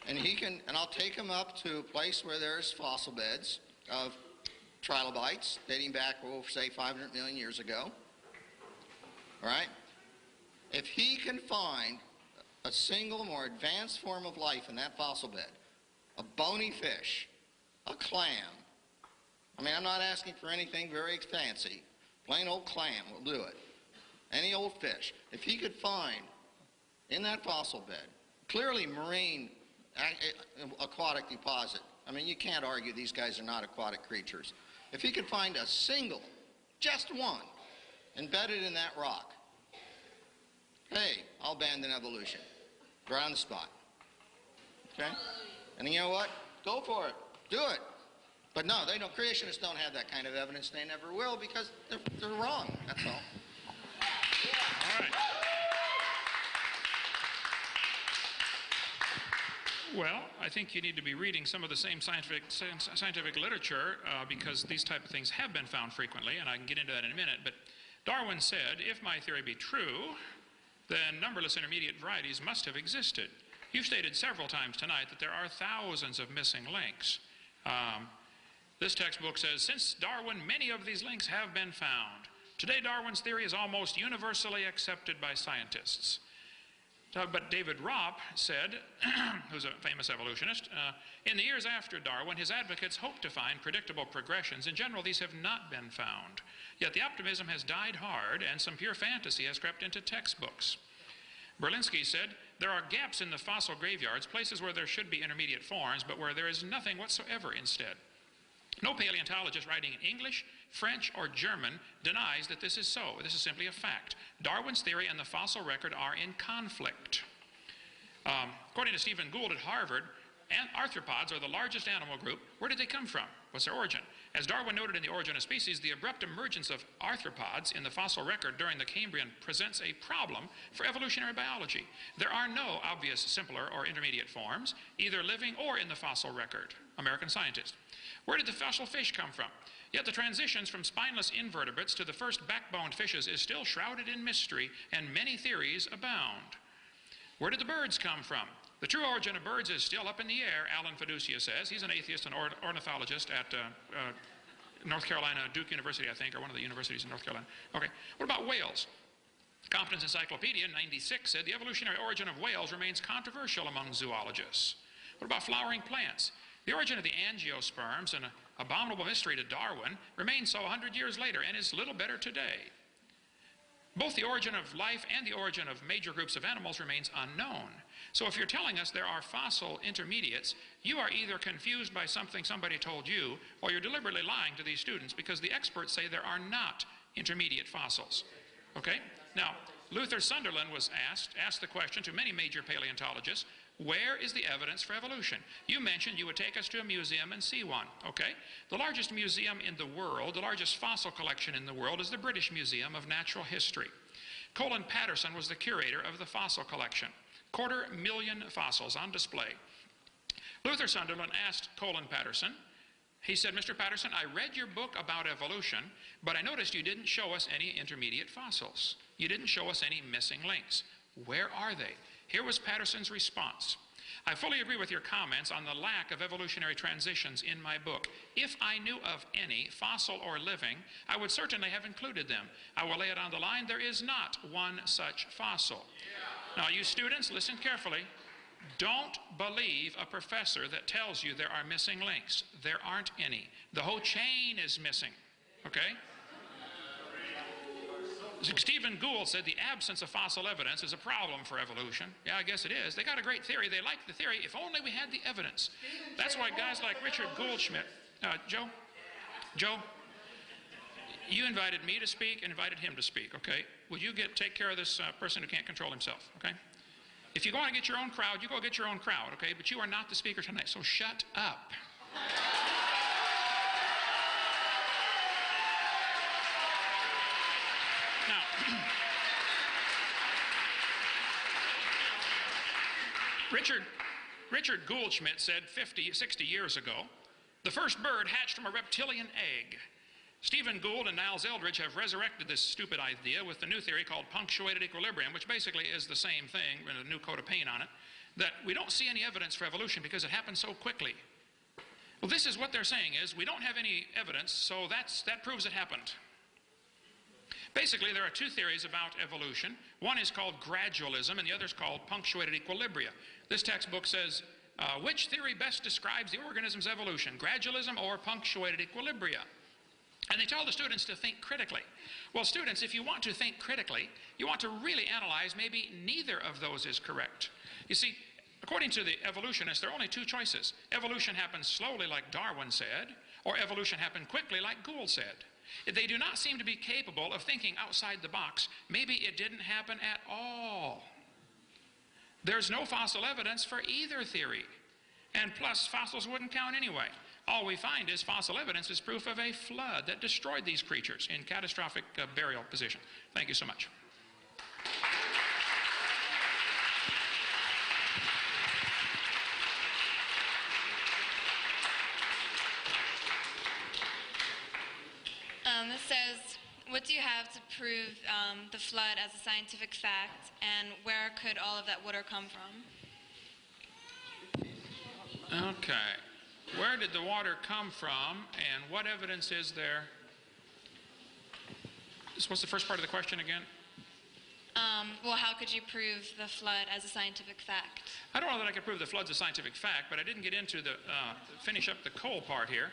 and I'll take him up to a place where there's fossil beds of trilobites dating back, well, say 500 million years ago, all right? If he can find a single more advanced form of life in that fossil bed, a bony fish, a clam, I mean, I'm not asking for anything very fancy. Plain old clam will do it. Any old fish. If he could find in that fossil bed, clearly marine aquatic deposit, I mean, you can't argue these guys are not aquatic creatures. If he could find a single, just one, embedded in that rock, hey, I'll abandon evolution. Right on the spot. Okay? And you know what? Go for it. Do it. But no, they don't. Creationists don't have that kind of evidence. They never will because they're wrong. That's all. All right. Well, I think you need to be reading some of the same scientific literature because these type of things have been found frequently, and I can get into that in a minute. But Darwin said, if my theory be true, then numberless intermediate varieties must have existed. You've stated several times tonight that there are thousands of missing links. This textbook says, since Darwin, many of these links have been found. Today, Darwin's theory is almost universally accepted by scientists. But David Ropp said, who's a famous evolutionist, in the years after Darwin, his advocates hoped to find predictable progressions. In general, these have not been found. Yet the optimism has died hard, and some pure fantasy has crept into textbooks. Berlinski said, there are gaps in the fossil graveyards, places where there should be intermediate forms, but where there is nothing whatsoever instead. No paleontologist writing in English, French, or German denies that this is so. This is simply a fact. Darwin's theory and the fossil record are in conflict. According to Stephen Gould at Harvard, arthropods are the largest animal group. Where did they come from? What's their origin? As Darwin noted in The Origin of Species, the abrupt emergence of arthropods in the fossil record during the Cambrian presents a problem for evolutionary biology. There are no obvious simpler or intermediate forms, either living or in the fossil record. American scientist. Where did the fossil fish come from? Yet the transitions from spineless invertebrates to the first backboned fishes is still shrouded in mystery, and many theories abound. Where did the birds come from? The true origin of birds is still up in the air, Alan Fiducia says. He's an atheist and ornithologist at North Carolina, Duke University, I think, or one of the universities in North Carolina. Okay, what about whales? Compton's Encyclopedia in '96 said the evolutionary origin of whales remains controversial among zoologists. What about flowering plants? The origin of the angiosperms, an abominable mystery to Darwin, remains so 100 years later and is little better today. Both the origin of life and the origin of major groups of animals remains unknown. So if you're telling us there are fossil intermediates, you are either confused by something somebody told you, or you're deliberately lying to these students because the experts say there are not intermediate fossils. Okay? Now, Luther Sunderland was asked the question to many major paleontologists, where is the evidence for evolution? You mentioned you would take us to a museum and see one, okay? The largest museum in the world, the largest fossil collection in the world, is the British Museum of Natural History. Colin Patterson was the curator of the fossil collection. 250,000 fossils on display. Luther Sunderland asked Colin Patterson, he said, Mr. Patterson, I read your book about evolution, but I noticed you didn't show us any intermediate fossils. You didn't show us any missing links. Where are they? Here was Patterson's response. I fully agree with your comments on the lack of evolutionary transitions in my book. If I knew of any, fossil or living, I would certainly have included them. I will lay it on the line, there is not one such fossil. Now, you students, listen carefully. Don't believe a professor that tells you there are missing links. There aren't any. The whole chain is missing, okay? Stephen Gould said the absence of fossil evidence is a problem for evolution. Yeah, I guess it is. They got a great theory. They like the theory. If only we had the evidence. That's why guys like Richard Goldschmidt, Joe, you invited me to speak and invited him to speak, okay? Would you take care of this person who can't control himself, okay? If you want to get your own crowd, you go get your own crowd, okay? But you are not the speaker tonight, so shut up. Now, Richard Goldschmidt said 60 years ago, the first bird hatched from a reptilian egg. Stephen Gould and Niles Eldredge have resurrected this stupid idea with the new theory called punctuated equilibrium, which basically is the same thing with a new coat of paint on it, that we don't see any evidence for evolution because it happened so quickly. Well, this is what they're saying is we don't have any evidence, so that proves it happened. Basically, there are two theories about evolution. One is called gradualism, and the other is called punctuated equilibria. This textbook says, which theory best describes the organism's evolution, gradualism or punctuated equilibria? And they tell the students to think critically. Well, students, if you want to think critically, you want to really analyze maybe neither of those is correct. You see, according to the evolutionists, there are only two choices. Evolution happens slowly, like Darwin said, or evolution happened quickly, like Gould said. They do not seem to be capable of thinking outside the box. Maybe it didn't happen at all. There's no fossil evidence for either theory. And plus, fossils wouldn't count anyway. All we find is fossil evidence is proof of a flood that destroyed these creatures in catastrophic burial position. Thank you so much. This says, what do you have to prove the flood as a scientific fact, and where could all of that water come from? Okay. Where did the water come from, and what evidence is there? What's the first part of the question again? Well, how could you prove the flood as a scientific fact? I don't know that I could prove the flood's a scientific fact, but I didn't get into the, finish up the coal part here.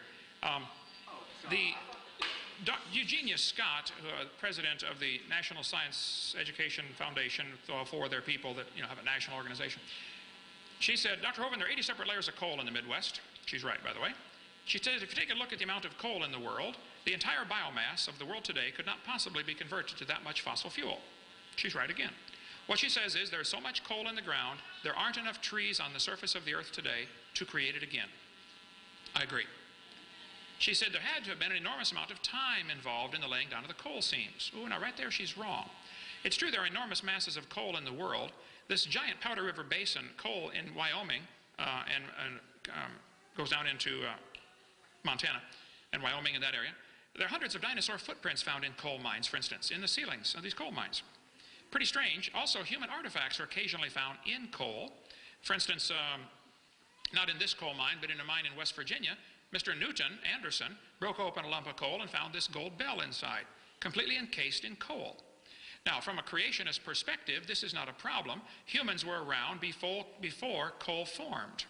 Eugenia Scott, president of the National Science Education Foundation, for their people that have a national organization, she said, Dr. Hovind, there are 80 separate layers of coal in the Midwest. She's right, by the way. She says if you take a look at the amount of coal in the world, the entire biomass of the world today could not possibly be converted to that much fossil fuel. She's right again. What she says is there's so much coal in the ground, there aren't enough trees on the surface of the earth today to create it again. I agree. She said there had to have been an enormous amount of time involved in the laying down of the coal seams. Ooh, now right there she's wrong. It's true there are enormous masses of coal in the world. This giant Powder River Basin, coal in Wyoming, goes down into Montana and Wyoming in that area. There are hundreds of dinosaur footprints found in coal mines, for instance, in the ceilings of these coal mines. Pretty strange. Also, human artifacts are occasionally found in coal. For instance, not in this coal mine, but in a mine in West Virginia, Mr. Newton Anderson broke open a lump of coal and found this gold bell inside, completely encased in coal. Now, from a creationist perspective, this is not a problem. Humans were around before coal formed.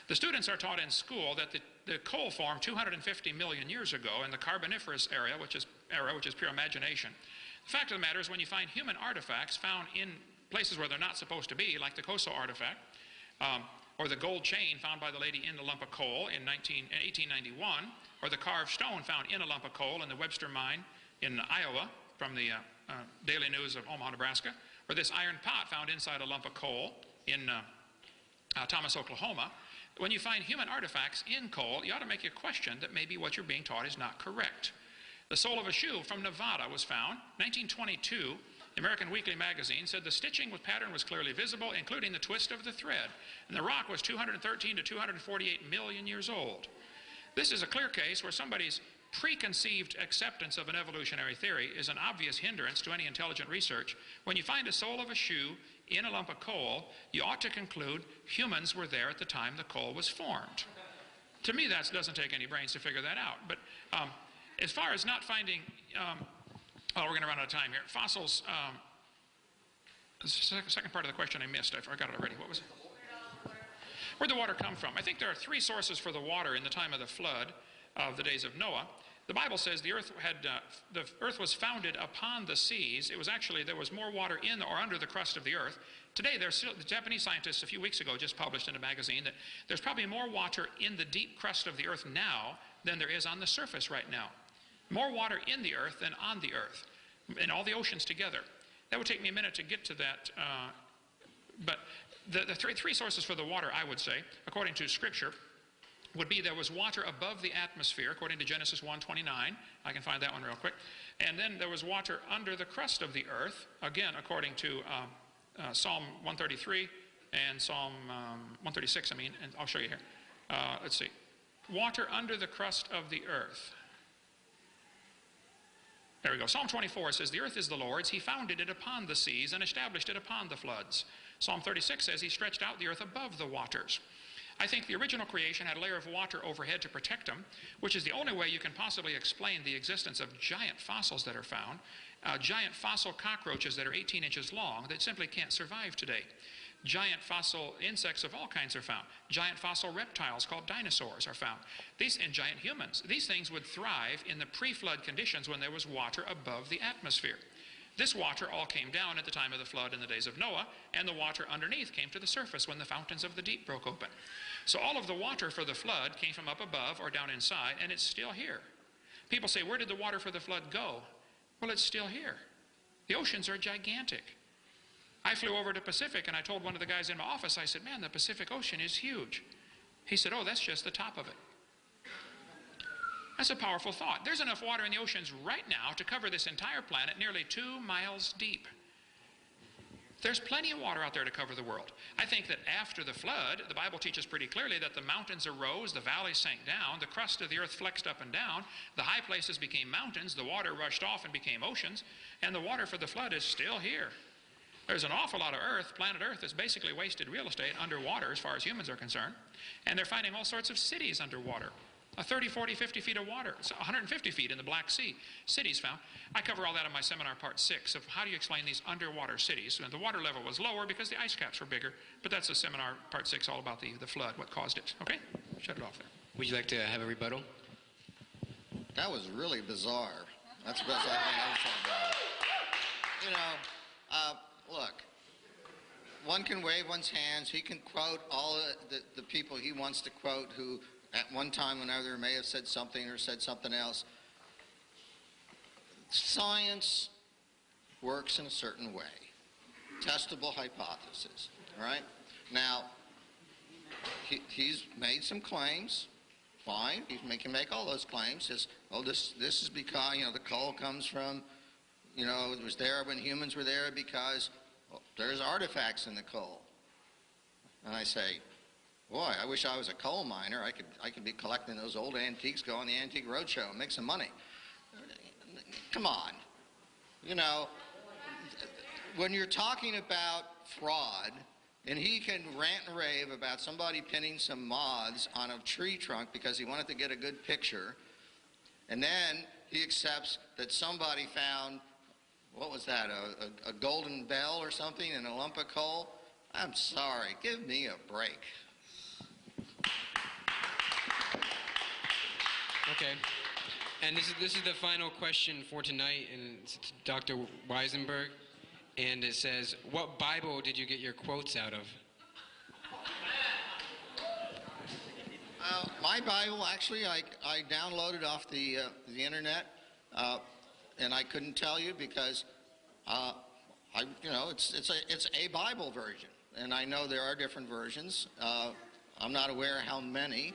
The students are taught in school that the coal formed 250 million years ago in the Carboniferous era, which is pure imagination. The fact of the matter is when you find human artifacts found in places where they're not supposed to be, like the Coso artifact, or the gold chain found by the lady in the lump of coal in 1891, or the carved stone found in a lump of coal in the Webster mine in Iowa from the Daily News of Omaha, Nebraska, or this iron pot found inside a lump of coal in Thomas, Oklahoma. When you find human artifacts in coal, you ought to make you question that maybe what you're being taught is not correct. The sole of a shoe from Nevada was found. 1922, the American Weekly magazine said the stitching with pattern was clearly visible, including the twist of the thread. And the rock was 213 to 248 million years old. This is a clear case where somebody's preconceived acceptance of an evolutionary theory is an obvious hindrance to any intelligent research. When you find a sole of a shoe in a lump of coal, you ought to conclude humans were there at the time the coal was formed. To me, that doesn't take any brains to figure that out. But as far as not finding, we're going to run out of time here. Fossils, the second part of the question I missed. I forgot it already. What was it? Where'd the water come from? I think there are three sources for the water in the time of the flood of the days of Noah. The Bible says the earth was founded upon the seas. It was actually, there was more water in or under the crust of the earth. Today, the Japanese scientists a few weeks ago just published in a magazine that there's probably more water in the deep crust of the earth now than there is on the surface right now. More water in the earth than on the earth, in all the oceans together. That would take me a minute to get to that, but the three sources for the water, I would say, according to Scripture, would be there was water above the atmosphere, according to Genesis 1:29. I can find that one real quick. And then there was water under the crust of the earth, again, according to Psalm 133 and Psalm 136, and I'll show you here. Let's see. Water under the crust of the earth. There we go. Psalm 24 says, the earth is the Lord's. He founded it upon the seas and established it upon the floods. Psalm 36 says he stretched out the earth above the waters. I think the original creation had a layer of water overhead to protect them, which is the only way you can possibly explain the existence of giant fossils that are found, giant fossil cockroaches that are 18 inches long that simply can't survive today. Giant fossil insects of all kinds are found. Giant fossil reptiles called dinosaurs are found. And giant humans. These things would thrive in the pre-flood conditions when there was water above the atmosphere. This water all came down at the time of the flood in the days of Noah, and the water underneath came to the surface when the fountains of the deep broke open. So all of the water for the flood came from up above or down inside, and it's still here. People say, where did the water for the flood go? Well, it's still here. The oceans are gigantic. I flew over to Pacific, and I told one of the guys in my office, I said, man, the Pacific Ocean is huge. He said, oh, that's just the top of it. That's a powerful thought. There's enough water in the oceans right now to cover this entire planet nearly 2 miles deep. There's plenty of water out there to cover the world. I think that after the flood, the Bible teaches pretty clearly that the mountains arose, the valleys sank down, the crust of the earth flexed up and down, the high places became mountains, the water rushed off and became oceans, and the water for the flood is still here. There's an awful lot of earth, planet Earth, that's basically wasted real estate underwater as far as humans are concerned, and they're finding all sorts of cities underwater. 30, 40, 50 feet of water. It's 150 feet in the Black Sea. Cities found. I cover all that in my seminar part 6 of how do you explain these underwater cities. And the water level was lower because the ice caps were bigger, but that's a seminar part 6 all about the flood, what caused it. Okay? Shut it off there. Would you like to have a rebuttal? That was really bizarre. That's the best I've ever thought about. You know, look, one can wave one's hands. He can quote all the people he wants to quote who at one time or another may have said something or said something else. Science works in a certain way. Testable hypothesis, all right? Now, he's made some claims. Fine, he can make all those claims. Says, oh, this is because, the coal comes from, it was there when humans were there because there's artifacts in the coal. And I say, boy, I wish I was a coal miner. I could be collecting those old antiques, go on the Antique Roadshow and make some money. Come on. When you're talking about fraud, and he can rant and rave about somebody pinning some moths on a tree trunk because he wanted to get a good picture, and then he accepts that somebody found, what was that, a golden bell or something in a lump of coal? I'm sorry. Give me a break. Okay. And this is the final question for tonight, and it's to Dr. Weisenburg. And it says, what Bible did you get your quotes out of? My Bible, actually, I downloaded off the internet, and I couldn't tell you because I It's a Bible version, and I know there are different versions. I'm not aware how many.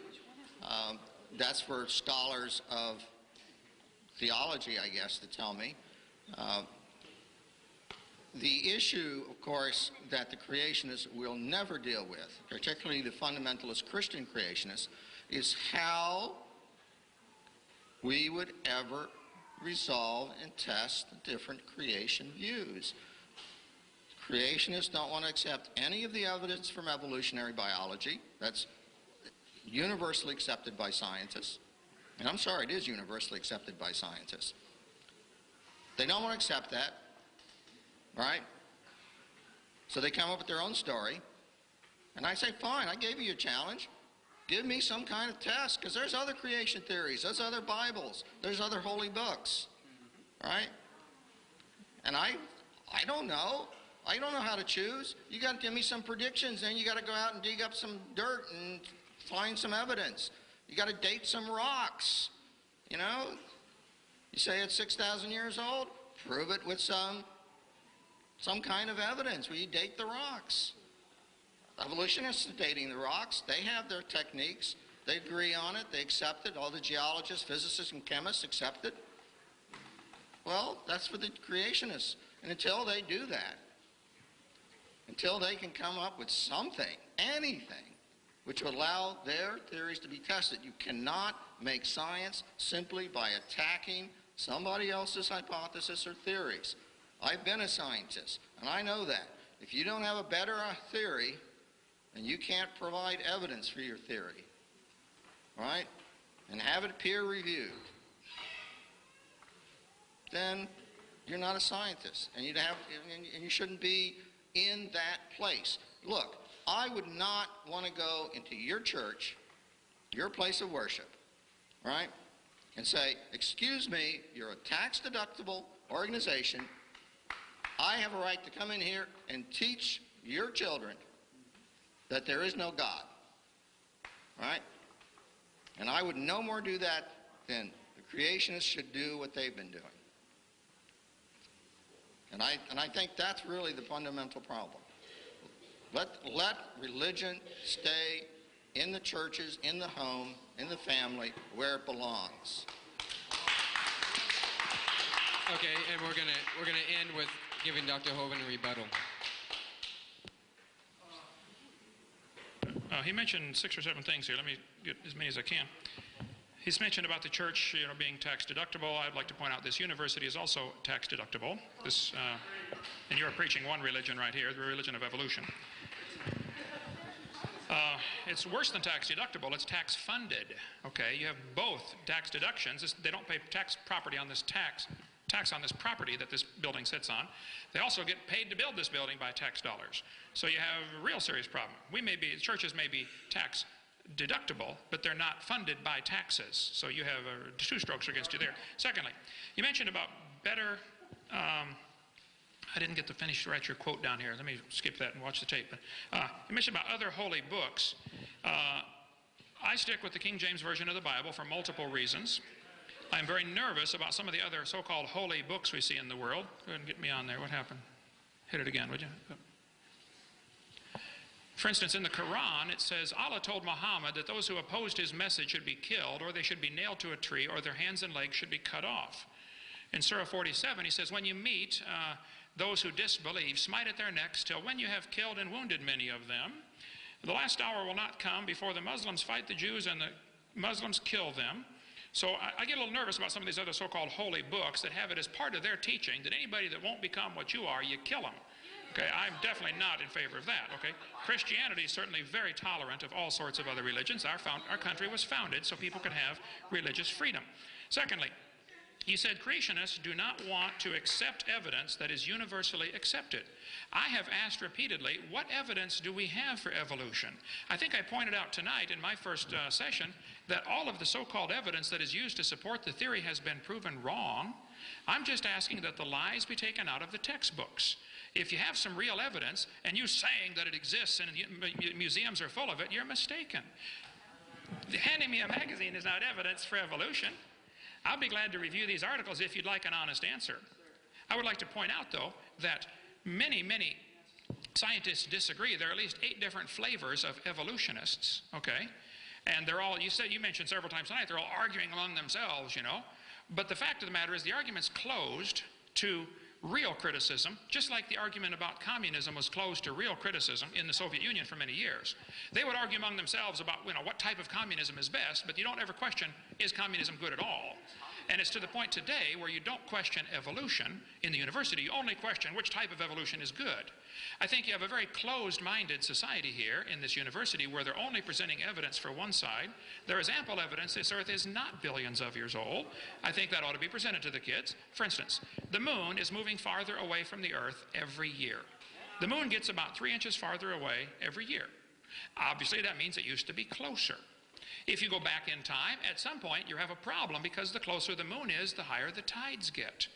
That's for scholars of theology, I guess, to tell me. The issue, of course, that the creationists will never deal with, particularly the fundamentalist Christian creationists, is how we would ever resolve and test the different creation views. Creationists don't want to accept any of the evidence from evolutionary biology. That's universally accepted by scientists. And I'm sorry, it is universally accepted by scientists. They don't want to accept that, right? So they come up with their own story. And I say, fine, I gave you a challenge. Give me some kind of test, because there's other creation theories, there's other Bibles, there's other holy books, right? And I don't know. I don't know how to choose. You got to give me some predictions, then you got to go out and dig up some dirt and find some evidence. You got to date some rocks, you know? You say it's 6,000 years old, prove it with some kind of evidence where you date the rocks. Evolutionists are dating the rocks. They have their techniques. They agree on it. They accept it. All the geologists, physicists, and chemists accept it. Well, that's for the creationists. And until they do that, until they can come up with something, anything, which will allow their theories to be tested, you cannot make science simply by attacking somebody else's hypothesis or theories. I've been a scientist, and I know that. If you don't have a better theory, then you can't provide evidence for your theory, right? And have it peer-reviewed, then you're not a scientist, and you shouldn't be in that place. Look, I would not want to go into your church, your place of worship, right, and say, excuse me, you're a tax-deductible organization. I have a right to come in here and teach your children that there is no God, right? And I would no more do that than the creationists should do what they've been doing. And I think that's really the fundamental problem. Let religion stay in the churches, in the home, in the family, where it belongs. Okay, and we're gonna end with giving Dr. Hovind a rebuttal. He mentioned 6 or 7 things here. Let me get as many as I can. He's mentioned about the church, being tax deductible. I'd like to point out this university is also tax deductible. And you're preaching one religion right here, the religion of evolution. It's worse than tax deductible. It's tax funded. Okay, you have both tax deductions. They don't pay tax property on this tax on this property that this building sits on. They also get paid to build this building by tax dollars. So you have a real serious problem. Churches may be tax deductible, but they're not funded by taxes. So you have 2 strokes against you there. Secondly, you mentioned about better, I didn't get to write your quote down here. Let me skip that and watch the tape. You mentioned about other holy books. I stick with the King James Version of the Bible for multiple reasons. I'm very nervous about some of the other so-called holy books we see in the world. Go ahead and get me on there. What happened? Hit it again, would you? For instance, in the Quran, it says, Allah told Muhammad that those who opposed his message should be killed, or they should be nailed to a tree, or their hands and legs should be cut off. In Surah 47, he says, when you meet those who disbelieve, smite at their necks till when you have killed and wounded many of them. The last hour will not come before the Muslims fight the Jews and the Muslims kill them. So I get a little nervous about some of these other so-called holy books that have it as part of their teaching that anybody that won't become what you are, you kill them. Okay, I'm definitely not in favor of that, okay? Christianity is certainly very tolerant of all sorts of other religions. Our country was founded so people could have religious freedom. Secondly, you said creationists do not want to accept evidence that is universally accepted. I have asked repeatedly, what evidence do we have for evolution? I think I pointed out tonight in my first session that all of the so-called evidence that is used to support the theory has been proven wrong. I'm just asking that the lies be taken out of the textbooks. If you have some real evidence and you're saying that it exists and museums are full of it, you're mistaken. Handing me a magazine is not evidence for evolution. I'll be glad to review these articles if you'd like an honest answer. I would like to point out, though, that many scientists disagree. There are at least 8 different flavors of evolutionists, okay? And they're all, you mentioned several times tonight, they're all arguing among themselves, you know. But the fact of the matter is the argument's closed to real criticism, just like the argument about communism was closed to real criticism in the Soviet Union for many years. They would argue among themselves about, you know, what type of communism is best, but you don't ever question, is communism good at all? And it's to the point today where you don't question evolution in the university, you only question which type of evolution is good. I think you have a very closed-minded society here in this university where they're only presenting evidence for one side. There is ample evidence this Earth is not billions of years old. I think that ought to be presented to the kids. For instance, the moon is moving farther away from the Earth every year. The moon gets about 3 inches farther away every year. Obviously, that means it used to be closer. If you go back in time, at some point you have a problem because the closer the moon is, the higher the tides get.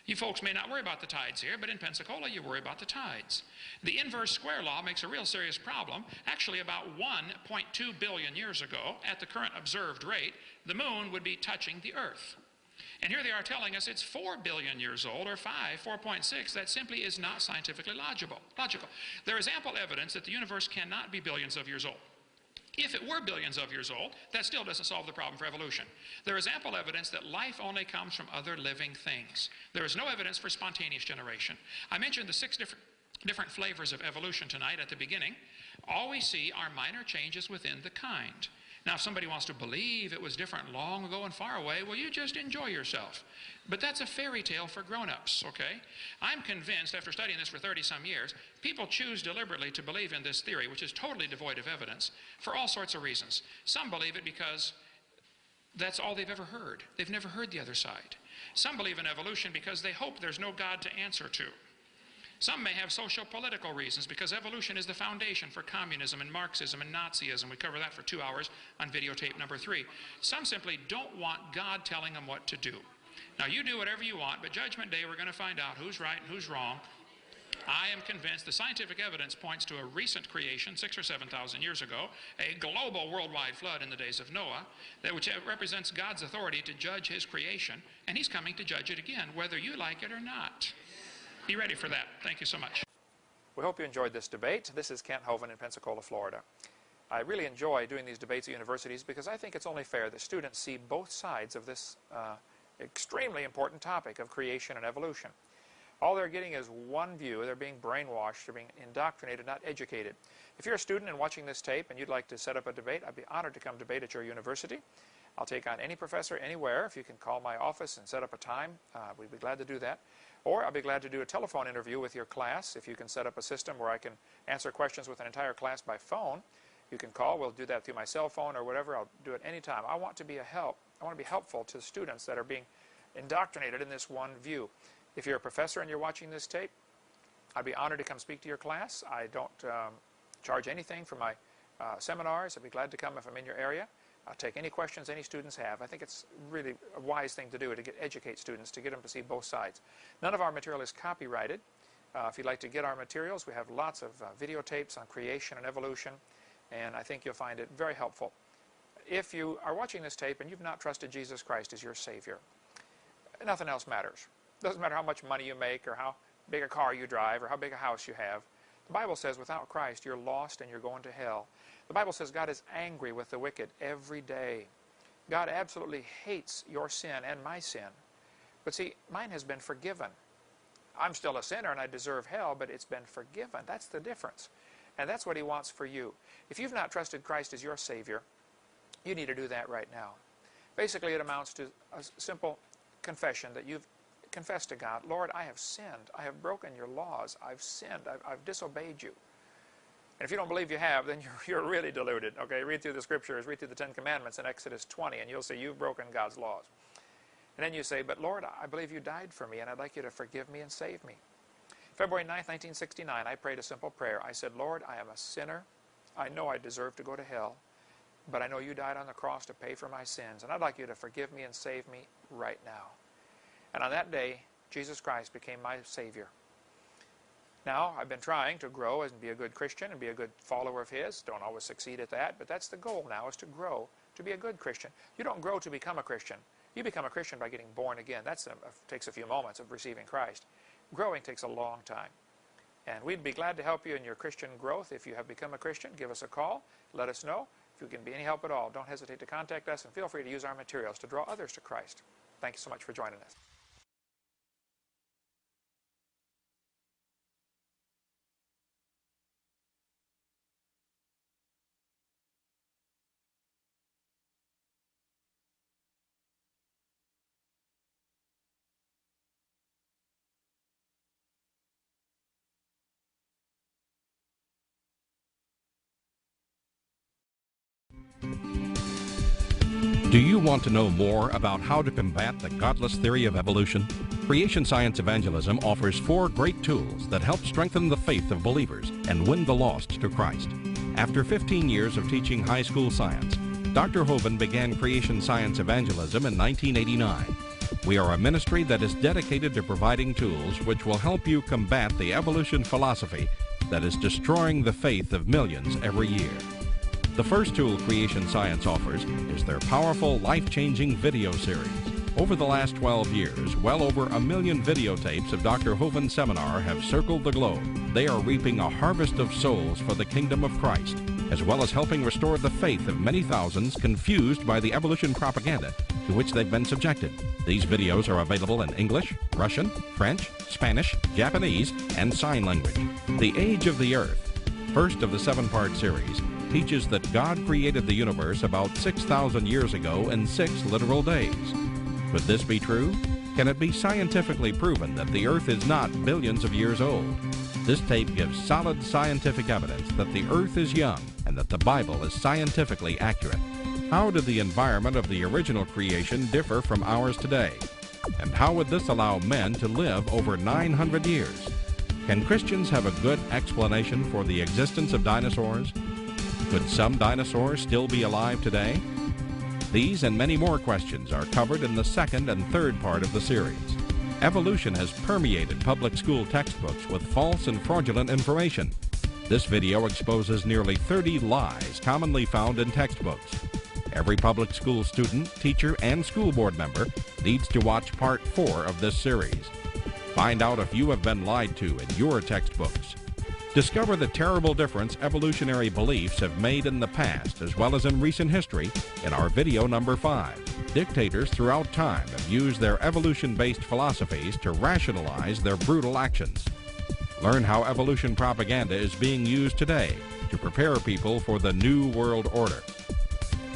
You folks may not worry about the tides here, but in Pensacola you worry about the tides. The inverse square law makes a real serious problem. Actually, about 1.2 billion years ago, at the current observed rate, the moon would be touching the Earth. And here they are telling us it's 4 billion years old, or 4.6. That simply is not scientifically logical. There is ample evidence that the universe cannot be billions of years old. If it were billions of years old, that still doesn't solve the problem for evolution. There is ample evidence that life only comes from other living things. There is no evidence for spontaneous generation. I mentioned the 6 different flavors of evolution tonight at the beginning. All we see are minor changes within the kind. Now, if somebody wants to believe it was different long ago and far away, well, you just enjoy yourself. But that's a fairy tale for grown-ups, okay? I'm convinced, after studying this for 30-some years, people choose deliberately to believe in this theory, which is totally devoid of evidence, for all sorts of reasons. Some believe it because that's all they've ever heard. They've never heard the other side. Some believe in evolution because they hope there's no God to answer to. Some may have social-political reasons because evolution is the foundation for communism and Marxism and Nazism. We cover that for 2 hours on videotape number 3. Some simply don't want God telling them what to do. Now, you do whatever you want, but Judgment Day we're going to find out who's right and who's wrong. I am convinced the scientific evidence points to a recent creation 6,000 or 7,000 years ago, a global worldwide flood in the days of Noah, which represents God's authority to judge his creation, and he's coming to judge it again, whether you like it or not. Be ready for that. Thank you so much. We hope you enjoyed this debate. This is Kent Hovind in Pensacola, Florida. I really enjoy doing these debates at universities because I think it's only fair that students see both sides of this extremely important topic of creation and evolution. All they're getting is one view. They're being brainwashed. They're being indoctrinated, not educated. If you're a student and watching this tape and you'd like to set up a debate, I'd be honored to come debate at your university. I'll take on any professor anywhere. If you can call my office and set up a time, we'd be glad to do that. Or I'll be glad to do a telephone interview with your class. If you can set up a system where I can answer questions with an entire class by phone, you can call. We'll do that through my cell phone or whatever. I'll do it anytime. I want to be helpful to students that are being indoctrinated in this one view. If you're a professor and you're watching this tape, I'd be honored to come speak to your class. I don't charge anything for my seminars. I'd be glad to come if I'm in your area. I'll take any questions any students have. I think it's really a wise thing to do to educate students, to get them to see both sides. None of our material is copyrighted. If you'd like to get our materials, we have lots of videotapes on creation and evolution, and I think you'll find it very helpful. If you are watching this tape and you've not trusted Jesus Christ as your Savior, nothing else matters. It doesn't matter how much money you make or how big a car you drive or how big a house you have. The Bible says without Christ you're lost and you're going to hell. The Bible says God is angry with the wicked every day. God absolutely hates your sin and my sin. But see, mine has been forgiven. I'm still a sinner and I deserve hell, but it's been forgiven. That's the difference. And that's what he wants for you. If you've not trusted Christ as your Savior, you need to do that right now. Basically, it amounts to a simple confession that you've confessed to God, Lord, I have sinned. I have broken your laws. I've sinned. I've disobeyed you. And if you don't believe you have, then you're really deluded. Okay, read through the Scriptures, read through the 10 Commandments in Exodus 20, and you'll see you've broken God's laws. And then you say, but Lord, I believe you died for me, and I'd like you to forgive me and save me. February 9th, 1969, I prayed a simple prayer. I said, Lord, I am a sinner. I know I deserve to go to hell, but I know you died on the cross to pay for my sins, and I'd like you to forgive me and save me right now. And on that day, Jesus Christ became my Savior. Now, I've been trying to grow and be a good Christian and be a good follower of His. Don't always succeed at that, but that's the goal now, is to grow, to be a good Christian. You don't grow to become a Christian. You become a Christian by getting born again. That takes a few moments of receiving Christ. Growing takes a long time. And we'd be glad to help you in your Christian growth. If you have become a Christian, give us a call. Let us know. If you can be any help at all, don't hesitate to contact us, and feel free to use our materials to draw others to Christ. Thank you so much for joining us. Do you want to know more about how to combat the godless theory of evolution? Creation Science Evangelism offers 4 great tools that help strengthen the faith of believers and win the lost to Christ. After 15 years of teaching high school science, Dr. Hovind began Creation Science Evangelism in 1989. We are a ministry that is dedicated to providing tools which will help you combat the evolution philosophy that is destroying the faith of millions every year. The first tool Creation Science offers is their powerful, life-changing video series. Over the last 12 years, well over 1 million videotapes of Dr. Hovind's seminar have circled the globe. They are reaping a harvest of souls for the kingdom of Christ, as well as helping restore the faith of many thousands confused by the evolution propaganda to which they've been subjected. These videos are available in English, Russian, French, Spanish, Japanese, and sign language. The Age of the Earth, first of the 7-part series, teaches that God created the universe about 6,000 years ago in 6 literal days. Could this be true? Can it be scientifically proven that the Earth is not billions of years old? This tape gives solid scientific evidence that the Earth is young and that the Bible is scientifically accurate. How did the environment of the original creation differ from ours today? And how would this allow men to live over 900 years? Can Christians have a good explanation for the existence of dinosaurs? Could some dinosaurs still be alive today? These and many more questions are covered in the 2nd and 3rd part of the series. Evolution has permeated public school textbooks with false and fraudulent information. This video exposes nearly 30 lies commonly found in textbooks. Every public school student, teacher, and school board member needs to watch part 4 of this series. Find out if you have been lied to in your textbooks. Discover the terrible difference evolutionary beliefs have made in the past as well as in recent history in our video number 5. Dictators throughout time have used their evolution-based philosophies to rationalize their brutal actions. Learn how evolution propaganda is being used today to prepare people for the New World Order.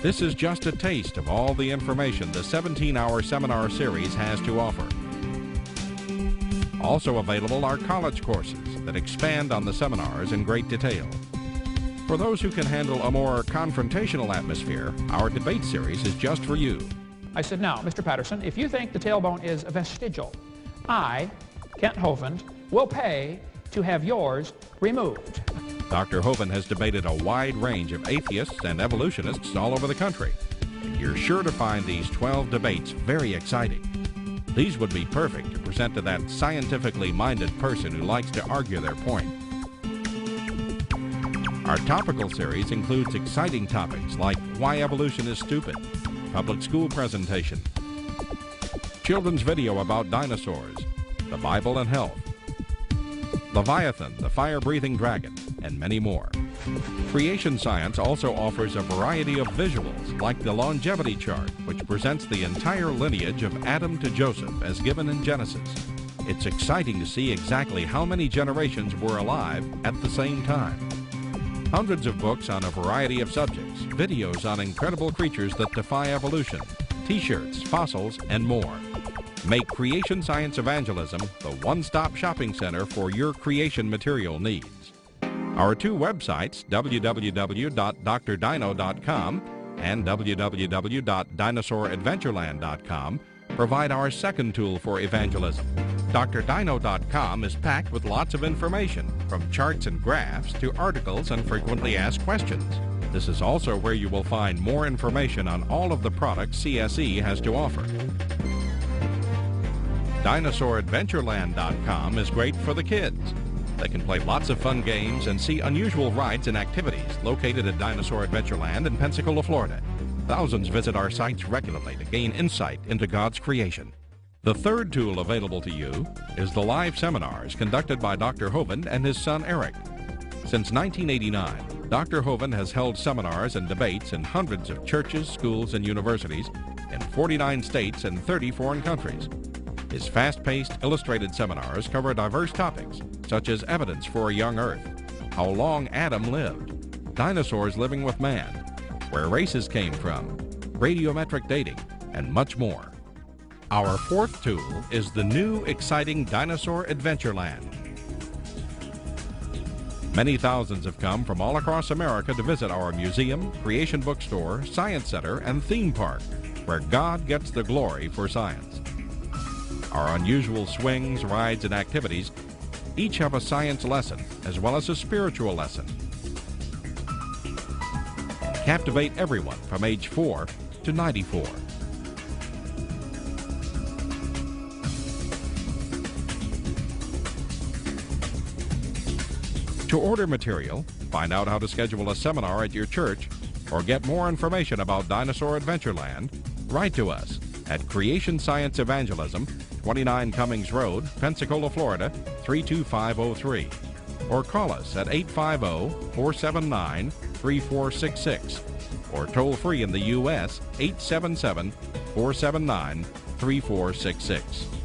This is just a taste of all the information the 17-hour seminar series has to offer. Also available are college courses that expand on the seminars in great detail. For those who can handle a more confrontational atmosphere, our debate series is just for you. I said, now, Mr. Patterson, if you think the tailbone is vestigial, I, Kent Hovind, will pay to have yours removed. Dr. Hovind has debated a wide range of atheists and evolutionists all over the country. And you're sure to find these 12 debates very exciting. These would be perfect to present to that scientifically minded person who likes to argue their point. Our topical series includes exciting topics like why evolution is stupid, public school presentation, children's video about dinosaurs, the Bible and health, Leviathan, the fire-breathing dragon, and many more. Creation Science also offers a variety of visuals, like the longevity chart, which presents the entire lineage of Adam to Joseph as given in Genesis. It's exciting to see exactly how many generations were alive at the same time. Hundreds of books on a variety of subjects, videos on incredible creatures that defy evolution, t-shirts, fossils, and more. Make Creation Science Evangelism the one-stop shopping center for your creation material needs. Our 2 websites, www.drdino.com and www.dinosauradventureland.com, provide our second tool for evangelism. DrDino.com is packed with lots of information, from charts and graphs to articles and frequently asked questions. This is also where you will find more information on all of the products CSE has to offer. Dinosauradventureland.com is great for the kids. They can play lots of fun games and see unusual rides and activities located at Dinosaur Adventureland in Pensacola, Florida. Thousands visit our sites regularly to gain insight into God's creation. The third tool available to you is the live seminars conducted by Dr. Hovind and his son Eric. Since 1989, Dr. Hovind has held seminars and debates in hundreds of churches, schools, and universities in 49 states and 30 foreign countries. His fast-paced, illustrated seminars cover diverse topics such as evidence for a young Earth, how long Adam lived, dinosaurs living with man, where races came from, radiometric dating, and much more. Our fourth tool is the new, exciting Dinosaur Adventureland. Many thousands have come from all across America to visit our museum, creation bookstore, science center, and theme park, where God gets the glory for science. Our unusual swings, rides, and activities each have a science lesson as well as a spiritual lesson. Captivate everyone from age 4 to 94. To order material, find out how to schedule a seminar at your church, or get more information about Dinosaur Adventureland, write to us at Creation Science Evangelism, 29 Cummings Road, Pensacola, Florida, 32503, or call us at 850-479-3466, or toll free in the U.S. 877-479-3466.